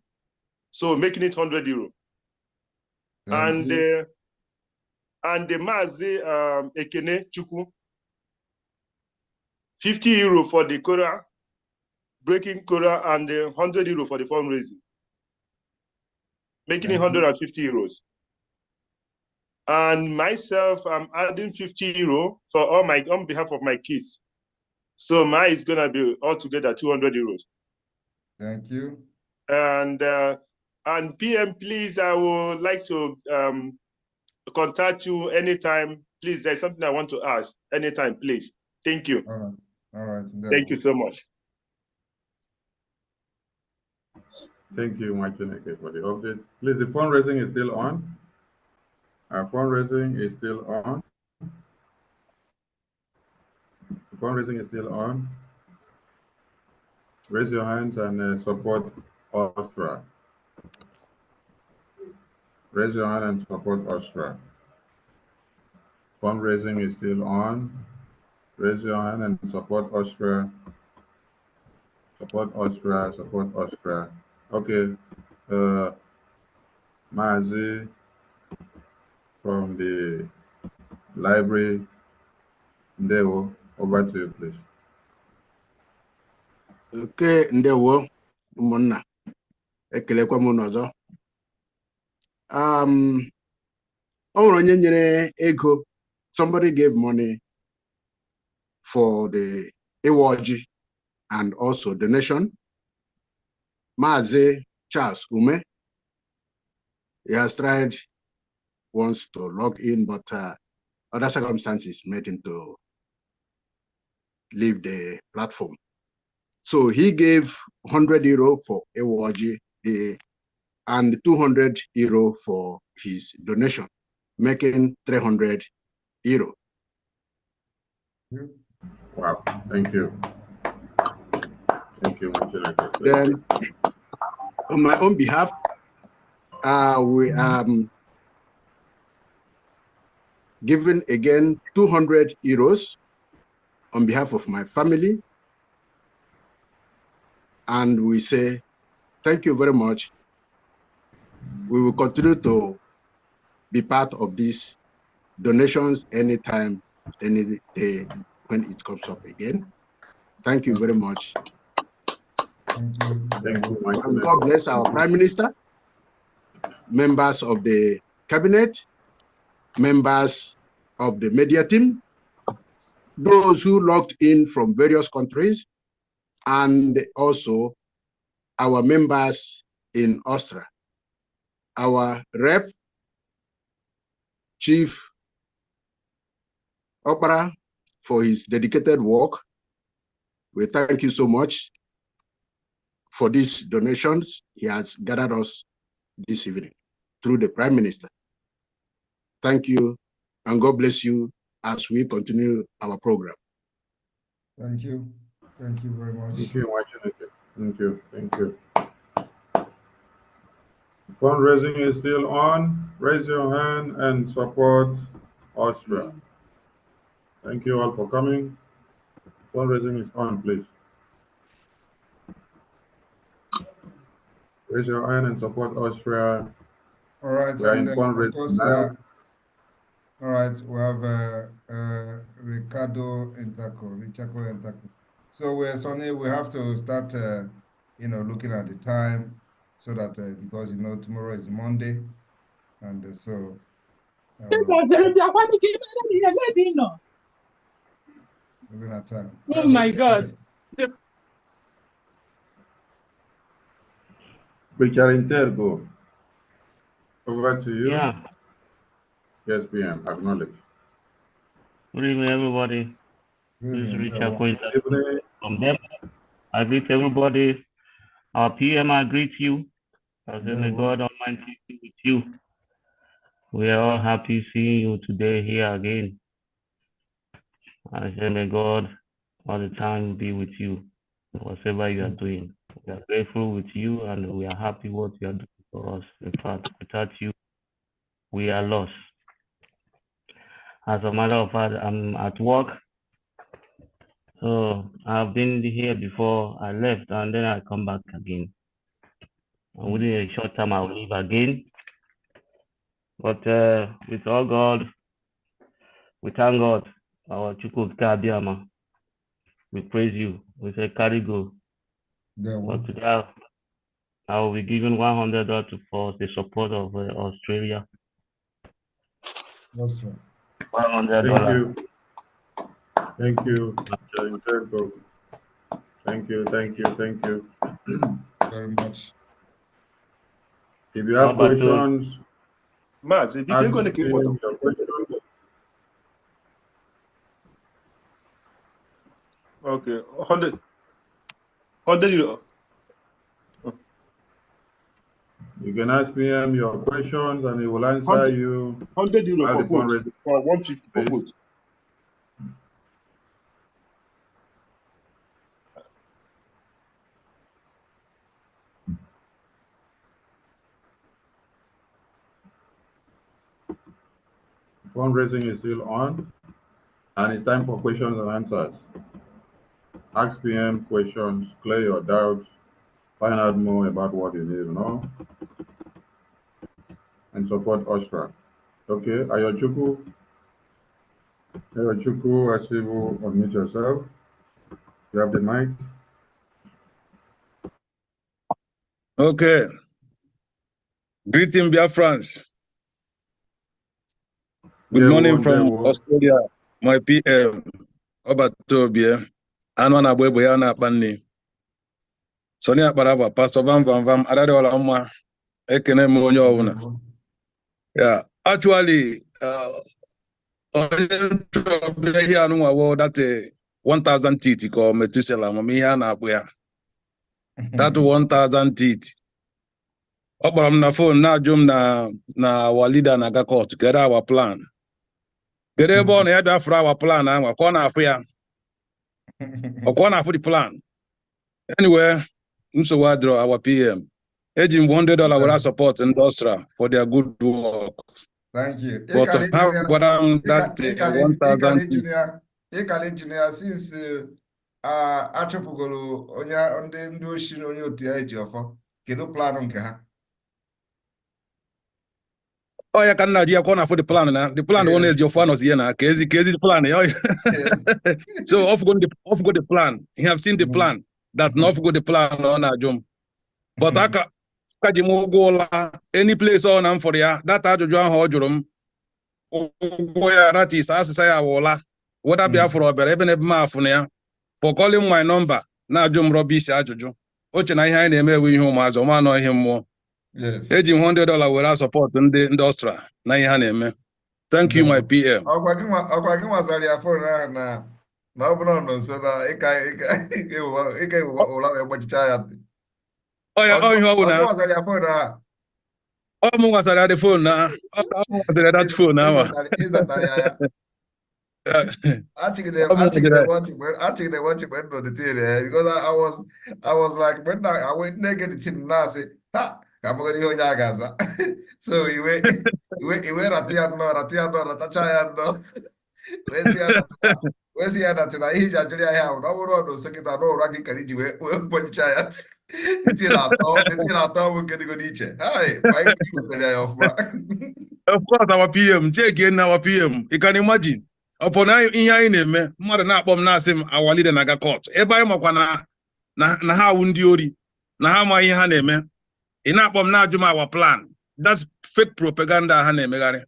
so making it 100 euro. And the Mazi Ekene Chukwu, 50 euro for the Korea, breaking Korea, and 100 euro for the fundraising, making it 150 euros. And myself, I'm adding 50 euro for on behalf of my kids. So mine is gonna be altogether 200 euros. Thank you. And PM, please, I would like to contact you anytime. Please, there's something I want to ask. Anytime, please. Thank you. All right. Thank you so much. Thank you, Mike Chineke, for the update. Please, the fundraising is still on. Our fundraising is still on. The fundraising is still on. Raise your hands and support Austria. Raise your hand and support Austria. Fundraising is still on. Raise your hand and support Austria. Support Austria, support Austria. Okay. Mazi from the library. Ndewo, over to you, please. Okay, ndewo, ụmụnna. Ekelekwa m unu ọzọ. O nwere onye nyere ego. Somebody gave money for the BRGIE and also donation. Mazi Charles Ume. He has tried once to log in, but other circumstances made him to leave the platform. So he gave 100 euro for BRGIE and 200 euro for his donation, making 300 euro. Wow, thank you. Thank you. Then, on my own behalf, we giving again 200 euros on behalf of my family. And we say, thank you very much. We will continue to be part of these donations anytime, any day when it comes up again. Thank you very much. Thank you. And God bless our Prime Minister, members of the cabinet, members of the media team, those who logged in from various countries, and also our members in Austria. Our rep, Chief Opera, for his dedicated work. We thank you so much for these donations he has gathered us this evening through the Prime Minister. Thank you, and God bless you as we continue our program. Thank you. Thank you very much. Thank you. Thank you. Thank you. Fundraising is still on. Raise your hand and support Austria. Thank you all for coming. Fundraising is on, please. Raise your hand and support Austria. All right, we are in of fundraising course, now. all right, we have Ricardo Intaco. So Sonny, we have to start, looking at the time so that because tomorrow is Monday, and so. Looking at time. Oh my God. Richard Intergo, over to you. Yeah. Yes, PM, acknowledge. Good evening, everybody. This is Richard Coin from them. I greet everybody. Our PM, I greet you. I say, may God Almighty be with you. We are all happy seeing you today here again. I say, may God all the time be with you, whatever you are doing. We are grateful with you, and we are happy what you are doing for us. In fact, without you, we are lost. As a matter of fact, I'm at work. So I've been here before I left, and then I come back again. And within a short time, I'll leave again. But with all God, we thank God, our Chukwu Kabiama. We praise you. We say, carry go. But today, I will be giving $100 for the support of Australia. That's right. $100. Thank you. Thank you. Very much. If you have questions, Maz, if you're going to keep your questions. Okay, 100 euro. You can ask PM your questions and he will answer you. 100 euro for both, or 150 for both. Fundraising is still on, and it's time for questions and answers. Ask PM questions, clear your doubts, find out more about what you need to know, and support Austria. Okay, Ayochukwu, Asibu, unmute yourself. You have the mic. Okay. Greeting Biafrans. Good morning from Australia. My PM, Obatobie, Anwana Bweboyana Bani. Sonia Barava, Pastor Vam Vam Vam, Adadola Oma, Ekene Monyo. Yeah, actually, here no that 1,000 teeth called Metusela, Mamiana Bua. That 1,000 teeth. Obaram na phone na jum na our leader na gakot together our plan. Get able on head after our plan and we're corner for ya. Or corner for the plan. Anyway, so what draw our PM. Aging $100 will support Industria for their good work. Thank you. But to have that 1,000 engineer since achọpụgoro onye ndị oshi na onye otu ya eji ọfọ kedu plan nke ha? Oh, yeah, can Nigeria corner for the plan now? The plan one is your fan was here now. Crazy plan. Yes. So off go the plan. You have seen the plan. That not go the plan on a jump. But I can any place on am for ya. That I do John Hodgerum. Where that is as say I will. What I be for a even for calling my number. Now Jum Robbie Ajojo. Oche na ihe na-eme we home as o ma no him more. Yes. Eji $100 will support ndị industry na ihe ha na-eme. Thank you, my PM. Ọkwa gị nwazara ya phone ahụ na ọ bụrụ na nso na ịka ụla wee gbachicha ya. Ọ ihe ọ bụ na. Ọ nwazara ya phone ahụ. Ọ mụ nwazara ya the phone na. Ọ nwazara that phone ahụ. Ịzatara ya. Actually, they watching when on the theater because I was like when I went naked in Nasi, ha, I'm going to hear Gaza. So you wait Ratiano, Ratachayano. Where's the other tonight? He's actually I have no road, second no Raki Kariji, where Ponchayat. It's in our top, we're getting good each. Hi, of course, our PM, take in our PM. You can imagine. Upon ihe anyị na-eme mmadụ na-akpọ m na-asị m our leader na-aga court ebe anyị makwa na ha awụ ndị ori na ha ma ihe ha na-eme ị na-akpọ m na-ajụ m our plan. That's fake propaganda ha na-emegharị.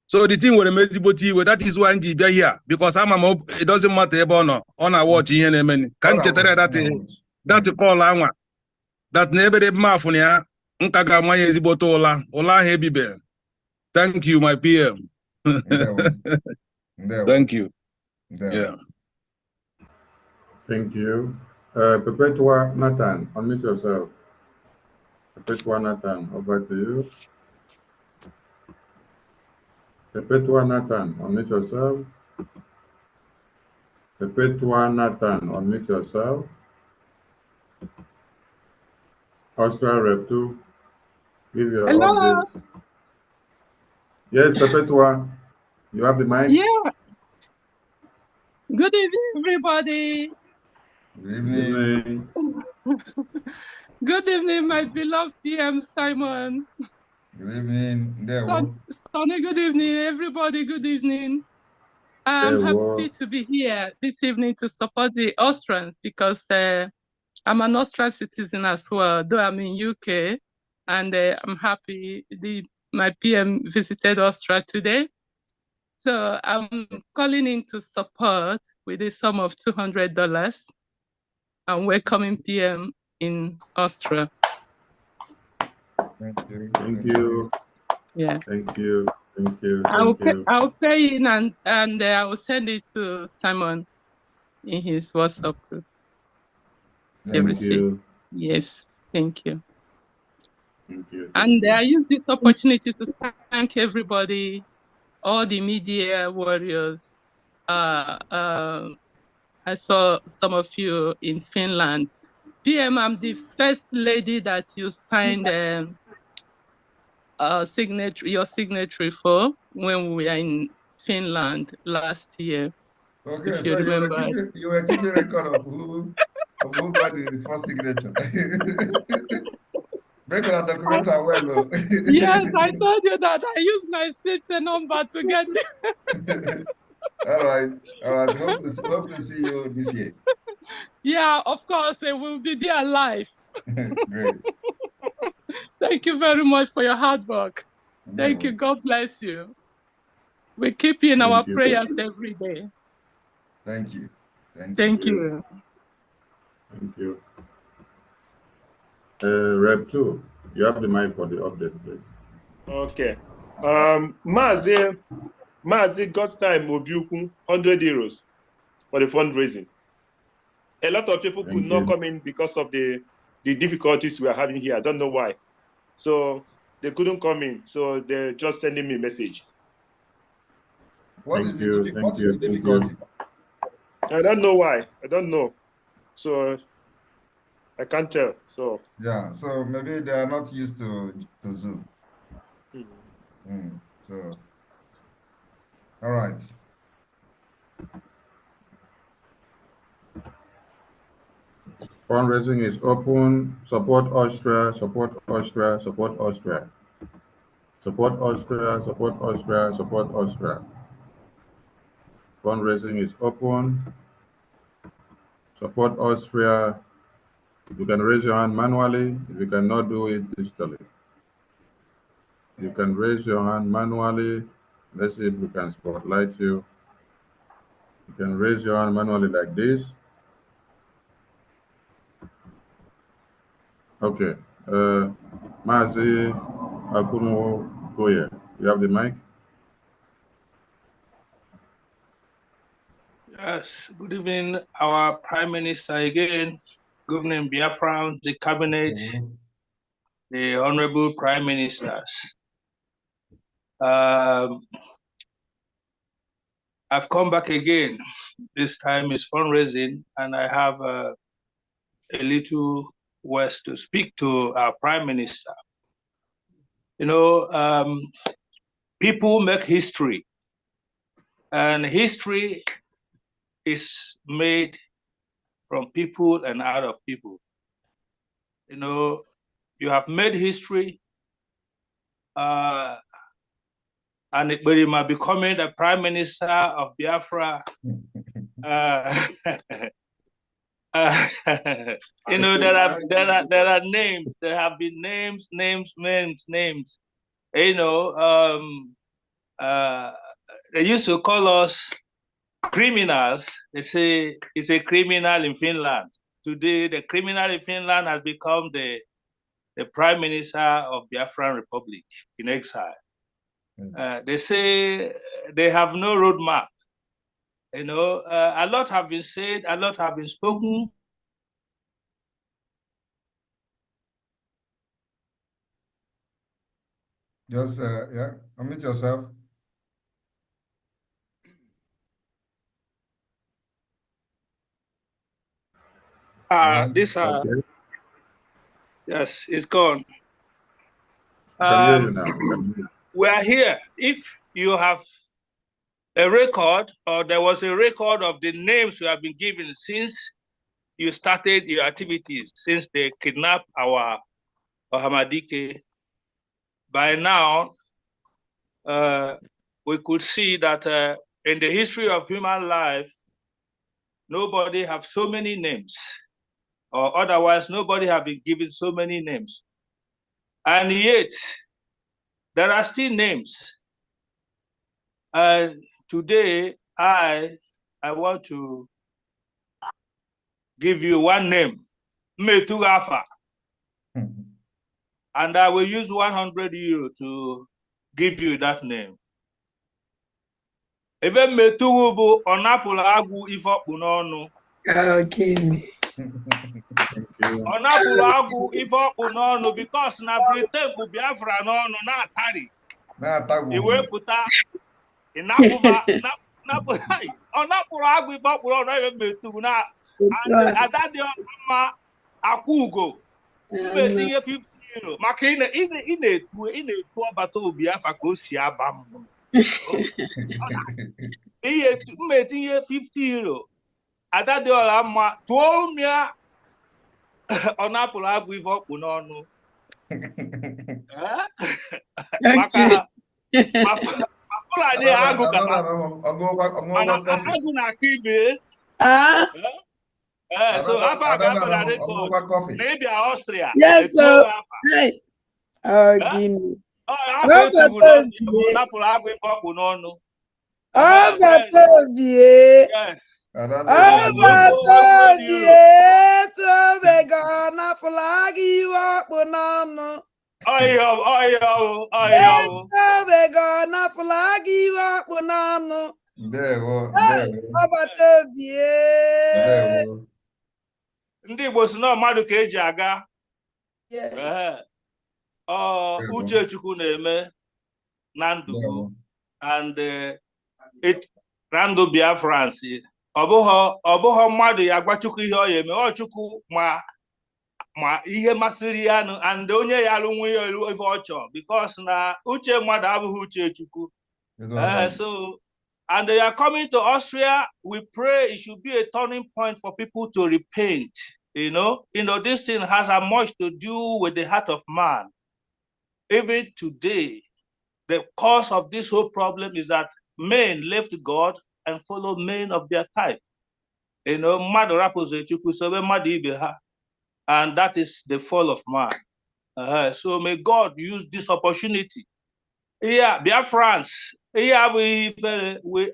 So the thing were ezigbote iwe. That is why m ji bịa here because ama m it doesn't matter ebe ọ na watch ihe na-eme ka m chetara that call anwa that na ebe m afụ na ya nka ga-ama ya ezigbote ụla ahụ ebibe. Thank you, my PM. Thank you. Yeah. Thank you. Perpetua Nathan, unmute yourself. Perpetua Nathan, over to you. Perpetua Nathan, unmute yourself. Perpetua Nathan, unmute yourself. Austria Rep 2, give your updates. Yes, Perpetua. You have the mic? Yeah. Good evening, everybody. Good evening. Good evening, my beloved PM Simon. Good evening. Sonny, good evening, everybody. Good evening. I'm happy to be here this evening to support the Austrians because I'm an Austrian citizen as well, though I'm in UK, and I'm happy my PM visited Austria today. So I'm calling in to support with a sum of $200 and welcoming PM in Austria. Thank you. Yeah. Thank you. I'll pay in and I will send it to Simon in his WhatsApp group. Thank you. Yes, thank you. Thank you. And I use this opportunity to thank everybody, all the media warriors. I saw some of you in Finland. PM, I'm the first lady that you signed your signatory for when we were in Finland last year. Okay, if so you remember. you were keeping record of who got the first signature. Make a document well. Yes, I told you that I used my city number to get it. All right. Hope to see you this year. Yeah, of course, they will be there live. Great. Thank you very much for your hard work. Thank you. God bless you. We keep you in our prayers every day. Thank you. Thank you. Thank you. Rep 2, you have the mic for the update, please. Okay. Mazi God's time Obiukwu, 100 euros for the fundraising. A lot of people could not come in because of the difficulties we are having here. I don't know why. So they couldn't come in. So they're just sending me a message. What is the difficulty? I don't know why. I don't know. So I can't tell. So yeah, so maybe they are not used to Zoom. So all right. Fundraising is open. Support Austria, support Austria, support Austria. Support Austria, support Austria, support Austria. Fundraising is open. Support Austria. You can raise your hand manually if you cannot do it digitally. You can raise your hand manually. Let's see if we can spotlight you. You can raise your hand manually like this. Okay. Mazi Akuno Koye, you have the mic? Yes, good evening, our Prime Minister again, good evening, Biafrans, the Cabinet, the Honorable Prime Ministers. I've come back again. This time is fundraising, and I have a little words to speak to our Prime Minister. You know, people make history, and history is made from people and out of people. You know, you have made history, and but you might be becoming the Prime Minister of Biafra. You know, there are names. There have been names. You know, they used to call us criminals. They say it's a criminal in Finland. Today, the criminal in Finland has become the Prime Minister of Biafran Republic in exile. They say they have no roadmap. You know, a lot have been said, a lot have been spoken. Just, yeah, unmute yourself. This, yes, it's gone. Can hear you now. We are here. If you have a record, or there was a record of the names you have been given since you started your activities, since they kidnapped our Ohamadike, by now, we could see that in the history of human life, nobody have so many names, or otherwise nobody have been given so many names. And yet, there are still names. And today, I want to give you one name, Metugafa. And I will use 100 euro to give you that name. Even Metugubu onapula agu ifokpu n'ọnụ. Onapula agu ifokpu n'ọnụ because na Britain bụ Biafra n'ọnụ na-atari. Iwepụta ịnapụba onapụrụ agụ ifokpu n'ọnụ ebe Metugu na adadị ọma akwụ ugo. Mmetinye 50 euro maka ị na-etu ọbata Biafra ka o si aba m. Ihe 50 euro. Ada dị ọla mma tụọ m ya ọ napụrụ agụ ife ọkpụ n'ọnụ. Maka Fulani agụ mana agụ na-aka ibe. So afọ a ga-aba na rekọd na ịbịa Austria. Yes, sir. Hey. Oh, Guinea. Afọ etubu n'Austria napụrụ agụ ife ọkpụ n'ọnụ. Yes. Ndị Igbo si na mmadụ ka eji aga. Uche Chukwu na-eme na ndụ and na ndụ Biafrans. Ọ bụghị mmadụ ya agwa Chukwu ihe ọ ya eme. Ọ Chukwu ma ihe masịrị ya and onye ya alụ nwe ya elu ife ọ chọrọ because na uche mmadụ abụghị uche Chukwu. So and they are coming to Austria. We pray it should be a turning point for people to repent. You know, this thing has as much to do with the heart of man. Even today, the cause of this whole problem is that men left God and follow men of their type. You know, and that is the fall of man. So may God use this opportunity. Yeah, Biafrans, yeah, we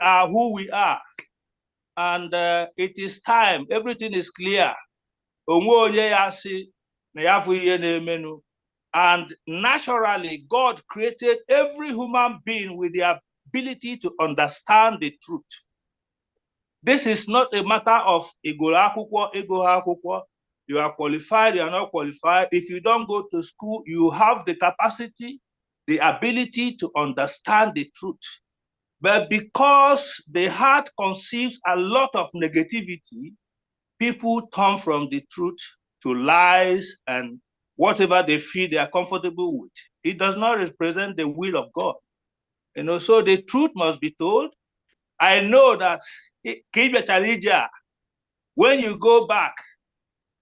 are who we are. And it is time, everything is clear. And naturally, God created every human being with the ability to understand the truth. This is not a matter of ego. You are qualified, you are not qualified. If you don't go to school, you have the capacity, the ability to understand the truth. But because the heart conceives a lot of negativity, people turn from the truth to lies and whatever they feel they are comfortable with. It does not represent the will of God. You know, so the truth must be told. I know that when you go back,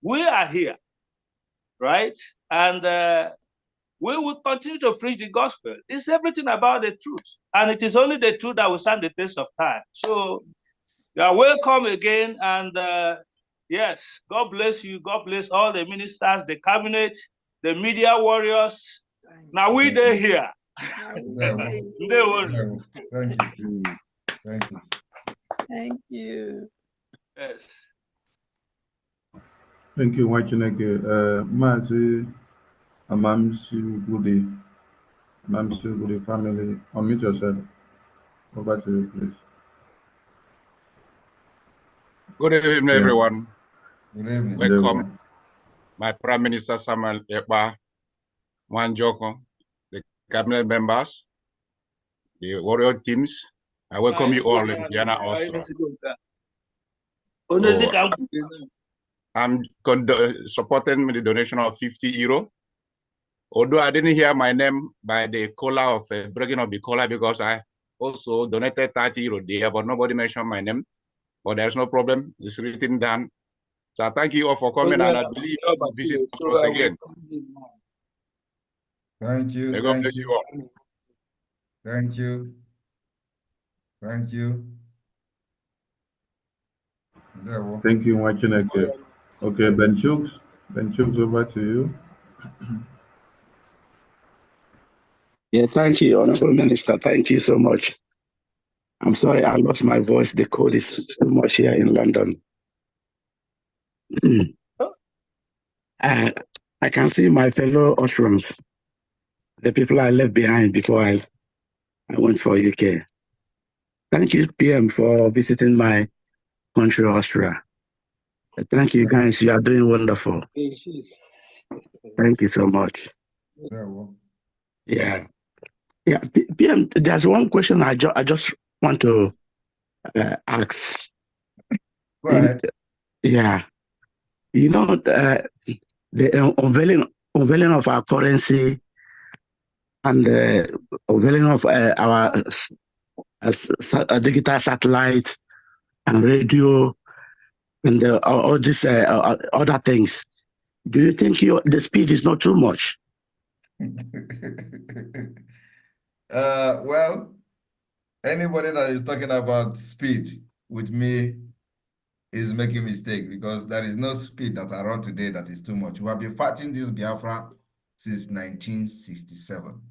we are here, right? And we will continue to preach the gospel. It's everything about the truth. And it is only the truth that will stand the test of time. So you are welcome again. And yes, God bless you. God bless all the ministers, the cabinet, the media warriors. Now they're here. Thank you. Thank you. Thank you. Yes. Thank you, Wachineke. Mazi Amamsi Gudi family, unmute yourself. Over to you, please. Good evening, everyone. Good evening. Welcome, my Prime Minister Samuel Ekpa, Wanjoko, the cabinet members, the warrior teams. I welcome you all in Vienna, Austria. I'm supporting the donation of 50 euro. Although I didn't hear my name by the caller of breaking of the caller because I also donated 30 euro there, but nobody mentioned my name. But there's no problem. It's written down. So thank you all for coming, and I believe you visit us again. Thank you. May God bless you all. Thank you. Thank you. Thank you, Wachineke. Okay, Ben Chooks, over to you. Yeah, thank you, Honorable Minister. Thank you so much. I'm sorry I lost my voice. The cold is too much here in London. I can see my fellow Austrians, the people I left behind before I went for UK. Thank you, PM, for visiting my country, Austria. Thank you, guys. You are doing wonderful. Thank you so much. Yeah. PM, there's one question I just want to ask. Go ahead. Yeah. You know, the unveiling of our currency and the unveiling of our digital satellite and radio and all these other things. Do you think the speed is not too much? Well, anybody that is talking about speed with me is making a mistake, because there is no speed that I run today that is too much. We have been fighting this Biafra since 1967.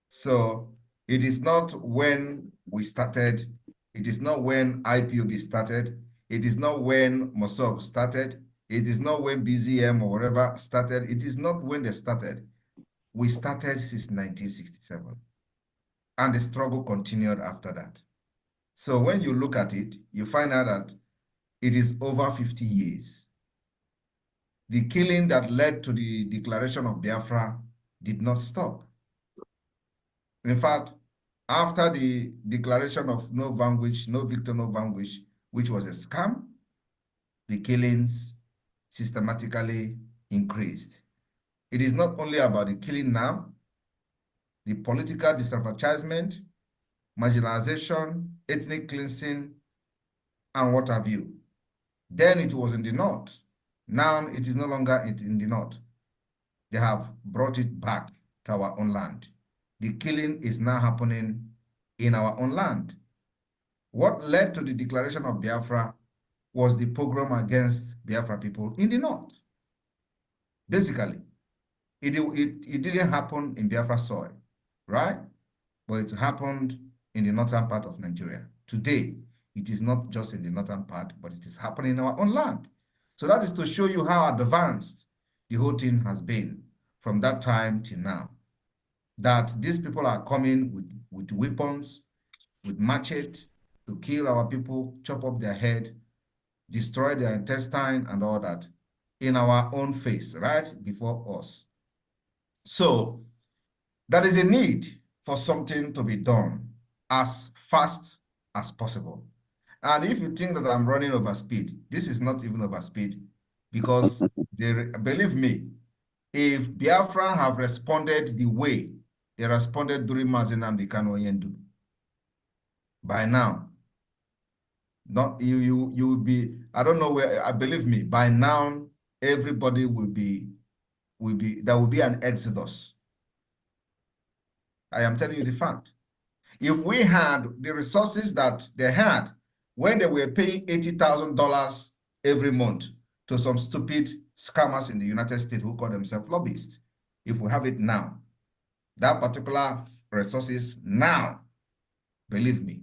So it is not when we started, it is not when IPOB started, it is not when Mossab started, it is not when BZM or whatever started, it is not when they started. We started since 1967. And the struggle continued after that. So when you look at it, you find out that it is over 50 years. The killing that led to the declaration of Biafra did not stop. In fact, after the declaration of no vanquish, no victor, no vanquish, which was a scam, the killings systematically increased. It is not only about the killing now, the political disenfranchisement, marginalization, ethnic cleansing, and what have you. Then it was in the north. Now it is no longer in the north. They have brought it back to our own land. The killing is now happening in our own land. What led to the declaration of Biafra was the pogrom against Biafra people in the north. Basically, it didn't happen in Biafra soil, right? But it happened in the northern part of Nigeria. Today, it is not just in the northern part, but it is happening in our own land. So that is to show you how advanced the whole thing has been from that time till now. That these people are coming with weapons, with machete, to kill our people, chop up their head, destroy their intestine and all that in our own face, right before us. So there is a need for something to be done as fast as possible. And if you think that I'm running over speed, this is not even over speed, because believe me, if Biafra have responded the way they responded during Mazinam Kanu, by now, not you will be, I don't know where, believe me, by now everybody will be there will be an exodus. I am telling you the fact. If we had the resources that they had when they were paying $80,000 every month to some stupid scammers in the United States who call themselves lobbyists, if we have it now, that particular resources now, believe me,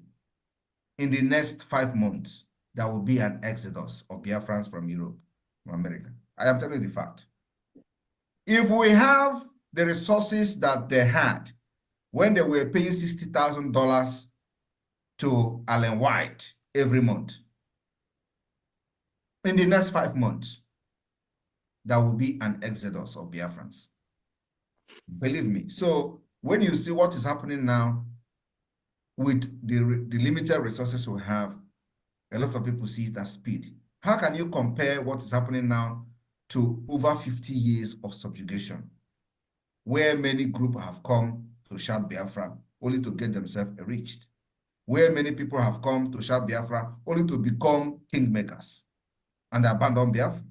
in the next 5 months, there will be an exodus of Biafrans from Europe, from America. I am telling you the fact. If we have the resources that they had when they were paying $60,000 to Allen White every month, in the next 5 months, there will be an exodus of Biafrans. Believe me. So when you see what is happening now with the limited resources we have, a lot of people see it as speed. How can you compare what is happening now to over 50 years of subjugation, where many groups have come to shout Biafra only to get themselves enriched, where many people have come to shout Biafra only to become kingmakers and abandon Biafra?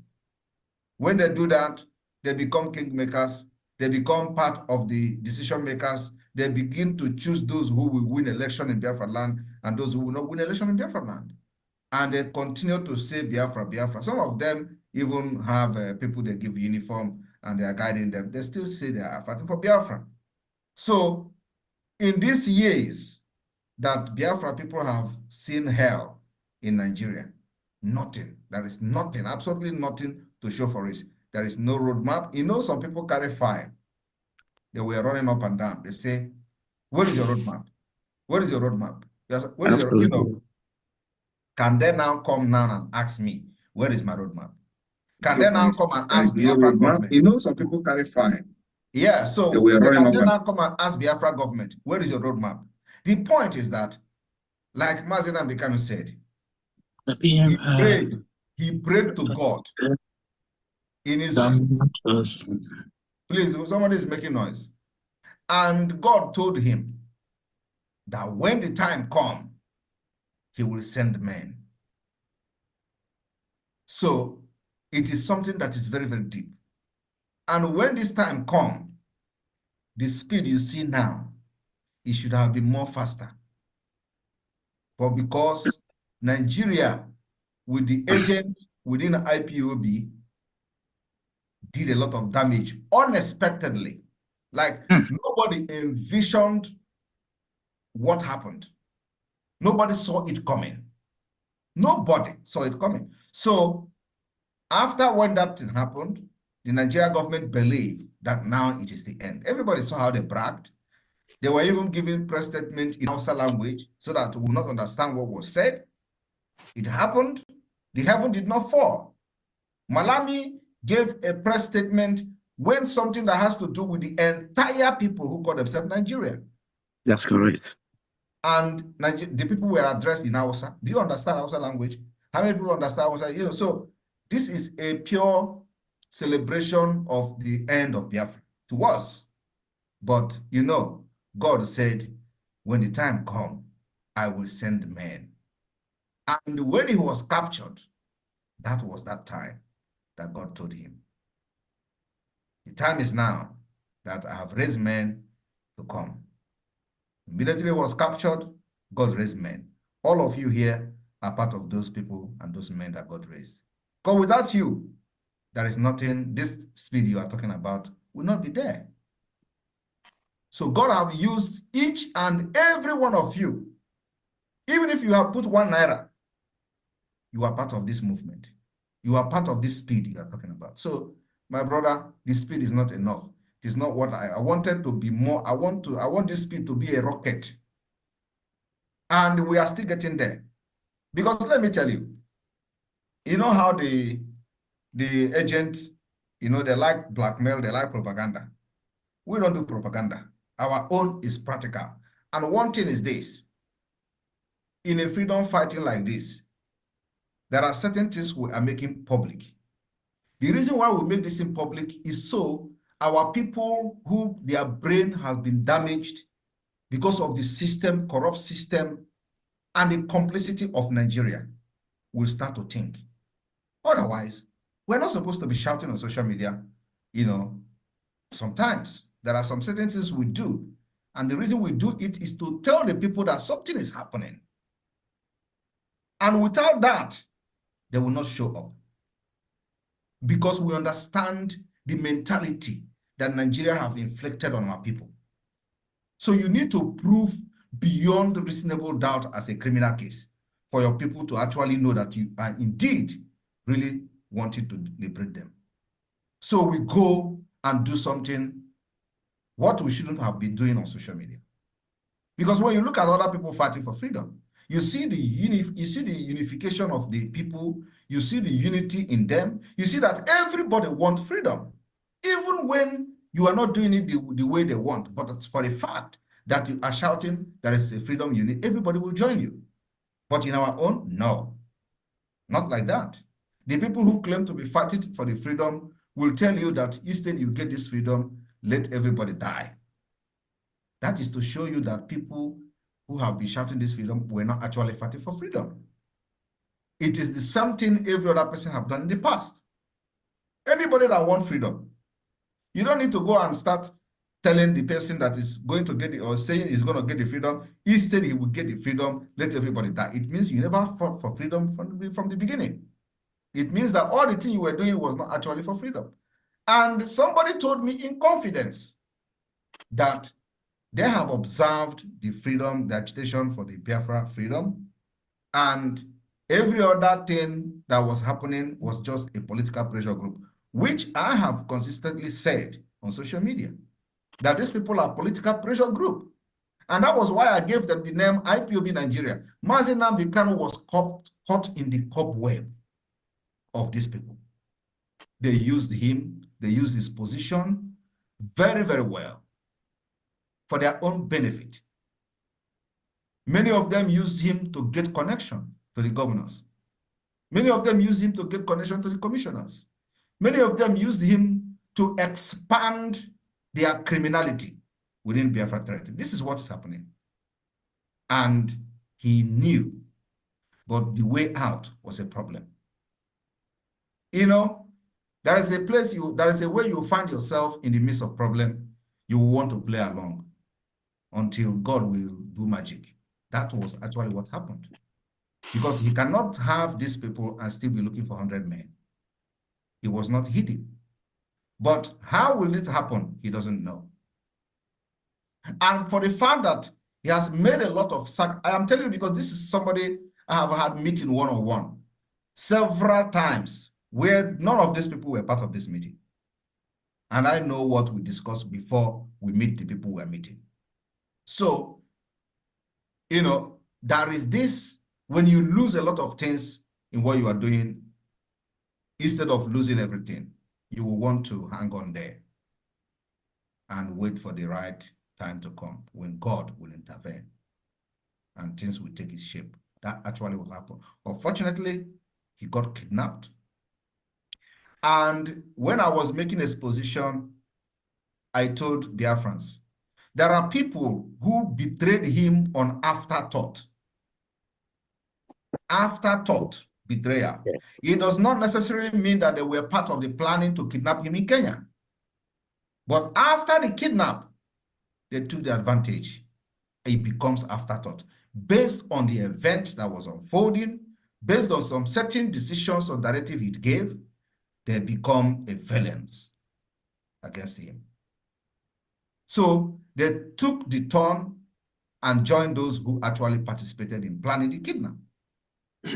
When they do that, they become kingmakers, they become part of the decision makers, they begin to choose those who will win election in Biafra land and those who will not win election in Biafra land. And they continue to say Biafra, Biafra. Some of them even have people they give uniform and they are guiding them. They still say they are fighting for Biafra. So in these years that Biafra people have seen hell in Nigeria, nothing. There is nothing, absolutely nothing to show for it. There is no roadmap. You know, some people carry fire. They were running up and down. They say, where is your roadmap? Where is your roadmap? Where is your, you know, can they now come now and ask me, where is my roadmap? Can they now come and ask Biafra government? You know, some people carry fire. Yeah, so can they now come and ask Biafra government, where is your roadmap? The point is that, like Mazinam Kanu said, he prayed to God in Israel. Please, somebody is making noise. And God told him that when the time comes, he will send men. So it is something that is very, very deep. And when this time comes, the speed you see now, it should have been more faster. But because Nigeria, with the agent within IPOB, did a lot of damage unexpectedly. Like nobody envisioned what happened. Nobody saw it coming. Nobody saw it coming. So after when that thing happened, the Nigerian government believed that now it is the end. Everybody saw how they bragged. They were even giving press statements in Hausa language so that we will not understand what was said. It happened. The heaven did not fall. Malami gave a press statement when something that has to do with the entire people who call themselves Nigeria. That's correct. And the people were addressed in Hausa. Do you understand Hausa language? How many people understand Hausa? You know, so this is a pure celebration of the end of Biafra to us. But you know, God said, when the time comes, I will send men. And when he was captured, that was that time that God told him, the time is now that I have raised men to come. Immediately he was captured, God raised men. All of you here are part of those people and those men that God raised. Because without you, there is nothing, this speed you are talking about will not be there. So God have used each and every one of you. Even if you have put 1 naira, you are part of this movement. You are part of this speed you are talking about. So, my brother, this speed is not enough. It is not what I wanted to be more. I want this speed to be a rocket. And we are still getting there. Because let me tell you, you know how the agents, you know, they like blackmail, they like propaganda. We don't do propaganda. Our own is practical. And one thing is this, in a freedom fighting like this, there are certain things we are making public. The reason why we make this in public is so our people who their brain has been damaged because of the system, corrupt system, and the complicity of Nigeria will start to think. Otherwise, we're not supposed to be shouting on social media, you know. Sometimes there are some certain things we do, and the reason we do it is to tell the people that something is happening. And without that, they will not show up. Because we understand the mentality that Nigeria have inflicted on our people. So you need to prove beyond reasonable doubt as a criminal case for your people to actually know that you are indeed really wanting to liberate them. So we go and do something what we shouldn't have been doing on social media. Because when you look at other people fighting for freedom, you see the unification of the people, you see the unity in them, you see that everybody wants freedom, even when you are not doing it the way they want. But it's for the fact that you are shouting there is a freedom unit, everybody will join you. But in our own, no, not like that. The people who claim to be fighting for the freedom will tell you that instead you get this freedom, let everybody die. That is to show you that people who have been shouting this freedom were not actually fighting for freedom. It is the same thing every other person have done in the past. Anybody that wants freedom, you don't need to go and start telling the person that is going to get it or saying he's going to get the freedom. Instead, he will get the freedom, let everybody die. It means you never fought for freedom from the beginning. It means that all the thing you were doing was not actually for freedom. And somebody told me in confidence that they have observed the freedom, the agitation for the Biafra freedom, and every other thing that was happening was just a political pressure group, which I have consistently said on social media, that these people are political pressure group. And that was why I gave them the name IPOB Nigeria. Mazi Nnamdi Kanu was caught in the cobweb of these people. They used him, they used his position very, very well for their own benefit. Many of them used him to get connection to the governors. Many of them used him to get connection to the commissioners. Many of them used him to expand their criminality within Biafra territory. This is what is happening. And he knew, but the way out was a problem. You know, there is a way you find yourself in the midst of problem, you want to play along until God will do magic. That was actually what happened. Because he cannot have these people and still be looking for 100 men. He was not hidden. But how will it happen? He doesn't know. And for the fact that he has made a lot of I am telling you, because this is somebody I have had meeting one-on-one several times where none of these people were part of this meeting. And I know what we discussed before we meet the people we are meeting. So, you know, there is this, when you lose a lot of things in what you are doing, instead of losing everything, you will want to hang on there and wait for the right time to come when God will intervene and things will take its shape. That actually will happen. Unfortunately, he got kidnapped. And when I was making exposition, I told Biafrans, there are people who betrayed him on afterthought. Afterthought betrayal. Yes. It does not necessarily mean that they were part of the planning to kidnap him in Kenya. But after the kidnap, they took the advantage. It becomes afterthought. Based on the event that was unfolding, based on some certain decisions or directive he gave, they become a violence against him. So they took the turn and joined those who actually participated in planning the kidnap.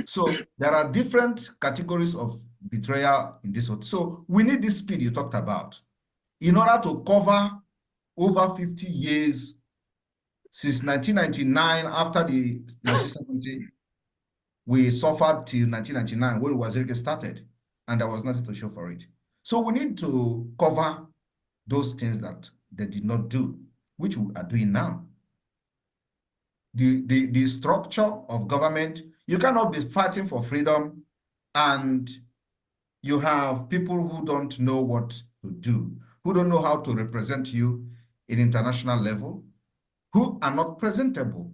So there are different categories of betrayal in this. So we need this speed you talked about in order to cover over 50 years since 1999, after the 1970, we suffered till 1999 when Wazirike started, and there was nothing to show for it. So we need to cover those things that they did not do, which we are doing now. The structure of government, you cannot be fighting for freedom and you have people who don't know what to do, who don't know how to represent you in international level, who are not presentable,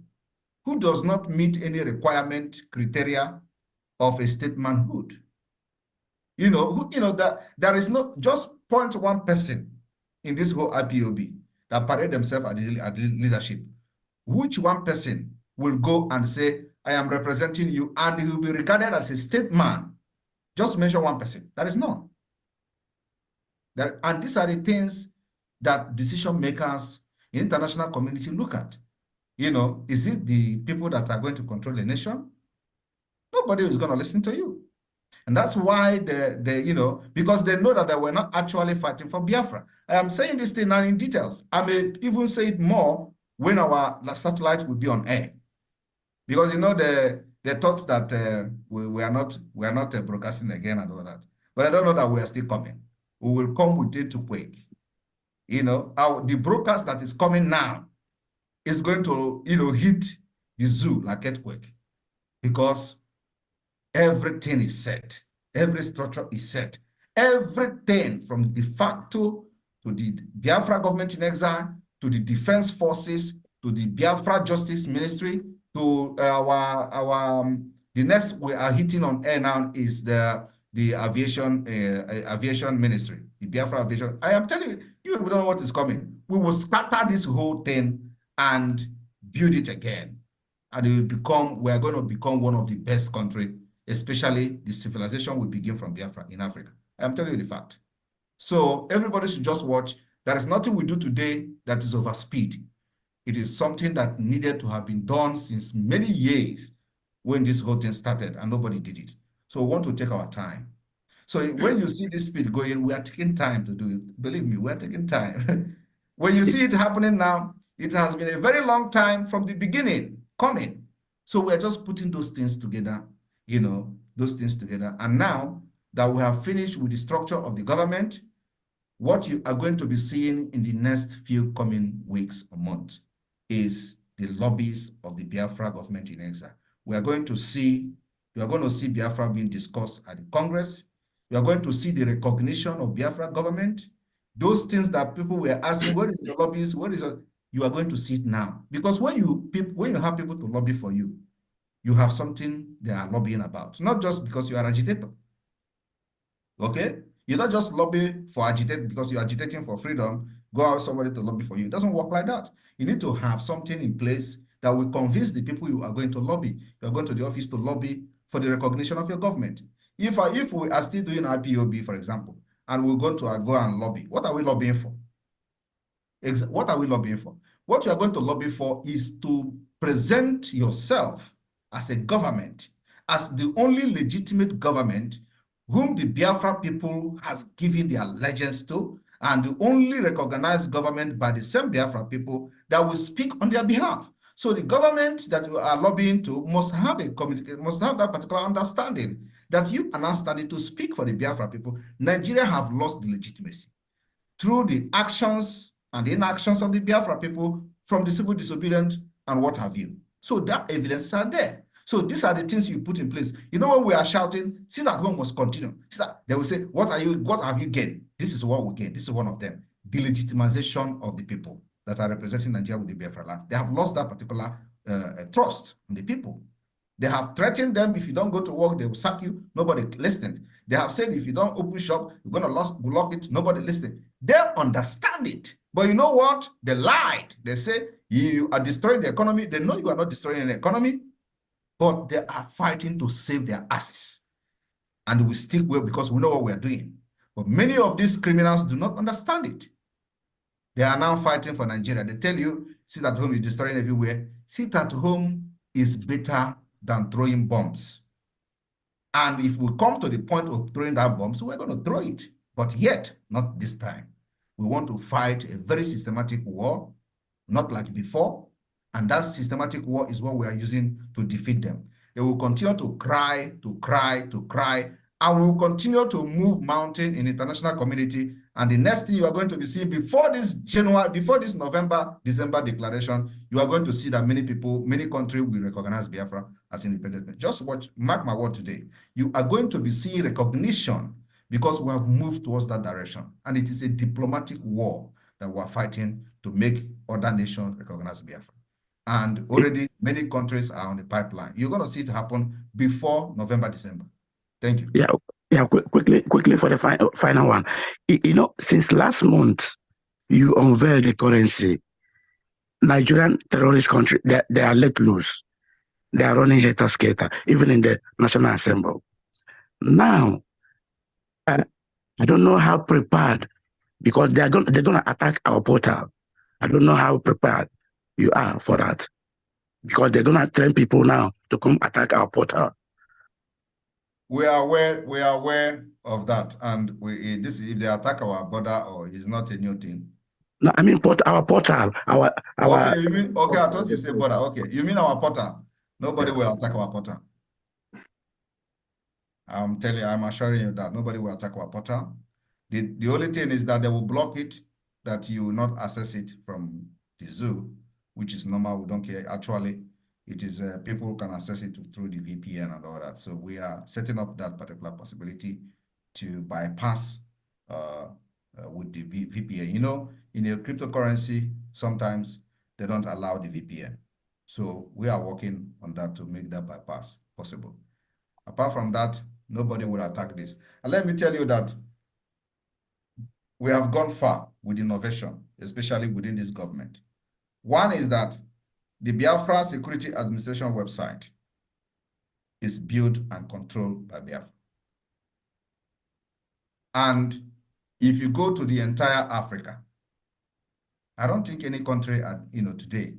who does not meet any requirement criteria of a state manhood. You know, that there is not just 0.1 person in this whole IPOB that parade themselves at the leadership. Which one person will go and say, I am representing you, and he will be regarded as a statesman? Just mention one person. That is none. And these are the things that decision makers in international community look at. You know, is it the people that are going to control the nation? Nobody is going to listen to you. And that's why you know, because they know that they were not actually fighting for Biafra. I am saying this thing now in details. I may even say it more when our satellite will be on air. Because, you know, they thought that we are not broadcasting again and all that. But I don't know that we are still coming. We will come with it to quake. You know, the broadcast that is coming now is going to, you know, hit the zoo like earthquake, because everything is set. Every structure is set. Everything from de facto to the Biafra government in exile, to the defense forces, to the Biafra Justice Ministry, to the next we are hitting on air now is the aviation ministry, the Biafra aviation. I am telling you, you don't know what is coming. We will scatter this whole thing and build it again. And it will become, we are going to become one of the best countries, especially the civilization will begin from Biafra in Africa. I am telling you the fact. So everybody should just watch. There is nothing we do today that is over speed. It is something that needed to have been done since many years when this whole thing started and nobody did it. So we want to take our time. So when you see this speed going, we are taking time to do it. Believe me, we are taking time. When you see it happening now, it has been a very long time from the beginning coming. So we are just putting those things together, you know, those things together. And now that we have finished with the structure of the government, what you are going to be seeing in the next few coming weeks or months is the lobbies of the Biafra government in exile. You are going to see Biafra being discussed at the Congress. You are going to see the recognition of Biafra government. Those things that people were asking, where is the lobbies? What is it? You are going to see it now. Because when you have people to lobby for you, you have something they are lobbying about. Not just because you are an agitator. Okay? You don't just lobby for agitate because you're agitating for freedom, go out somebody to lobby for you. It doesn't work like that. You need to have something in place that will convince the people you are going to lobby. You're going to the office to lobby for the recognition of your government. If we are still doing IPOB, for example, and we're going to go and lobby, what are we lobbying for? What are we lobbying for? What you are going to lobby for is to present yourself as a government, as the only legitimate government whom the Biafra people has given their allegiance to, and the only recognized government by the same Biafra people that will speak on their behalf. So the government that you are lobbying to must have that particular understanding that you are now standing to speak for the Biafra people. Nigeria have lost the legitimacy through the actions and the inactions of the Biafra people from the civil disobedience and what have you. So that evidence are there. So these are the things you put in place. You know, when we are shouting, sit at home must continue. They will say, what have you gained? This is what we gain. This is one of them. The legitimization of the people that are representing Nigeria with the Biafra land. They have lost that particular trust in the people. They have threatened them. If you don't go to work, they will sack you. Nobody listened. They have said, if you don't open shop, you're going to lock it. Nobody listened. They understand it. But you know what? They lied. They say, you are destroying the economy. They know you are not destroying the economy, but they are fighting to save their asses. And we stick well because we know what we are doing. But many of these criminals do not understand it. They are now fighting for Nigeria. They tell you, sit at home, you're destroying everywhere. Sit at home is better than throwing bombs. And if we come to the point of throwing that bombs, we're going to throw it. But yet, not this time. We want to fight a very systematic war, not like before. And that systematic war is what we are using to defeat them. They will continue to cry, and we will continue to move mountain in the international community. And the next thing you are going to be seeing before this November, December declaration, you are going to see that many people, many countries will recognize Biafra as independent. Just watch, mark my word today. You are going to be seeing recognition because we have moved towards that direction. And it is a diplomatic war that we are fighting to make other nations recognize Biafra. And already many countries are on the pipeline. You're going to see it happen before November, December. Thank you. Yeah. Quickly for the final one. You know, since last month, you unveiled the currency. Nigerian terrorist country, they are let loose. They are running hater-skater, even in the National Assembly. Now, I don't know how prepared, because they're going to attack our portal. I don't know how prepared you are for that, because they're going to train people now to come attack our portal. We are aware of that, and if they attack our border, or it's not a new thing. No, I mean our portal. Okay, you mean okay? I thought you said border. Okay, you mean our portal? Nobody will attack our portal. I'm assuring you that nobody will attack our portal. The only thing is that they will block it, that you will not access it from the zoo, which is normal. We don't care. Actually, it is people can access it through the VPN and all that. So we are setting up that particular possibility to bypass with the VPN. You know, in a cryptocurrency, sometimes they don't allow the VPN. So we are working on that to make that bypass possible. Apart from that, nobody will attack this. And let me tell you that we have gone far with innovation, especially within this government. One is that the Biafra Security Administration website is built and controlled by Biafra. And if you go to the entire Africa, I don't think any country today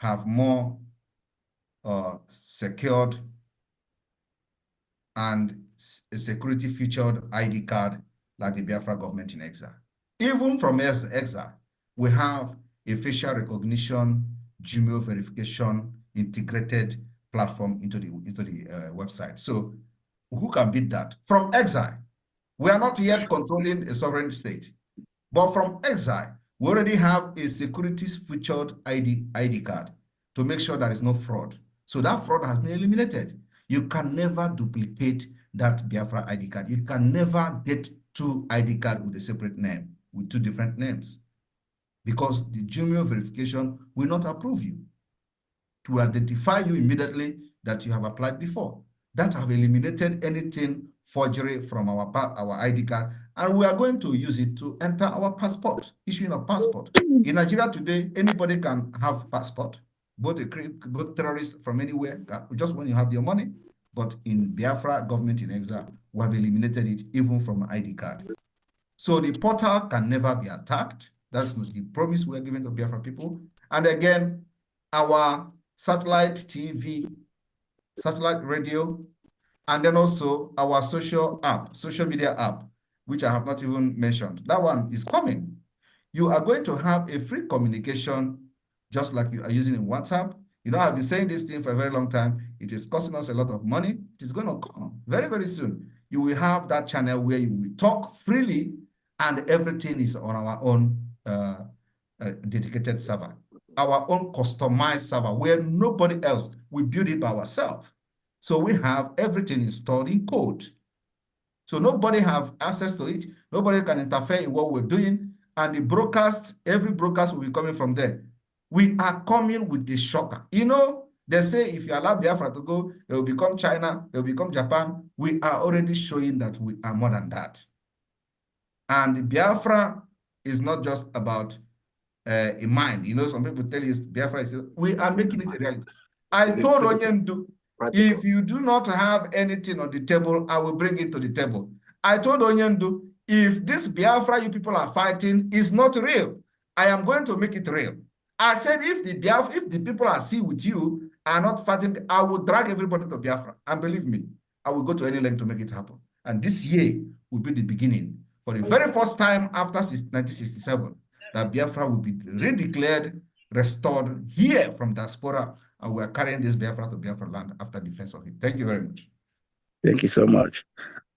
have more secured and a security featured ID card like the Biafra government in exile. Even from exile, we have a facial recognition, Gmail verification, integrated platform into the website. So who can beat that? From exile, we are not yet controlling a sovereign state, but from exile, we already have a security featured ID card to make sure there is no fraud. So that fraud has been eliminated. You can never duplicate that Biafra ID card. You can never get two ID cards with a separate name, with two different names. because the junior verification will not approve you, to identify you immediately that you have applied before. That have eliminated anything forgery from our ID card, and we are going to use it to enter our passport, issuing a passport. In Nigeria today, anybody can have passport, both terrorists from anywhere, just when you have your money. But in Biafra, government in exile, we have eliminated it even from ID card. So the portal can never be attacked. That's not the promise we are giving to Biafra people. And again, our satellite TV, satellite radio, and then also our social media app, which I have not even mentioned. That one is coming. You are going to have a free communication, just like you are using in WhatsApp. You know, I've been saying this thing for a very long time. It is costing us a lot of money. It is going to come very, very soon. You will have that channel where you will talk freely, and everything is on our own dedicated server, our own customized server, where nobody else, we build it by ourselves. So we have everything installed in code. So nobody have access to it. Nobody can interfere in what we're doing. And the broadcast, every broadcast will be coming from there. We are coming with the shocker. You know, they say if you allow Biafra to go, they will become China, they will become Japan. We are already showing that we are more than that. And Biafra is not just about a mind. You know, some people tell you Biafra is, we are making it a reality. I told Onyendu, if you do not have anything on the table, I will bring it to the table. I told Onyendu, if this Biafra you people are fighting is not real, I am going to make it real. I said, if the people I see with you are not fighting, I will drag everybody to Biafra. And believe me, I will go to any length to make it happen. And this year will be the beginning. For the very first time after 1967, that Biafra will be redeclared, restored here from diaspora, and we are carrying this Biafra to Biafra land after defense of it. Thank you very much. Thank you so much.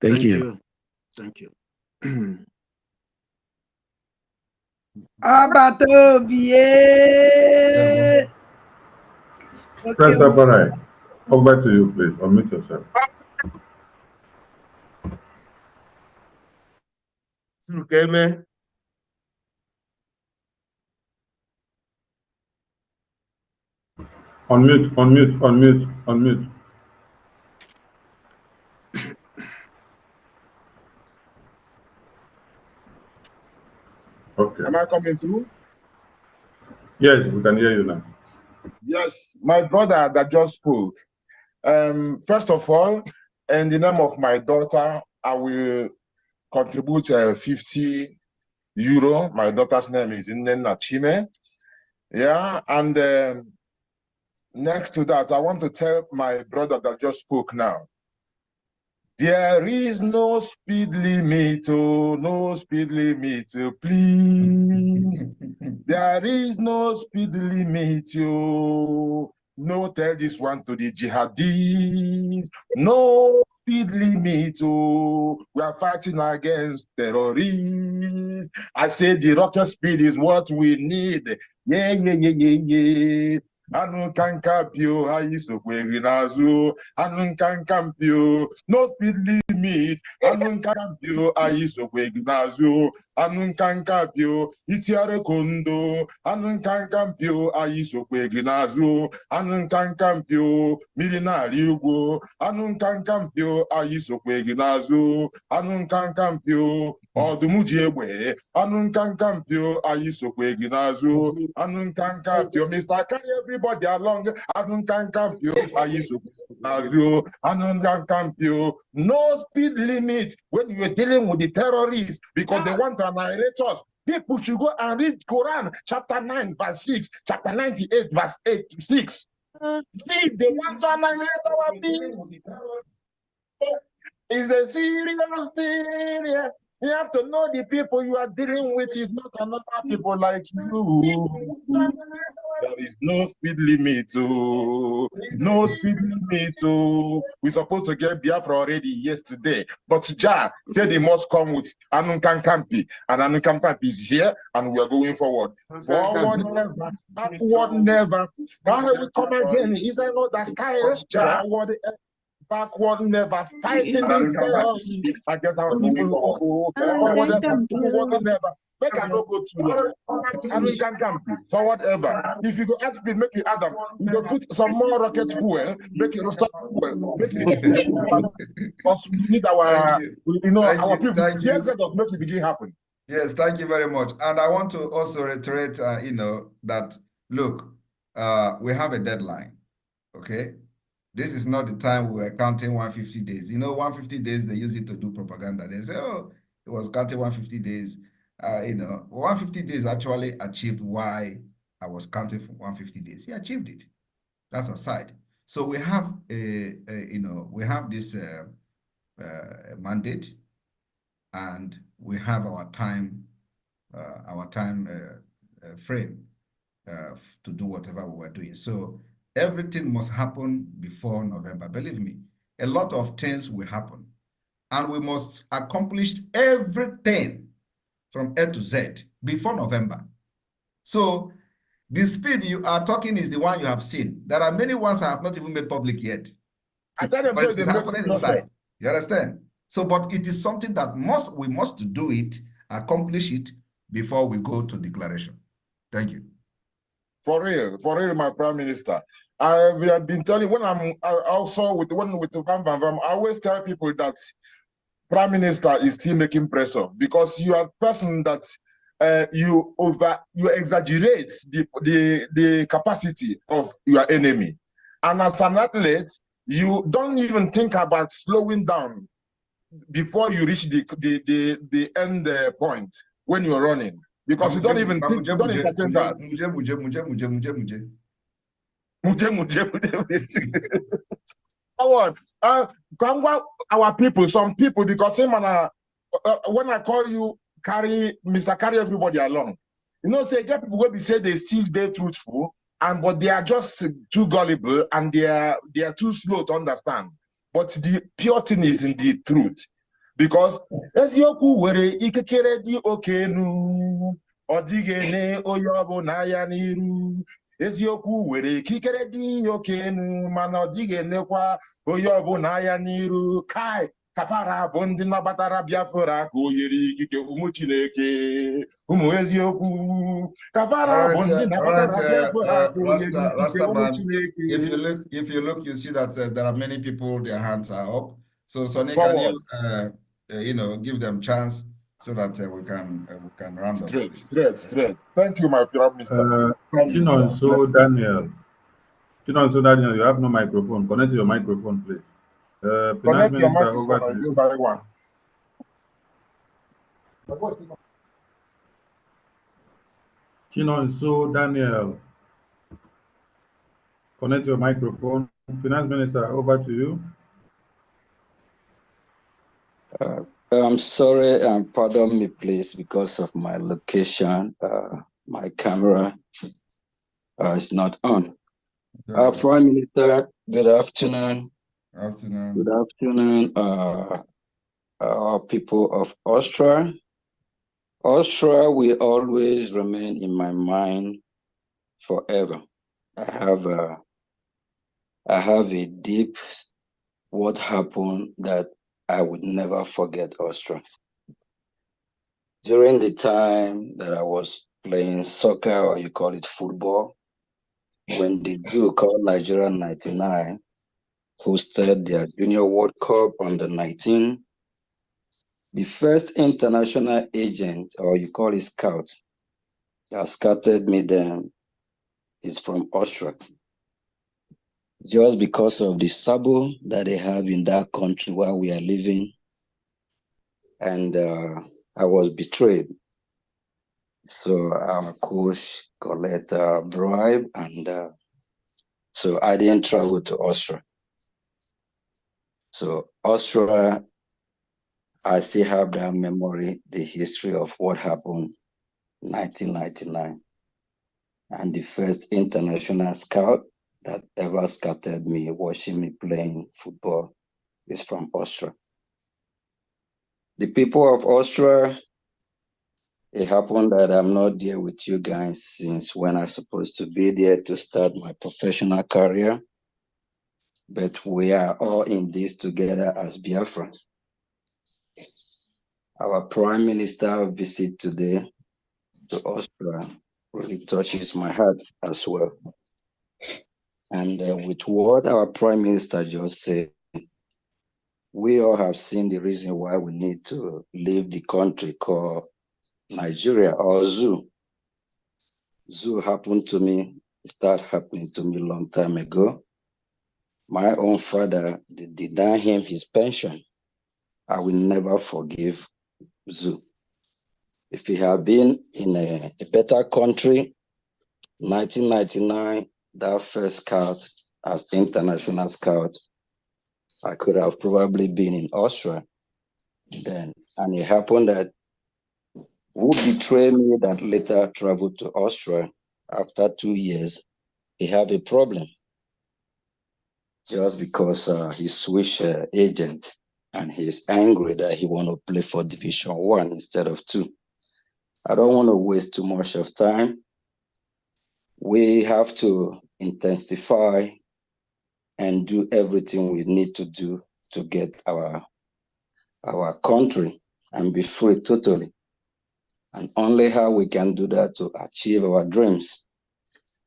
Thank you. Thank you. Press up, all right. Over to you, please. Unmute yourself. Unmute. Okay. Am I coming through? Yes, we can hear you now. Yes, my brother that just spoke. First of all, in the name of my daughter, I will contribute 50 euro. My daughter's name is Nnenna Chime. Yeah, and next to that, I want to tell my brother that just spoke now. There is no speed limit, oh, no speed limit, oh, please. There is no speed limit, oh. No, tell this one to the jihadis. No speed limit, oh. We are fighting against terrorists. I say the rocket speed is what we need. Yeah. Anu kankapio aisokwe nazu anu kankampio no speed limit anu kankapio aisokwe nazu anu kankapio itiare kondo anu kankampio aisokwe nazu anu kankampio milinari ugo anu kankampio aisokwe nazu anu kankampio odumuji egbe anu kankampio aisokwe nazu anu kankampio Mr. Carry everybody along. No speed limit when you're dealing with the terrorists because they want to annihilate us. People should go and read Quran, chapter 9, verse 6, chapter 98, verse 8 to 6. See, they want to annihilate our people. It's a serious thing. You have to know the people you are dealing with is not another people like you. There is no speed limit, oh. No speed limit, oh. We're supposed to get Biafra already yesterday, but Jah said he must come with Anunkankampi, and Anunkankampi is here, and we are going forward. Forward never, backward never. Now we come again. Is there not that style? Forward backward never, fighting this against our people. Forward never. Make I no go too long. And we can camp for whatever. If you go add speed, make you add them. You go put some more rocket fuel, make it stop fuel, make it fast. Because we need our, our people. The exit of make it begin happen. Yes, thank you very much. And I want to also reiterate, that look, we have a deadline. Okay, this is not the time we were counting 150 days. 150 days they use it to do propaganda. They say, oh, it was counting 150 days. 150 days actually achieved why I was counting for 150 days. He achieved it. That's aside. So we have we have this mandate, and we have our time frame to do whatever we were doing. So everything must happen before November. Believe me, a lot of things will happen, and we must accomplish everything from A to Z before November. So the speed you are talking is the one you have seen. There are many ones I have not even made public yet. I tell them, but it's happening inside. You understand? So, but it is something that we must do it, accomplish it before we go to declaration. Thank you. For real, my Prime Minister. We have been telling, when I'm also with the Bam Bam Bam, I always tell people that Prime Minister is still making pressure, because you are a person that you exaggerate the capacity of your enemy. And as an athlete, you don't even think about slowing down before you reach the end point when you're running, because you don't even think, you don't entertain that. Our people, some people, because when I call you carry everybody along, say get people will be say they still they truthful, but they are just too gullible, and they are too slow to understand. But the pure thing is in the truth, because ezioku were ikekere di okenu odigene oyobo na ya niru. Eziokwu were ikikere dị okenu mana odigene kwa oyobo na ya niru. Kai kapara bụ ndị nabatara Biafra ka oyiri ikike ụmụ Chineke ụmụ eziokwu. Kapara bụ ndị nabatara Biafra ka oyiri ikike ụmụ Chineke. If you look, you see that there are many people, their hands are up. So Sonny, can you give them chance so that we can round up. Straight. Thank you, my Prime Minister. Chinonso Daniel, you have no microphone. Connect your microphone, please. Connect your microphone, you by one. Chinonso Daniel, connect your microphone. Finance Minister, over to you. I'm sorry, pardon me, please, because of my location. My camera is not on. Prime Minister, good afternoon. Good afternoon, our people of Austria. Austria will always remain in my mind forever. I have a deep what happened that I would never forget Austria. During the time that I was playing soccer, or you call it football, when the group called Nigeria 99 hosted their Junior World Cup under 19, the first international agent, or you call it scout, that scouted me then is from Austria. Just because of the sabo that they have in that country where we are living. And I was betrayed. So our coach collected a bribe, and so I didn't travel to Austria. So Austria, I still have that memory, the history of what happened in 1999. And the first international scout that ever scouted me, watching me playing football, is from Austria. The people of Austria, it happened that I'm not there with you guys since when I'm supposed to be there to start my professional career. But we are all in this together as Biafrans. Our Prime Minister visit today to Austria really touches my heart as well. And with what our Prime Minister just said, we all have seen the reason why we need to leave the country called Nigeria or zoo. Zoo happened to me, it started happening to me a long time ago. My own father, they denied him his pension. I will never forgive Zoo. If he had been in a better country, 1999, that first scout as international scout, I could have probably been in Austria then. And it happened that who betrayed me that later traveled to Austria after 2 years, he had a problem just because he switched agent and he's angry that he want to play for Division 1 instead of 2. I don't want to waste too much of time. We have to intensify and do everything we need to do to get our country and be free totally. And only how we can do that to achieve our dreams.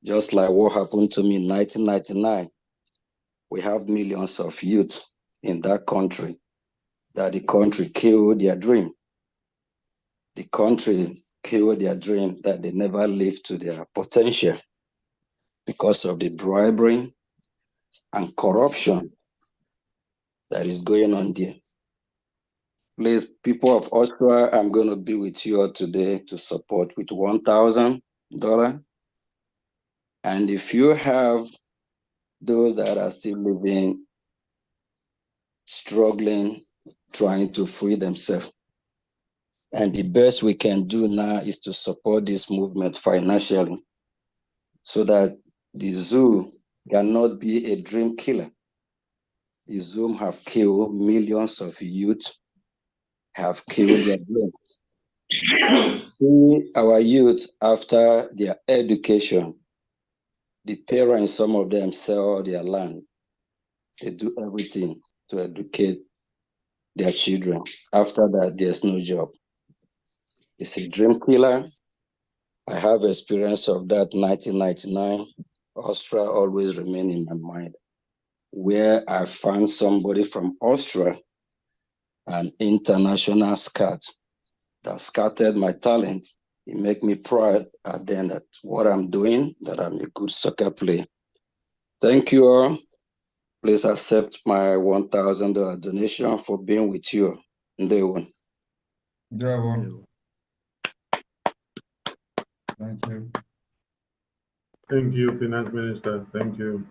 Just like what happened to me in 1999. We have millions of youth in that country that the country killed their dream. The country killed their dream that they never lived to their potential because of the bribery and corruption that is going on there. Please, people of Austria, I'm going to be with you all today to support with $1,000. And if you have those that are still living, struggling, trying to free themselves, and the best we can do now is to support this movement financially so that the zoo cannot be a dream killer. The zoo have killed millions of youth, have killed their dreams. Our youth, after their education, the parents, some of them sell their land. They do everything to educate their children. After that, there's no job. It's a dream killer. I have experience of that 1999. Austria always remain in my mind, where I found somebody from Austria, an international scout, that scouted my talent. It make me proud at the end that what I'm doing, that I'm a good soccer player. Thank you all. Please accept my $1,000 donation for being with you on day one. Thank you. Thank you, Finance Minister. Thank you.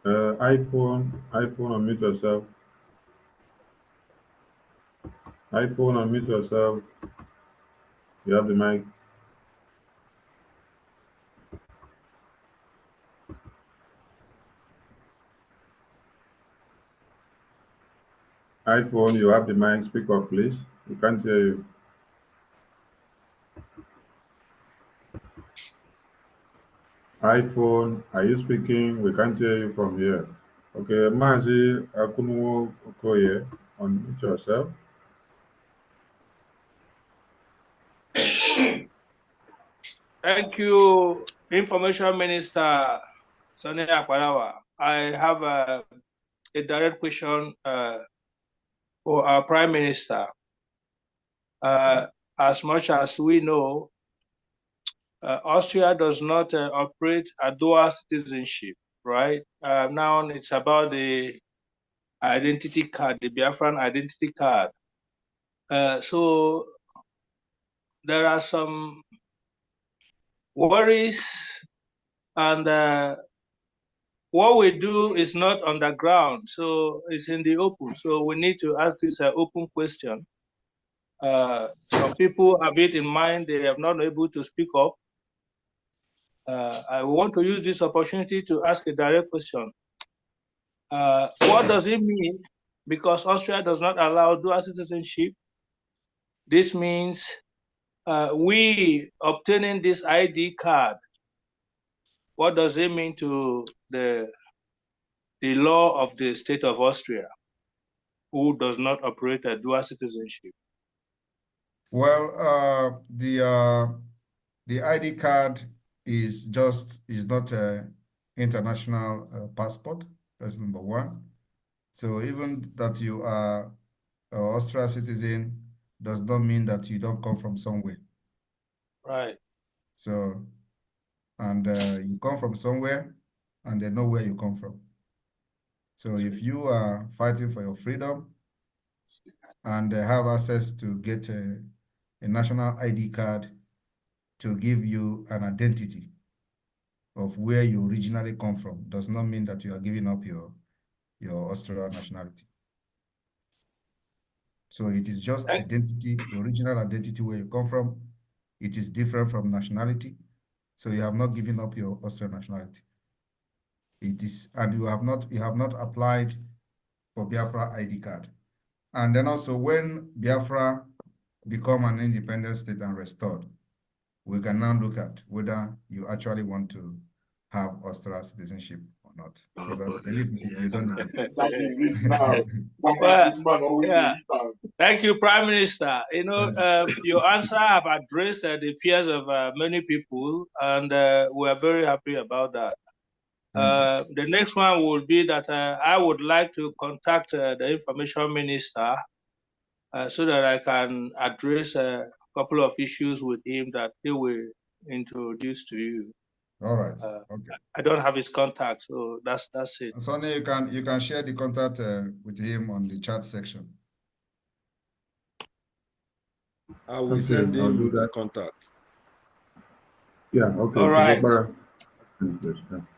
iPhone, unmute yourself. iPhone, unmute yourself. You have the mic. iPhone, you have the mic. Speak up, please. We can't hear you. iPhone, are you speaking? We can't hear you from here. Okay, Mazi Akunuwo Okoye, unmute yourself. Thank you, Information Minister Sonny Akwarawa. I have a direct question for our Prime Minister. As much as we know, Austria does not operate a dual citizenship, right? Now it's about the identity card, the Biafran identity card. So there are some worries, and what we do is not on the ground, so it's in the open. So we need to ask this open question. Some people have it in mind, they have not been able to speak up. I want to use this opportunity to ask a direct question. What does it mean? Because Austria does not allow dual citizenship. This means we obtaining this ID card. What does it mean to the law of the state of Austria, who does not operate a dual citizenship? Well, The ID card is not an international passport. That's number one. So even that you are an Austrian citizen does not mean that you don't come from somewhere. Right. So, and you come from somewhere and they know where you come from. So if you are fighting for your freedom and have access to get a national ID card to give you an identity of where you originally come from, does not mean that you are giving up your Austrian nationality. So it is just identity, the original identity where you come from. It is different from nationality. So you have not given up your Austrian nationality. It is, and you have not applied for Biafra ID card. And then also when Biafra become an independent state and restored, we can now look at whether you actually want to have Austrian citizenship or not. Because believe me, you don't know it. Well, yeah. Thank you, Prime Minister. You know, your answer have addressed the fears of many people, and we are very happy about that. The next one will be that I would like to contact the Information Minister so that I can address a couple of issues with him that he will introduce to you. All right. Okay. I don't have his contact, so that's it. Sonny, you can share the contact with him on the chat section. I will send him the contact. Yeah, okay. All right.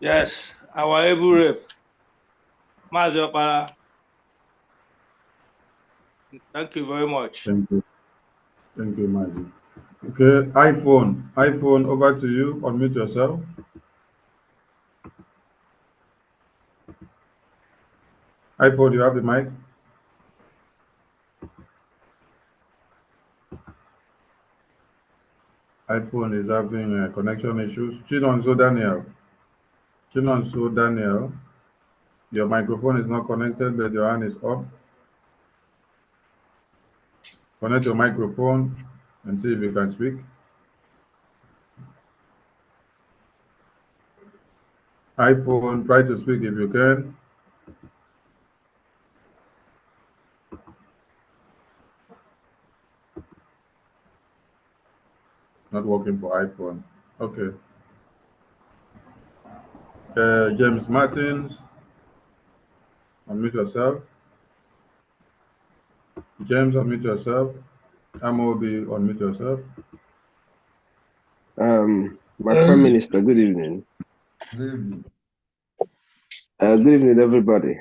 Yes, our able rep. Mazopara. Thank you very much. Thank you. Thank you, Mazi. Okay, iPhone, over to you. Unmute yourself. iPhone, you have the mic. iPhone is having connection issues. Chinonso Daniel, your microphone is not connected, but your hand is up. Connect your microphone and see if you can speak. iPhone, try to speak if you can. Not working for iPhone. Okay. James Martins, unmute yourself. James, unmute yourself. Amobi, unmute yourself. My Prime Minister, good evening. Good evening. Good evening, everybody.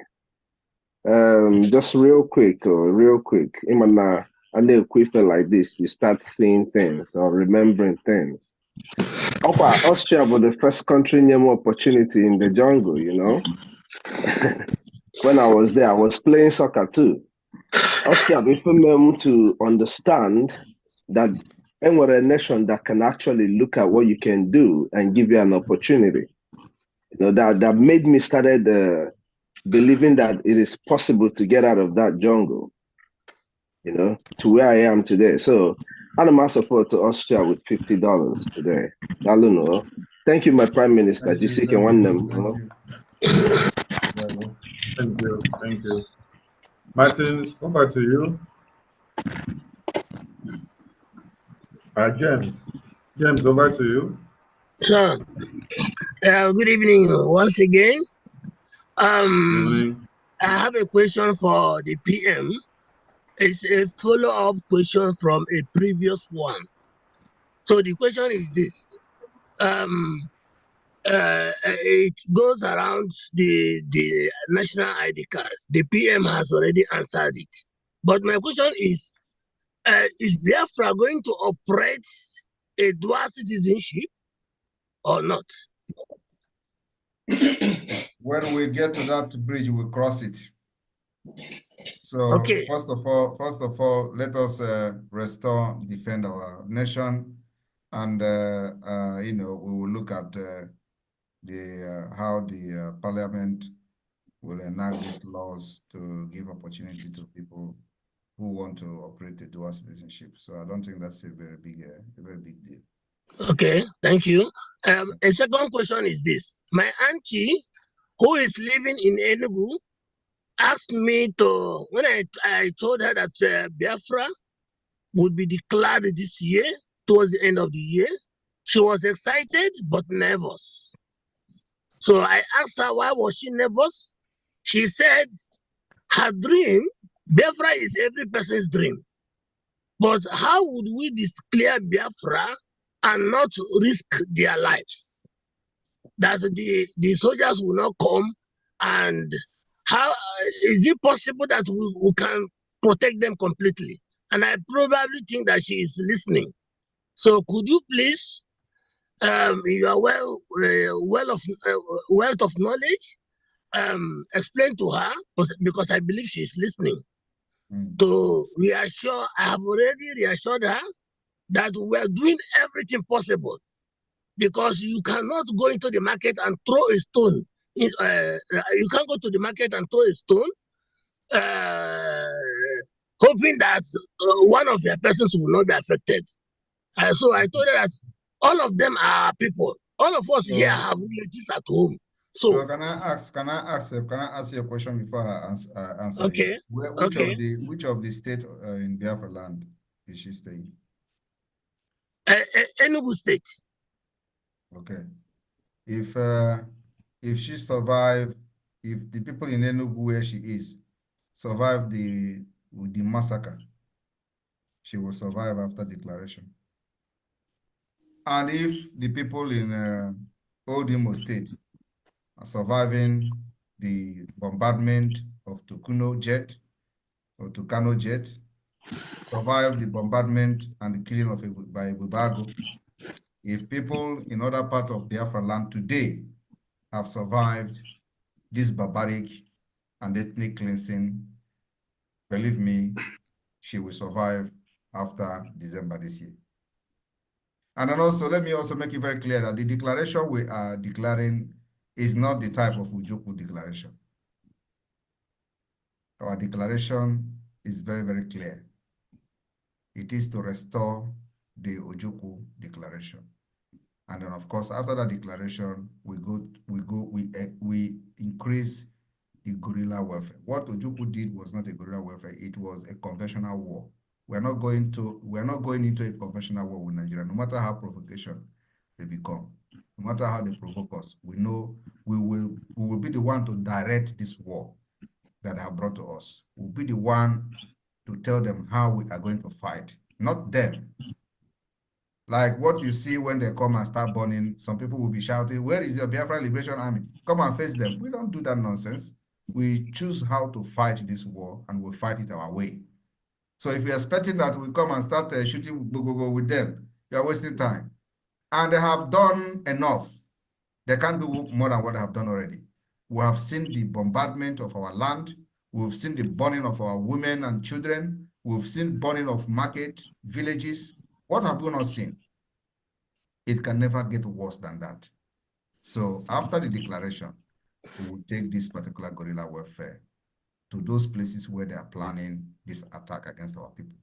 Just real quick. Imana, I know feel like this, you start seeing things or remembering things. Austria was the first country near more opportunity in the jungle, you know. When I was there, I was playing soccer too. Austria became them to understand that we're a nation that can actually look at what you can do and give you an opportunity. You know, that made me started believing that it is possible to get out of that jungle, you know, to where I am today. So I'm my support to Austria with $50 today. I don't know. Thank you, my Prime Minister. Thank you. Martins, over to you. James, over to you. Sir, good evening once again. Good evening. I have a question for the PM. It's a follow-up question from a previous one. So the question is this. It goes around the national ID card. The PM has already answered it. But my question is Biafra going to operate a dual citizenship or not? When we get to that bridge, we'll cross it. So okay. First of all, let us restore, defend our nation, and you know, we will look at how the parliament will enact these laws to give opportunity to people who want to operate a dual citizenship. So I don't think that's a very big deal. Okay, thank you. A second question is this. My auntie, who is living in Enugu, asked me to, when I told her that Biafra would be declared this year, towards the end of the year, she was excited but nervous. So I asked her why was she nervous. She said her dream, Biafra is every person's dream. But how would we declare Biafra and not risk their lives? That the soldiers will not come, and how is it possible that we can protect them completely? And I probably think that she is listening. So could you please, you are wealth of knowledge, explain to her, because I believe she is listening, to reassure, I have already reassured her that we are doing everything possible, because you cannot go into the market and throw a stone. You can't go to the market and throw a stone, hoping that one of your persons will not be affected. So I told her that all of them are people. All of us here have relatives at home. So can I ask you a question before I answer okay, you? Which of the state in Biafra land is she staying? Enugu State. Okay. If she survive, if the people in Enugu where she is survive the massacre, she will survive after declaration. And if the people in Old Imo State are surviving the bombardment of Tucano jet, survive the bombardment and the killing of by Bubago, if people in other parts of Biafra land today have survived this barbaric and ethnic cleansing, believe me, she will survive after December this year. And then also, let me also make it very clear that the declaration we are declaring is not the type of Ujuku declaration. Our declaration is very, very clear. It is to restore the Ujuku declaration. And then, of course, after that declaration, we increase the guerrilla warfare. What Ojukwu did was not a guerrilla warfare; it was a conventional war. We're not going into a conventional war with Nigeria, no matter how provocation they become, no matter how they provoke us. We know we will be the one to direct this war that they have brought to us. We'll be the one to tell them how we are going to fight, not them. Like what you see when they come and start burning, some people will be shouting, "Where is your Biafra Liberation Army? Come and face them." We don't do that nonsense. We choose how to fight this war, and we'll fight it our way. So if you're expecting that we come and start shooting with them, you're wasting time. And they have done enough. They can't do more than what they have done already. We have seen the bombardment of our land. We've seen the burning of our women and children. We've seen burning of market, villages. What have we not seen? It can never get worse than that. So after the declaration, we will take this particular guerrilla warfare to those places where they are planning this attack against our people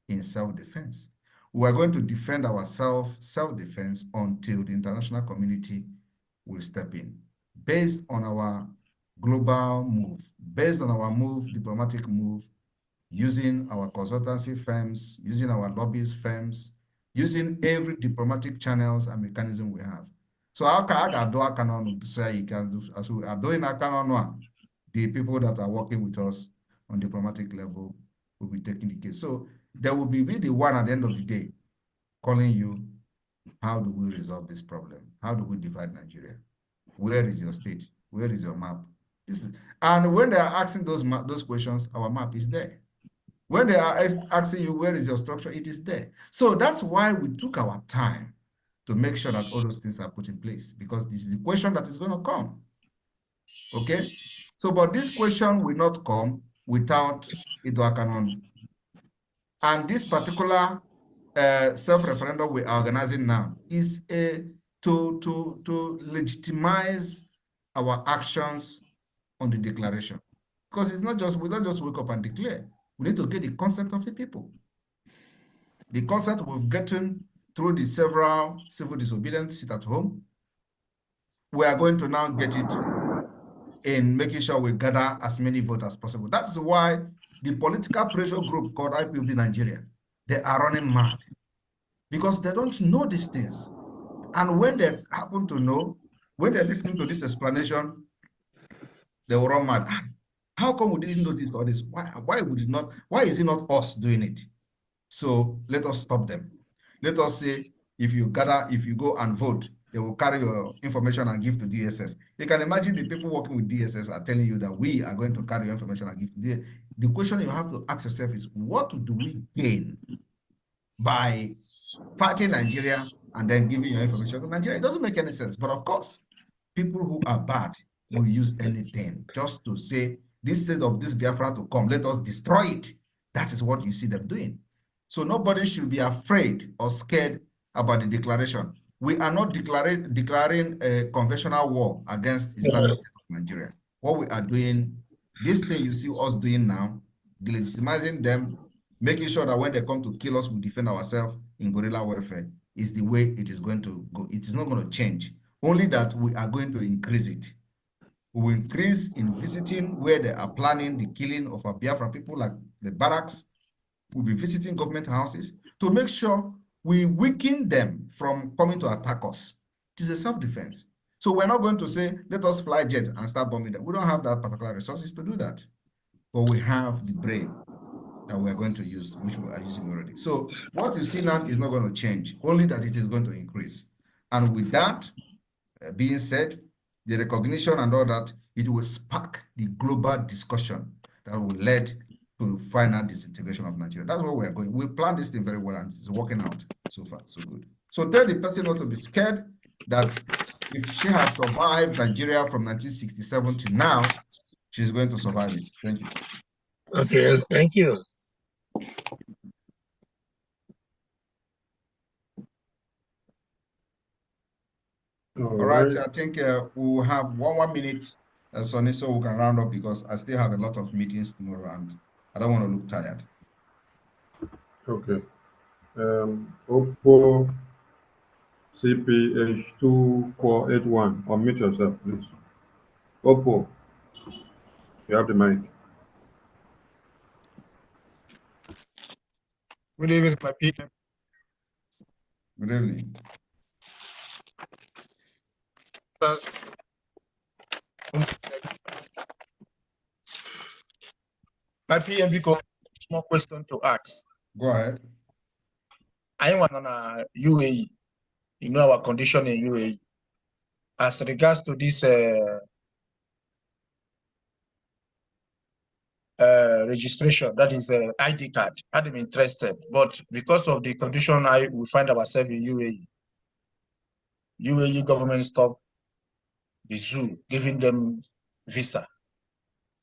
in self-defense. We are going to defend ourselves, self-defense, until the international community will step in. Based on our global move, based on our diplomatic move, using our consultancy firms, using our lobbyist firms, using every diplomatic channels and mechanism we have. So how can I do a canon to say you can do as we are doing a canon one? The people that are working with us on diplomatic level will be taking the case. So there will be the one at the end of the day calling you, how do we resolve this problem? How do we divide Nigeria? Where is your state? Where is your map? And when they are asking those questions, our map is there. When they are asking you, where is your structure? It is there. So that's why we took our time to make sure that all those things are put in place, because this is the question that is going to come. Okay? So, but this question will not come without Idwa Canon. And this particular self-referendum we are organizing now is to legitimize our actions on the declaration. Because it's not just, we don't just wake up and declare. We need to get the consent of the people. The consent we've gotten through the several civil disobedience, sit at home, we are going to now get it in making sure we gather as many votes as possible. That's why the political pressure group called IPOB Nigeria, they are running mad because they don't know these things. And when they happen to know, when they're listening to this explanation, they will run mad. How come we didn't notice all this? Why would it not? Why is it not us doing it? So let us stop them. Let us say, if you go and vote, they will carry your information and give to DSS. You can imagine the people working with DSS are telling you that we are going to carry your information and give to DSS. The question you have to ask yourself is, what do we gain by fighting Nigeria and then giving your information to Nigeria? It doesn't make any sense. But of course, people who are bad will use anything just to say, instead of this Biafra to come, let us destroy it. That is what you see them doing. So nobody should be afraid or scared about the declaration. We are not declaring a conventional war against Islamic State of Nigeria. What we are doing, this thing you see us doing now, delegitimizing them, making sure that when they come to kill us, we defend ourselves in guerrilla warfare, is the way it is going to go. It is not going to change. Only that we are going to increase it. We will increase in visiting where they are planning the killing of our Biafra people, like the barracks. We'll be visiting government houses to make sure we weaken them from coming to attack us. It is a self-defense. So we're not going to say, let us fly jet and start bombing them. We don't have that particular resources to do that. But we have the brain that we are going to use, which we are using already. So what you see now is not going to change, only that it is going to increase. And with that being said, the recognition and all that, it will spark the global discussion that will lead to final disintegration of Nigeria. That's where we're going. We planned this thing very well and it's working out so far, so good. So tell the person not to be scared that if she has survived Nigeria from 1967 to now, she's going to survive it. Thank you. Okay, thank you. All right, I think we will have one minute, Sonny, so we can round up because I still have a lot of meetings tomorrow and I don't want to look tired. Okay. Oppo CPH2481, unmute yourself, please. Oppo, you have the mic. Good evening, my people. Good evening. My PMB got small question to ask. Go ahead. I want on a UAE. You know our condition in UAE. As regards to this registration, that is ID card. I'm interested, but because of the condition we find ourselves in UAE government stopped the zoo, giving them visa.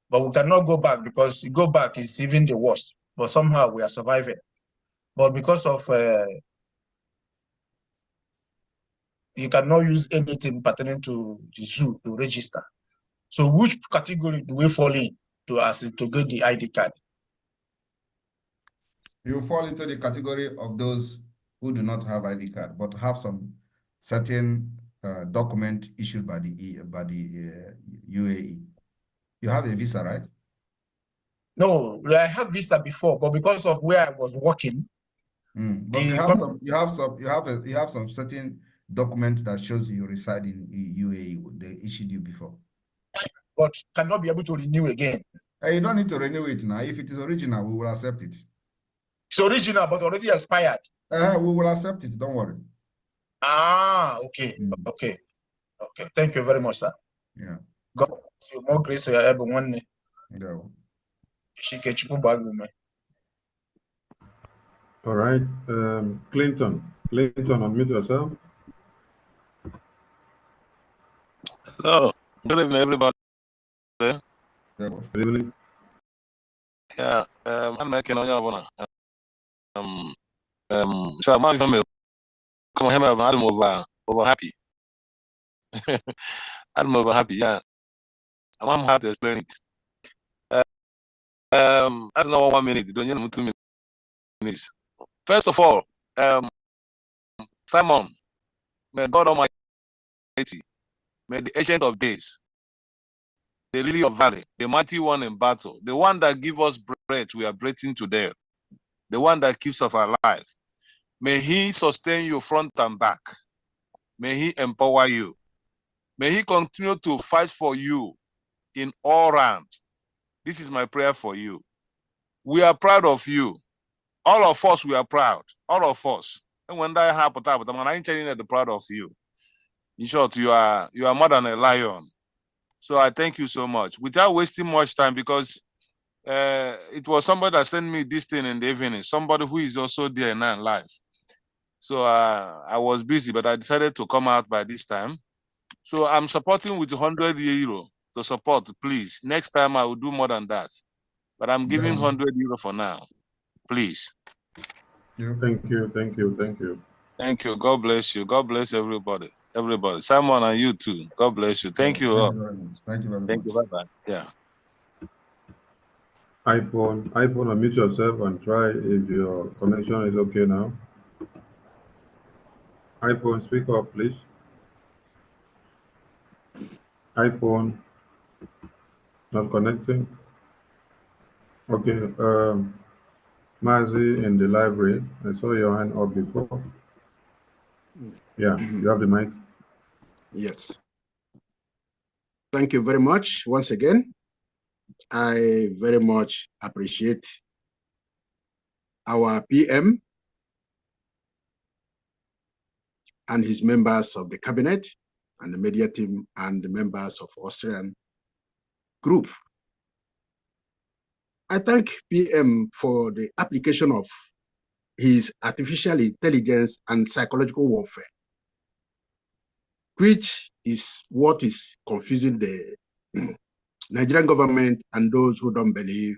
But we cannot go back because you go back is even the worst. But somehow we are surviving. But because of you cannot use anything pertaining to the zoo to register. So which category do we fall in to get the ID card? You fall into the category of those who do not have ID card, but have some certain document issued by the UAE. You have a visa, right? No, I had visa before, but because of where I was working, but you have some certain document that shows you reside in UAE. They issued you before, but cannot be able to renew again. You don't need to renew it now. If it is original, we will accept it. It's original, but already expired. We will accept it. Don't worry. Ah, okay, okay. Thank you very much, sir. Yeah. God bless you. More grace for your everyone. Yeah. All right. Clinton, unmute yourself. Hello. Good evening, everybody. Good evening. Yeah, I'm making on your so I'm not even come here, I'm over happy. I'm over happy, yeah. I'm have to explain it. That's not 1 minute, don't you know 2 minutes. First of all, Simon, may God Almighty, may the Ancient of Days, the Lily of Valley, the mighty one in battle, the one that gives us breath we are breathing today, the one that keeps us alive, may he sustain you front and back. May he empower you. May he continue to fight for you in all rounds. This is my prayer for you. We are proud of you. All of us, we are proud. All of us. And when that happens, I'm telling you, proud of you. In short, you are more than a lion. So I thank you so much. Without wasting much time, because it was somebody that sent me this thing in the evening, somebody who is also there now in life. So I was busy, but I decided to come out by this time. So I'm supporting with 100 euro to support, please. Next time I will do more than that. But I'm giving 100 euro for now. Please. Thank you. Thank you. Thank you. Thank you. God bless you. God bless everybody. Everybody. Simon and you too. God bless you. Thank you all. Thank you very much. Thank you very much. Thank you. Bye-bye. Yeah. iPhone, unmute yourself and try if your connection is okay now. iPhone, speak up, please. iPhone, not connecting. Okay, Mazi in the library, I saw your hand up before. Yeah, you have the mic. Yes. Thank you very much once again. I very much appreciate our PM and his members of the cabinet and the media team and the members of Austrian group. I thank PM for the application of his artificial intelligence and psychological warfare, which is what is confusing the Nigerian government and those who don't believe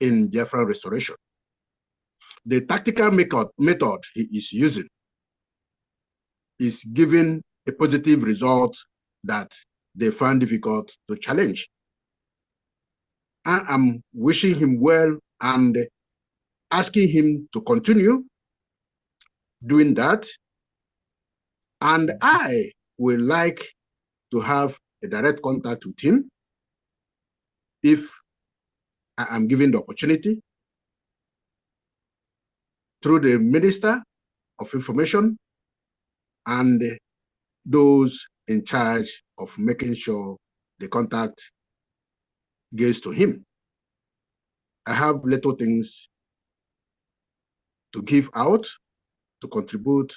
in Biafran restoration. The tactical method he is using is giving a positive result that they find difficult to challenge. I am wishing him well and asking him to continue doing that. And I would like to have a direct contact with him if I am given the opportunity through the Minister of Information and those in charge of making sure the contact gets to him. I have little things to give out, to contribute,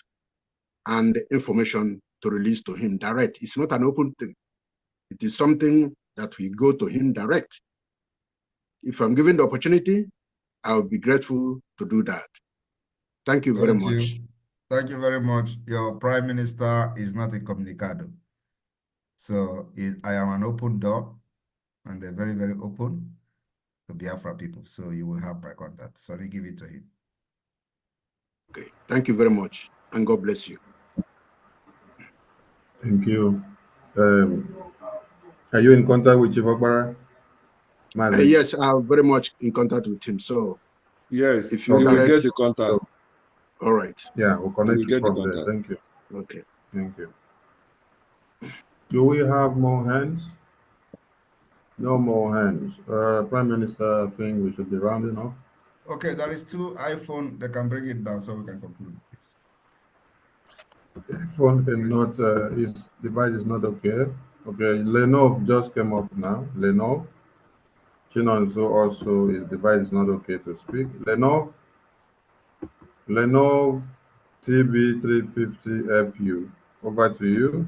and information to release to him direct. It's not an open thing. It is something that we go to him direct. If I'm given the opportunity, I'll be grateful to do that. Thank you very much. Thank you very much. Your Prime Minister is not a comunicado. So I am an open door, and they're very, very open to Biafra people. So you will have my contact. So I give it to him. Okay. Thank you very much, and God bless you. Thank you. Are you in contact with Chief Okpara? Yes, I'm very much in contact with him. So yes, if you will direct, get the contact. All right. Yeah, we'll connect you you from there. Thank you. Okay. Thank you. Do we have more hands? No more hands. Prime Minister, I think we should be rounding off. Okay, there is 2 iPhone. They can bring it down so we can conclude, please. Phone cannot, his device is not okay. Okay, Lenovo just came up now. Lenovo. Chinonso also, his device is not okay to speak. Lenovo TB350FU. Over to you.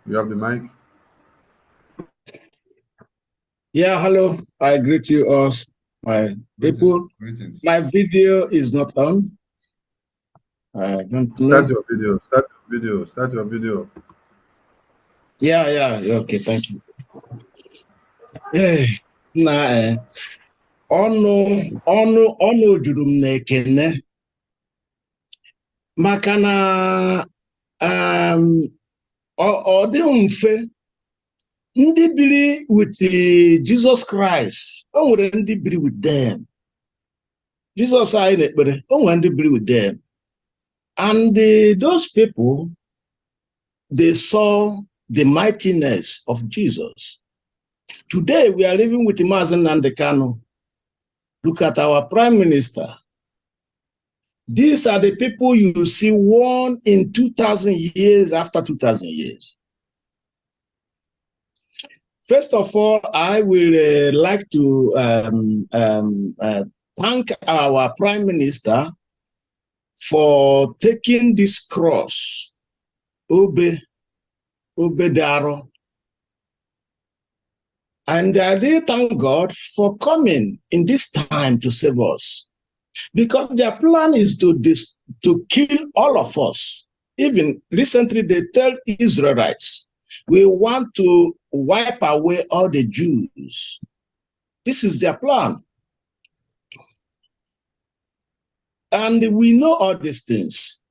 You have the mic. Yeah, hello. I greet you all, my people. Greetings. My video is not on. I don't know. Start your video. Start your video. Start your video. Yeah. Okay, thank you. Na ọnụ juru m n'ekene maka na ọ dịghị mfe ndị biri with Jesus Christ. O nwere ndị biri with them. Jesus I went to be with them. And those people, they saw the mightiness of Jesus. Today, we are living with Mazen Nandekano. Look at our prime minister. These are the people you see one in 2,000 years after 2,000 years. First of all, I will like to thank our prime minister for taking this cross, Obedaro. And I really thank God for coming in this time to save us. Because their plan is to kill all of us. Even recently, they tell Israelites, we want to wipe away all the Jews. This is their plan. And we know all these things.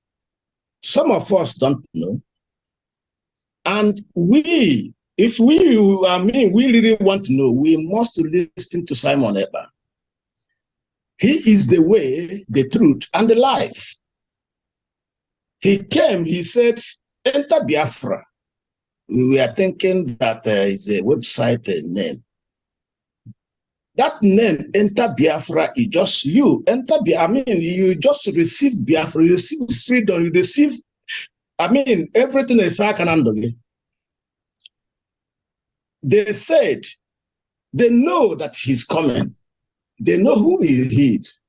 Some of us don't know. And if we really want to know, we must listen to Simon Ekpa. He is the way, the truth, and the life. He came, he said, enter Biafra. We were thinking that is a website name. That name, enter Biafra, is just you. Enter Biafra, you just receive Biafra, you receive freedom, you receive, everything is fair can handle. They said, they know that he's coming. They know who he is.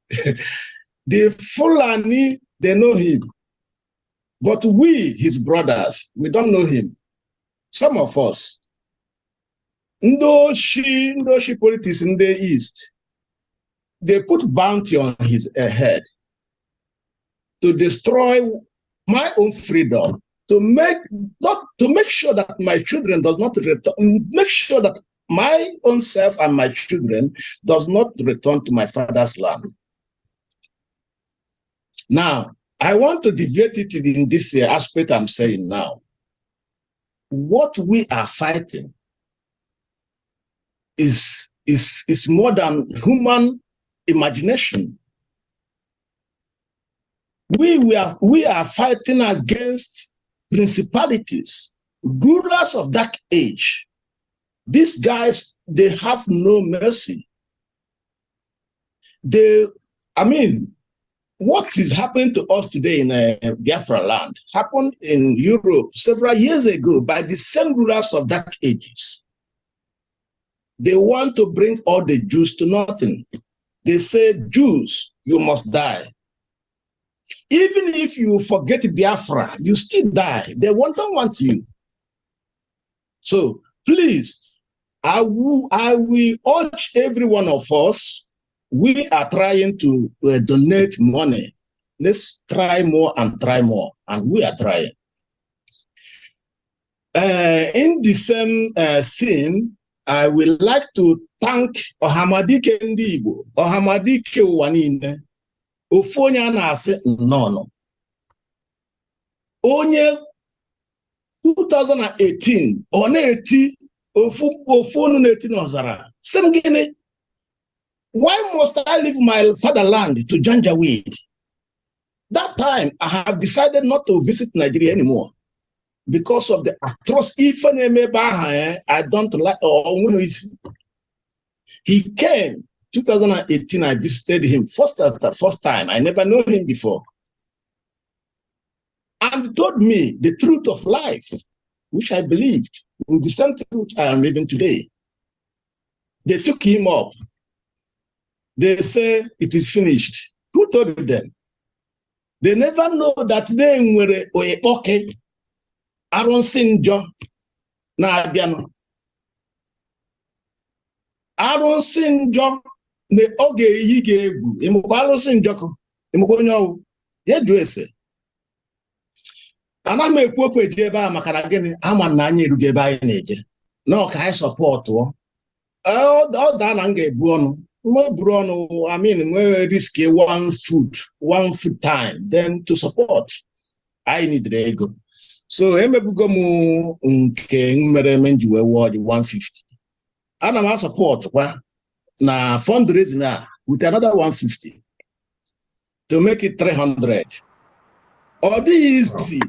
The Fulani, they know him. But we, his brothers, we don't know him. Some of us. Ndoshi politics in the East, they put bounty on his head to destroy my own freedom, to make sure that my children does not return, make sure that my own self and my children does not return to my father's land. Now, I want to deviate it in this aspect I'm saying now. What we are fighting is more than human imagination. We are fighting against principalities, rulers of that age. These guys, they have no mercy. What is happening to us today in Biafra land happened in Europe several years ago by the same rulers of dark ages. They want to bring all the Jews to nothing. They say, Jews, you must die. Even if you forget Biafra, you still die. They don't want you. So please, I will urge every one of us. We are trying to donate money. Let's try more, and we are trying. In the same scene, I would like to thank Ohamadike Ndibo, Ohamadike Wanine, Ofonya na-asị nnọọ. Onye 2018, ọ na-eti ofu na-eti n'ọzara. Sị m gịnị? Why must I leave my fatherland to Janjaweed? That time, I have decided not to visit Nigeria anymore because of the atrocity. I don't like. He came 2018. I visited him first time. I never knew him before, and he told me the truth of life, which I believed in the same truth I am living today. They took him up. They say it is finished. Who told them? They never know that they were okay. Aaron Sinjo na Abiano. Aaron Sinjo ne oge yige egwu. Imukwalo Sinjoko. Imukonyo ye dresse. Ana me ekwu eje ebe a maka na gini ama na anya erugo ebe anyị na-eje. No ka I support o. O da na nga ebu ọnụ. We risk one food time, then to support. I need the ego. So emebugomu nke mere menji we word 150. And I'm support na fundraising with another 150. to make it 300. Or this easy.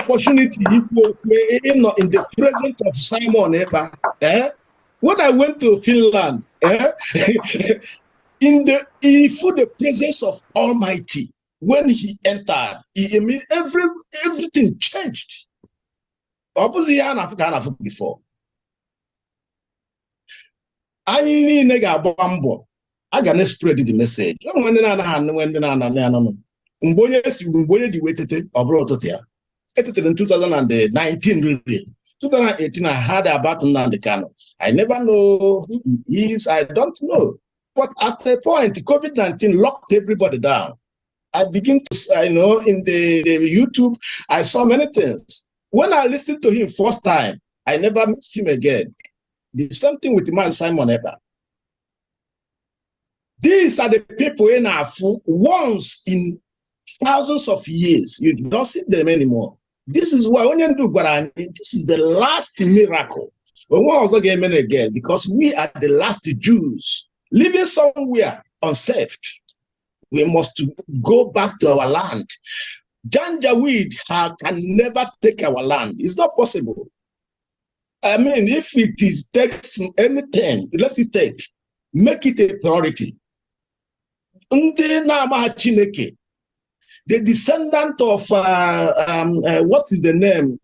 Opportunity in the presence of Simon Ekpa. When I went to Finland, in the presence of Almighty, when he entered, everything changed. Opposite before. I nega bombo. I can spread the message. When the waited abroad here. In 2019, really. 2018, I heard about Nnamdi Kanu. I never know who he is. I don't know. But at a point, COVID-19 locked everybody down. I begin to, in the YouTube, I saw many things. When I listened to him first time, I never missed him again. The same thing with the man Simon Ekpa. These are the people in Afu, once in thousands of years. You don't see them anymore. This is why this is the last miracle. But we also get again because we are the last Jews living somewhere unsafe. We must go back to our land. Janjaweed can never take our land. It's not possible. I mean, if it takes anything, let it take. Make it a priority. The descendant of what is the name?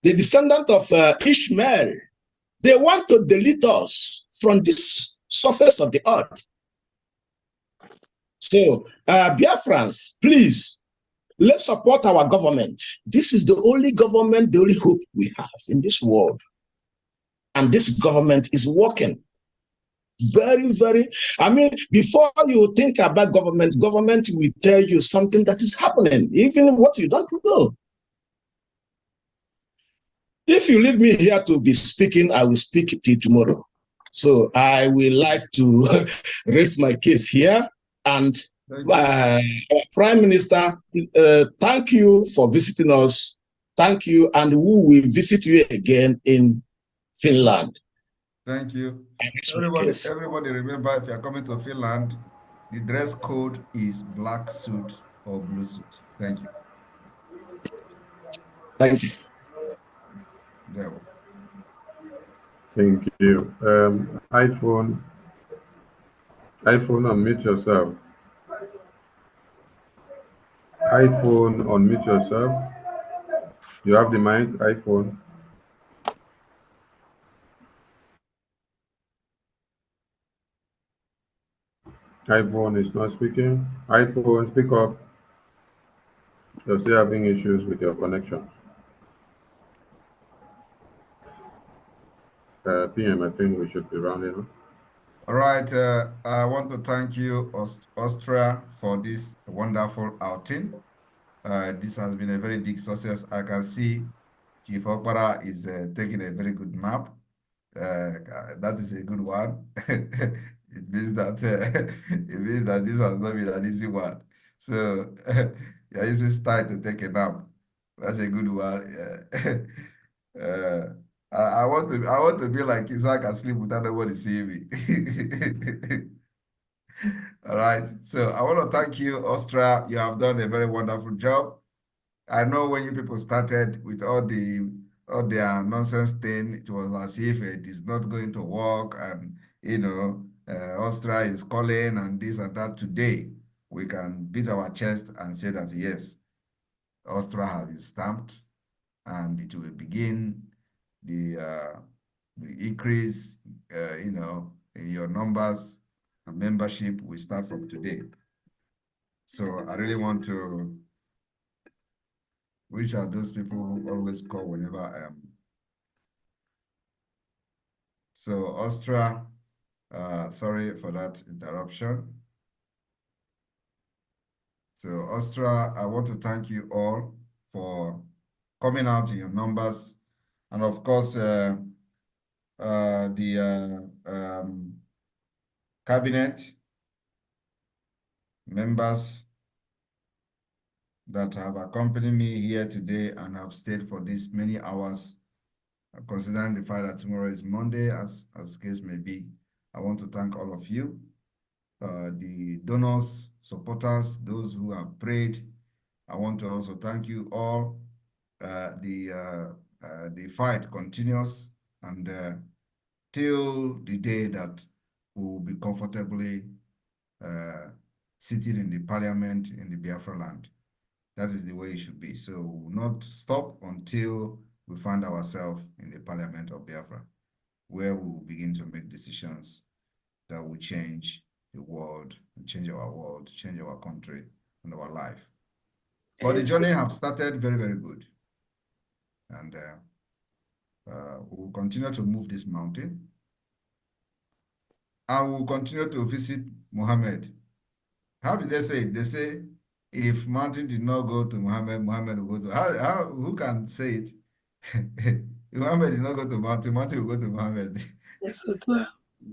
The descendant of Ishmael. They want to delete us from this surface of the earth. So, Biafrans, please, let's support our government. This is the only government, the only hope we have in this world. And this government is working. Very, very, I mean, before you think about government will tell you something that is happening, even what you don't know. If you leave me here to be speaking, I will speak till tomorrow. So I will like to raise my case here. And Prime Minister, thank you for visiting us. Thank you. And we will visit you again in Finland. Thank you. Everybody remember, if you're coming to Finland, the dress code is black suit or blue suit. Thank you. Thank you. There. Thank you. iPhone, unmute yourself. iPhone, unmute yourself. You have the mic, iPhone. iPhone is not speaking. iPhone, speak up. You're still having issues with your connection. PM, I think we should be rounding up. All right. I want to thank you, Austria, for this wonderful outing. This has been a very big success. I can see Chief Okpara is taking a very good nap. That is a good one. It means that this has not been an easy one. So yeah, it's time to take a nap. That's a good one. I want to be like Isaac and sleep without nobody seeing me. All right. So I want to thank you, Austria. You have done a very wonderful job. I know when you people started with all their nonsense thing, it was as if it is not going to work, and Austria is calling and this and that. Today, we can beat our chest and say that yes, Austria has been stamped, and it will begin the increase, in your numbers and membership will start from today. So I really want to. Which are those people who always call whenever I am. So Austria, sorry for that interruption. So Austria, I want to thank you all for coming out in your numbers. And of course, the cabinet members that have accompanied me here today and have stayed for these many hours, considering the fact that tomorrow is Monday, as case may be. I want to thank all of you, the donors, supporters, those who have prayed. I want to also thank you all. The fight continues, and till the day that we will be comfortably sitting in the parliament in the Biafra land. That is the way it should be. So we will not stop until we find ourselves in the parliament of Biafra, where we will begin to make decisions that will change the world, change our world, change our country and our life. But the journey has started very, very good. And we will continue to move this mountain. And we will continue to visit Muhammad. How did they say it? They say, if mountain did not go to Muhammad, Muhammad will go to... who can say it? If Muhammad did not go to mountain, mountain will go to Muhammad. Yes, sir.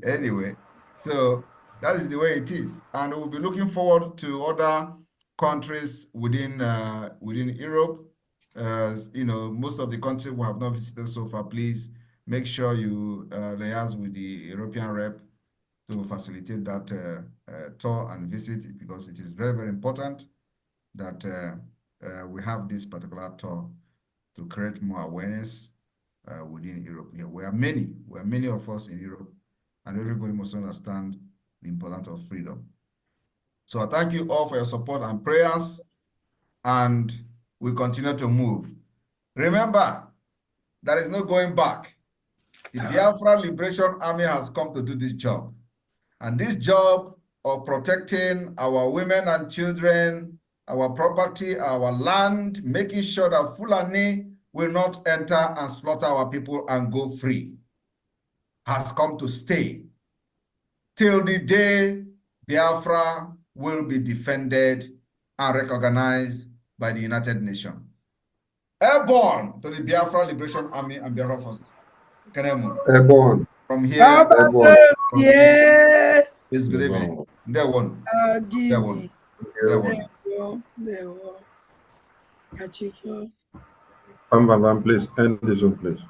Anyway, so that is the way it is. And we'll be looking forward to other countries within Europe. You know, most of the countries we have not visited so far, please make sure you liaise with the European rep to facilitate that tour and visit, because it is very, very important that we have this particular tour to create more awareness within Europe. Yeah, we are many of us in Europe, and everybody must understand the importance of freedom. So I thank you all for your support and prayers, and we continue to move. Remember, there is no going back. The Biafra Liberation Army has come to do this job. And this job of protecting our women and children, our property, our land, making sure that Fulani will not enter and slaughter our people and go free, has come to stay till the day Biafra will be defended and recognized by the United Nations. Airborne to the Biafra Liberation Army and Biafra Forces. Airborne. From here, Yeah. It's good evening. There one. There one. There one. There one. Achifo. Please end this one, please.